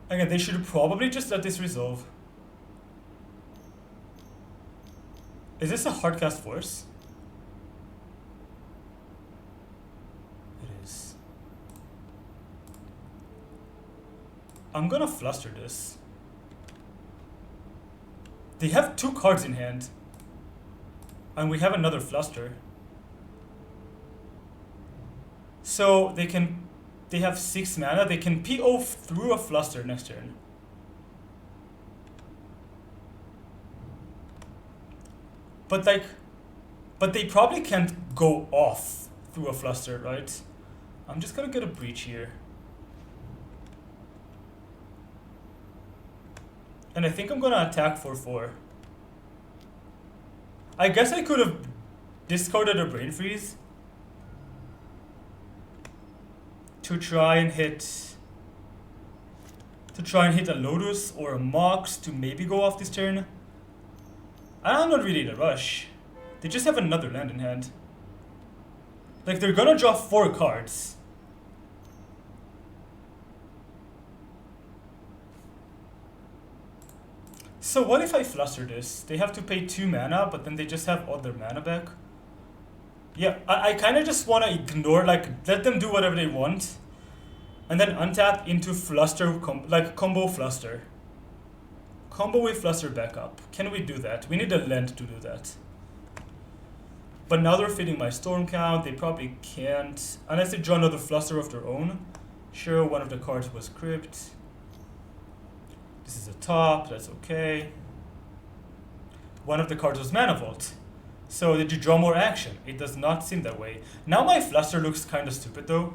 Again, they should probably just let this resolve. Is this a hardcast force? It is. I'm gonna fluster this. They have 2 cards in hand. And we have another fluster. So they have 6 mana, they can PO through a fluster next turn. But they probably can't go off through a fluster, right? I'm just gonna get a breach here. And I think I'm gonna attack 4/4. I guess I could have discarded a Brain Freeze to try and hit a Lotus or a Mox to maybe go off this turn. I'm not really in a rush. They just have another land in hand. Like, they're gonna draw 4 cards. So what if I fluster this? They have to pay 2 mana, but then they just have all their mana back. Yeah, I kind of just want to ignore, like, let them do whatever they want. And then untap into fluster, combo fluster. Combo with fluster backup. Can we do that? We need a land to do that. But now they're fitting my storm count. They probably can't. Unless they draw another fluster of their own. Sure, one of the cards was crypt. This is a top, that's okay. One of the cards was Mana Vault. So did you draw more action? It does not seem that way. Now my fluster looks kind of stupid though.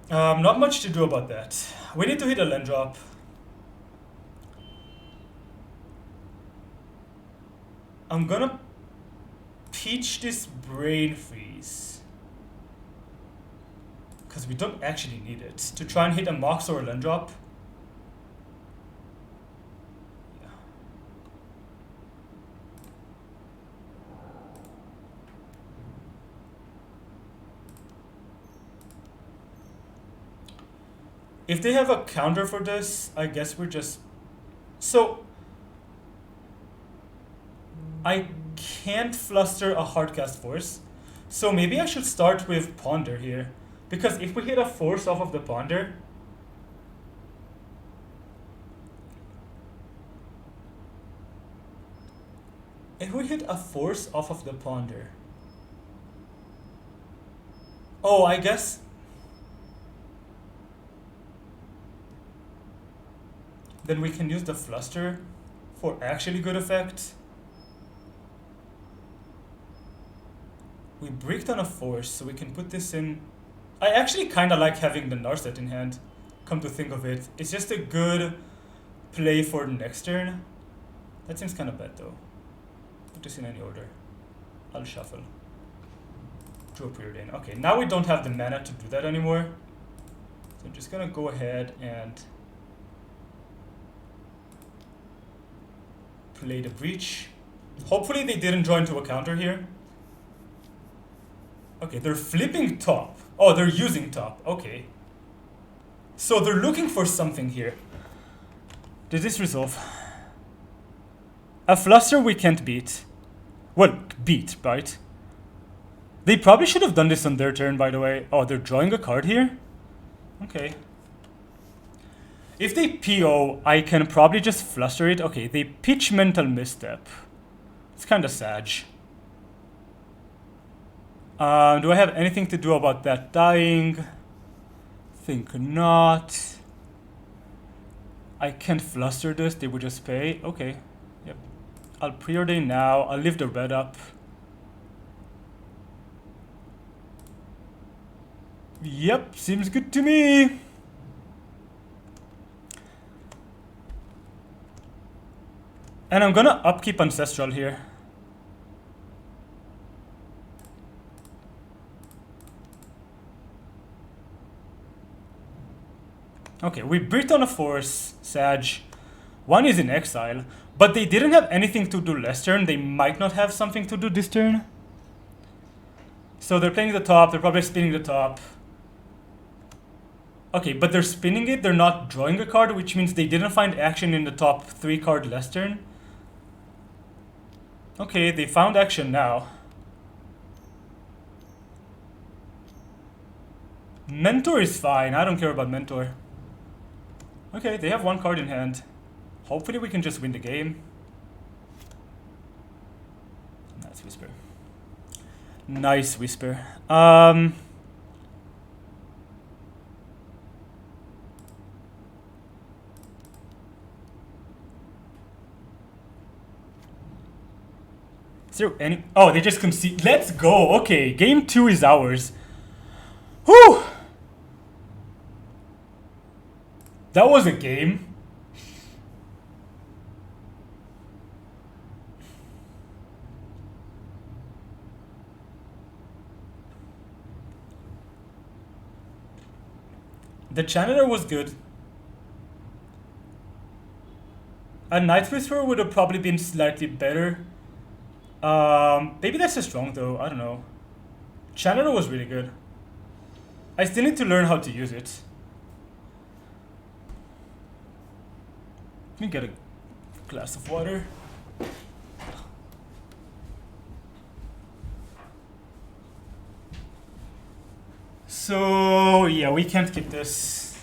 Not much to do about that. We need to hit a land drop. I'm gonna peach this Brain Freeze. Because we don't actually need it. To try and hit a Mox or a land drop. Yeah. If they have a counter for this, I guess we're just... So... I can't fluster a hardcast force. So maybe I should start with Ponder here. Because if we hit a force off of the Ponder... If we hit a force off of the Ponder... Oh, I guess... Then we can use the fluster for actually good effect. We bricked on a force, so we can put this in. I actually kind of like having the Narset in hand, come to think of it. It's just a good play for next turn. That seems kind of bad though. Put this in any order. I'll shuffle. Draw Preordain. Okay, now we don't have the mana to do that anymore. So I'm just gonna go ahead and play the Breach. Hopefully they didn't draw into a counter here. Okay, they're flipping top. Oh, they're using top. Okay. So they're looking for something here. Did this resolve? A fluster we can't beat. Well, beat, right? They probably should have done this on their turn, by the way. Oh, they're drawing a card here? Okay. If they PO, I can probably just fluster it. Okay, they pitch Mental Misstep. It's kind of sad. Do I have anything to do about that dying? Think not. I can't fluster this, they would just pay. Okay, yep. I'll preordain now, I'll leave the red up. Yep, seems good to me. And I'm gonna upkeep Ancestral here. Okay, we breathed on a force, Sag. One is in exile, but they didn't have anything to do last turn. They might not have something to do this turn. So they're playing the top, they're probably spinning the top. Okay, but they're spinning it, they're not drawing a card, which means they didn't find action in the top 3 card last turn. Okay, they found action now. Mentor is fine, I don't care about Mentor. Okay, they have 1 card in hand. Hopefully we can just win the game. Nice Whisper. Nice Whisper. Is there any... Oh, they just concede. Let's go. Okay, game 2 is ours. Whew! That was a game. The Channeler was good. A Night Whisperer would have probably been slightly better. Maybe that's too strong though, I don't know. Channeler was really good. I still need to learn how to use it. Let me get a glass of water. So, yeah, we can't keep this.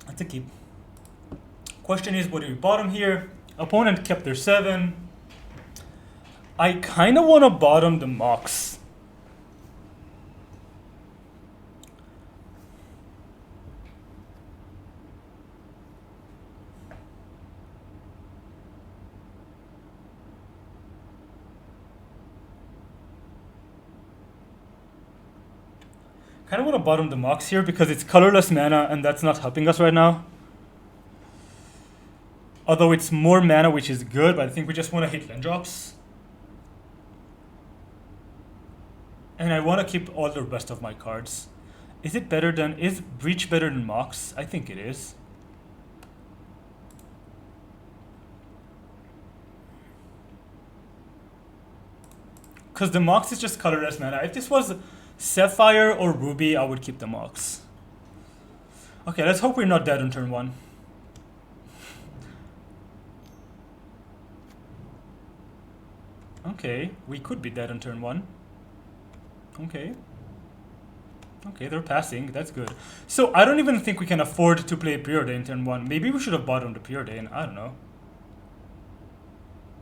That's a keep. Question is, what do we bottom here? Opponent kept their 7. I kind of want to bottom the Mox. Kind of want to bottom the Mox here because it's colorless mana and that's not helping us right now. Although it's more mana, which is good, but I think we just want to hit land drops. And I want to keep all the rest of my cards. Is it better than... Is Breach better than Mox? I think it is. Because the Mox is just colorless mana. If this was Sapphire or Ruby, I would keep the Mox. Okay, let's hope we're not dead on turn 1. Okay, we could be dead on turn 1. Okay. Okay, they're passing. That's good. So I don't even think we can afford to play Preordain turn 1. Maybe we should have bottomed the Preordain. I don't know.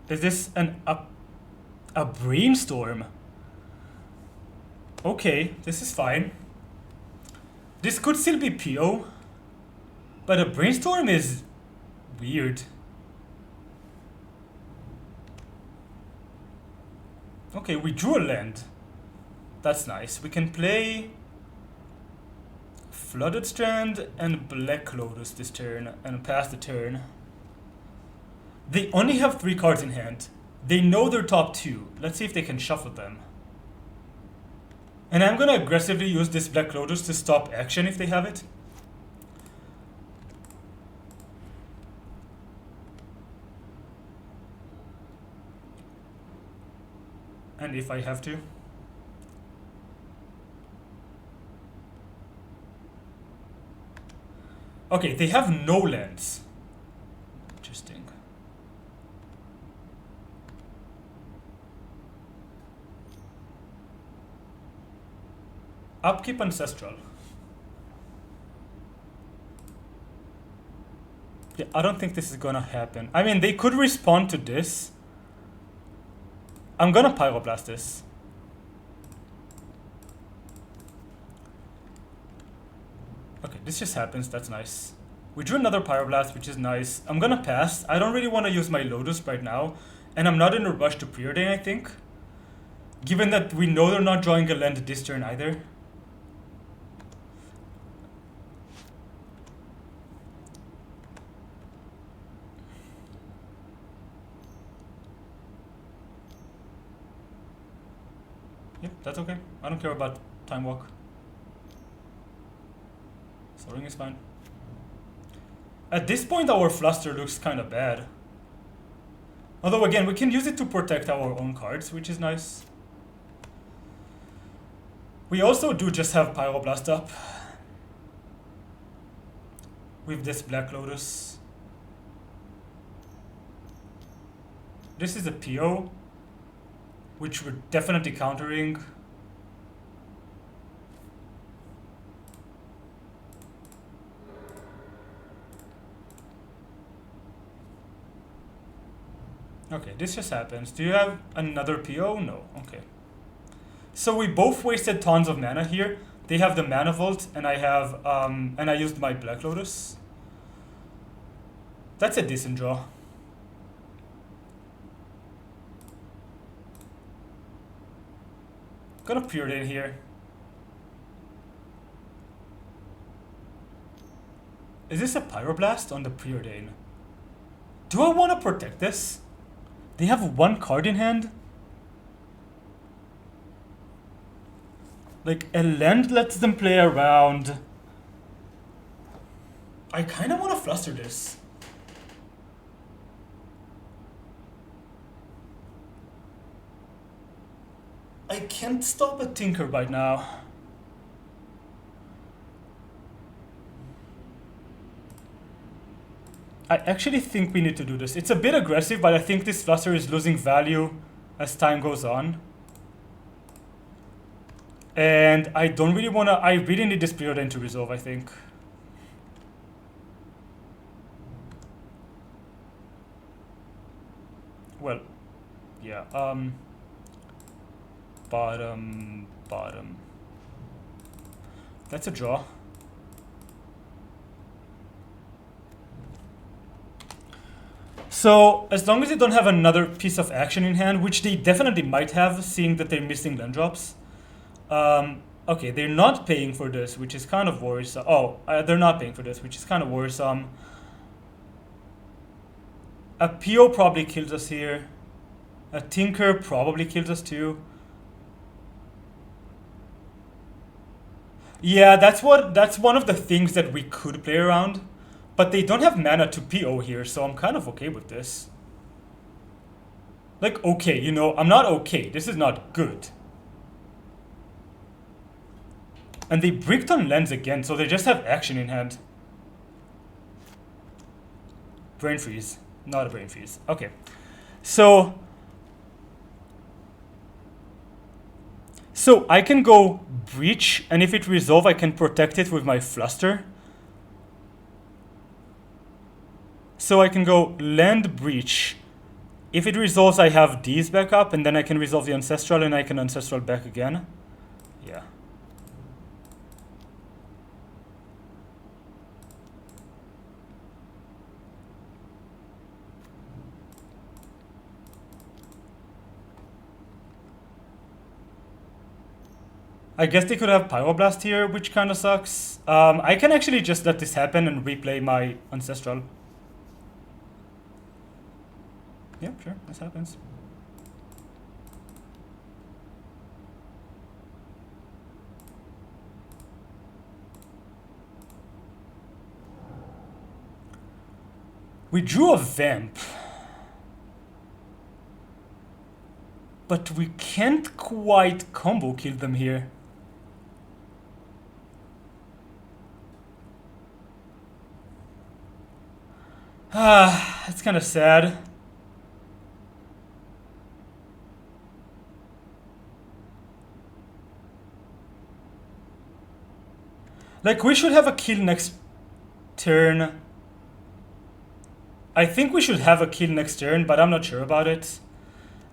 Is this a Brainstorm? Okay, this is fine. This could still be PO, but a Brainstorm is weird. Okay, we drew a land. That's nice. We can play Flooded Strand and Black Lotus this turn and pass the turn. They only have 3 cards in hand. They know their top 2. Let's see if they can shuffle them. And I'm gonna aggressively use this Black Lotus to stop action if they have it. And if I have to. Okay, they have no lands. Interesting. Upkeep Ancestral. Yeah, I don't think this is gonna happen. I mean, they could respond to this. I'm gonna Pyroblast this. Okay, this just happens. That's nice. We drew another Pyroblast, which is nice. I'm gonna pass. I don't really want to use my Lotus right now. And I'm not in a rush to Preordain, I think. Given that we know they're not drawing a land this turn either. Yep, that's okay. I don't care about time walk. Soaring is fine. At this point, our fluster looks kind of bad. Although, again, we can use it to protect our own cards, which is nice. We also do just have Pyroblast up with this Black Lotus. This is a PO, which we're definitely countering. Okay, this just happens. Do you have another PO? No. Okay. So we both wasted tons of mana here. They have the Mana Vault, and I have and I used my Black Lotus. That's a decent draw. Gonna Preordain here. Is this a Pyroblast on the Preordain? Do I want to protect this? They have one card in hand. Like, a land lets them play around. I kind of want to fluster this. I can't stop a Tinker right now. I actually think we need to do this. It's a bit aggressive, but I think this fluster is losing value as time goes on. And I don't really want to... I really need this Preordain to resolve, I think. Well, yeah. Bottom. That's a draw. So, as long as they don't have another piece of action in hand, which they definitely might have, seeing that they're missing land drops. Okay, they're not paying for this, which is kind of worrisome. Oh, they're not paying for this, which is kind of worrisome. A PO probably kills us here. A Tinker probably kills us too. Yeah, that's one of the things that we could play around. But they don't have mana to PO here, so I'm kind of okay with this. Like, okay, you know, I'm not okay. This is not good. And they bricked on lands again, so they just have action in hand. Brain freeze. Not a brain freeze. Okay. So I can go Breach, and if it resolve, I can protect it with my Fluster. So I can go Land Breach. If it resolves, I have these back up, and then I can resolve the Ancestral, and I can Ancestral back again. Yeah. I guess they could have Pyroblast here, which kind of sucks. I can actually just let this happen and replay my Ancestral. Yeah, sure, this happens. We drew a Vamp. But we can't quite combo kill them here. It's kind of sad. Like, we should have a kill next turn. I think we should have a kill next turn, but I'm not sure about it.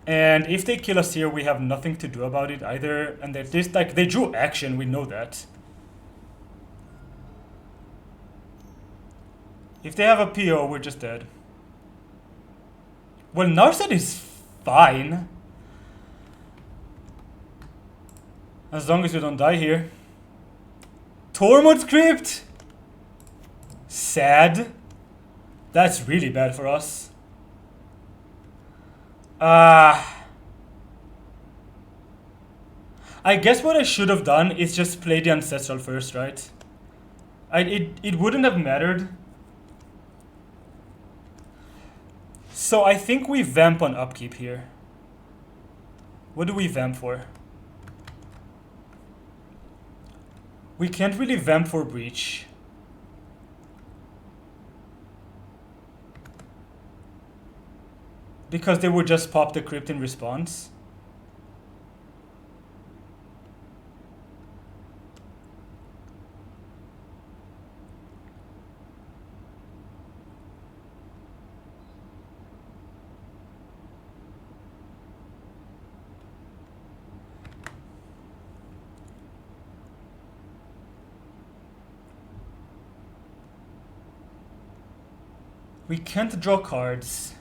And if they kill us here, we have nothing to do about it either. And at least, like, they drew action, we know that. If they have a PO, we're just dead. Well, Narset is fine. As long as we don't die here. Tormod Crypt? Sad. That's really bad for us. I guess what I should have done is just play the Ancestral first, right? It wouldn't have mattered. So I think we vamp on upkeep here. What do we vamp for? We can't really vamp for breach. Because they would just pop the crypt in response. We can't draw cards.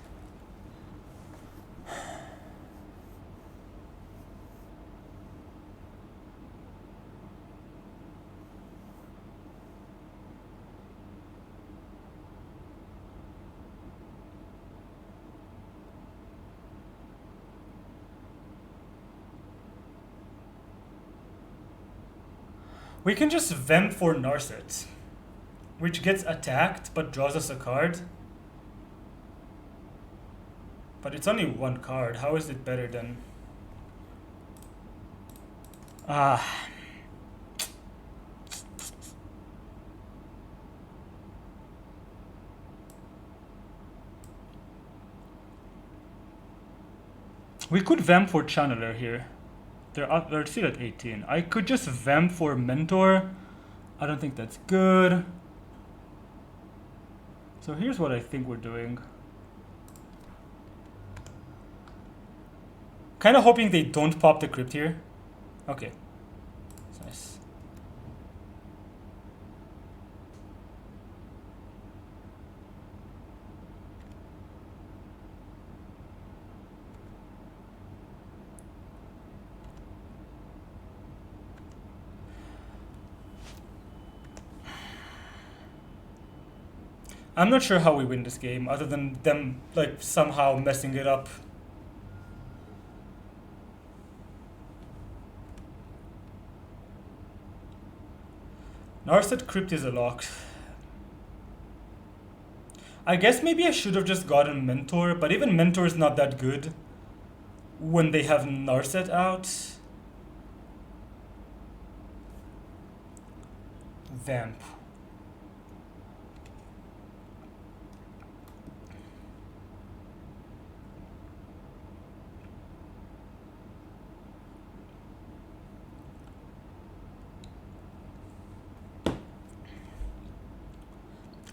We can just vamp for Narset, which gets attacked but draws us a card. But it's only one card. How is it better than... We could vamp for Channeler here. They're still at 18. I could just vamp for Mentor. I don't think that's good. So here's what I think we're doing. Kind of hoping they don't pop the crypt here. Okay. That's nice. I'm not sure how we win this game, other than them like somehow messing it up. Narset Crypt is a lock. I guess maybe I should have just gotten Mentor, but even Mentor is not that good when they have Narset out. Vamp.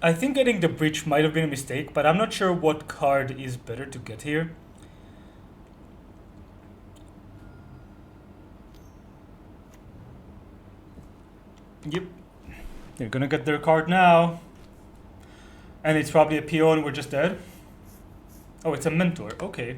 I think getting the breach might have been a mistake, but I'm not sure what card is better to get here. Yep. They're gonna get their card now. And it's probably a PO and we're just dead. Oh, it's a Mentor. Okay.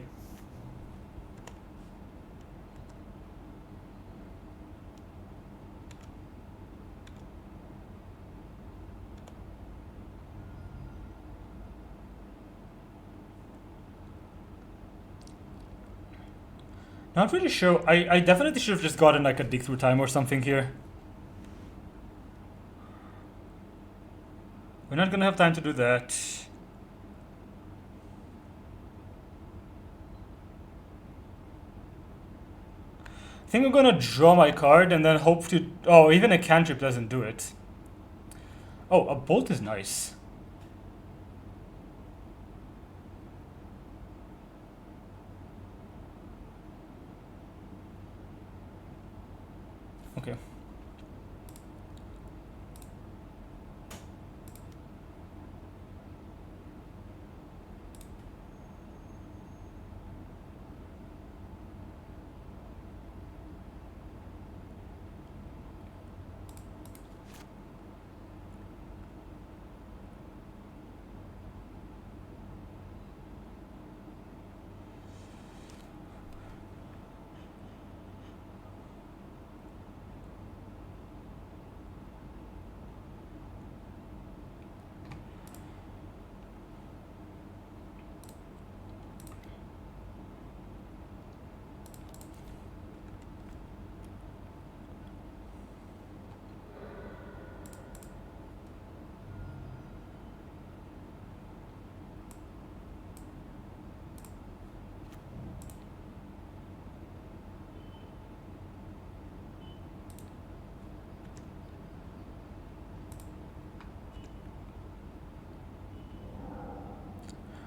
Not really sure. I definitely should have just gotten like a dig through time or something here. We're not gonna have time to do that. I think I'm gonna draw my card and then hope to... Oh, even a cantrip doesn't do it. Oh, a bolt is nice. Okay.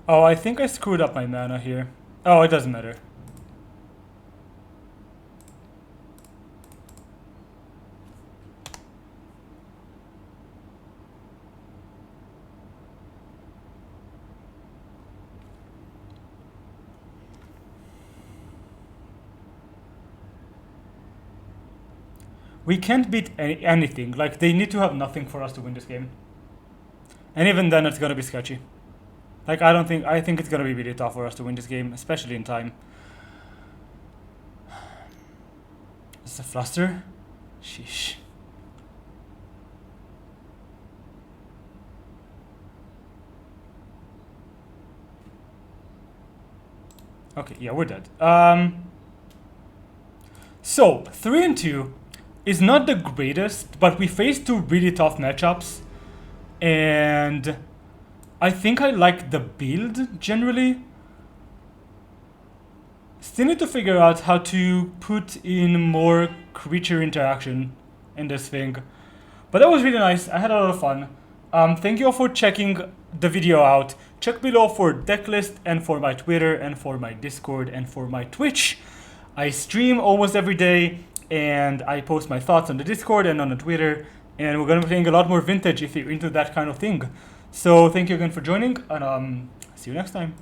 Oh, I think I screwed up my mana here. Oh, it doesn't matter. We can't beat anything. Like, they need to have nothing for us to win this game. And even then, it's gonna be sketchy. Like, I think it's gonna be really tough for us to win this game, especially in time. It's a fluster? Sheesh. Okay, yeah, we're dead. So, 3 and 2 is not the greatest, but we faced two really tough matchups. And I think I like the build generally. Still need to figure out how to put in more creature interaction in this thing. But that was really nice. I had a lot of fun. Thank you all for checking the video out. Check below for Decklist and for my Twitter and for my Discord and for my Twitch. I stream almost every day and I post my thoughts on the Discord and on the Twitter. And we're going to be playing a lot more Vintage if you're into that kind of thing. So thank you again for joining and see you next time.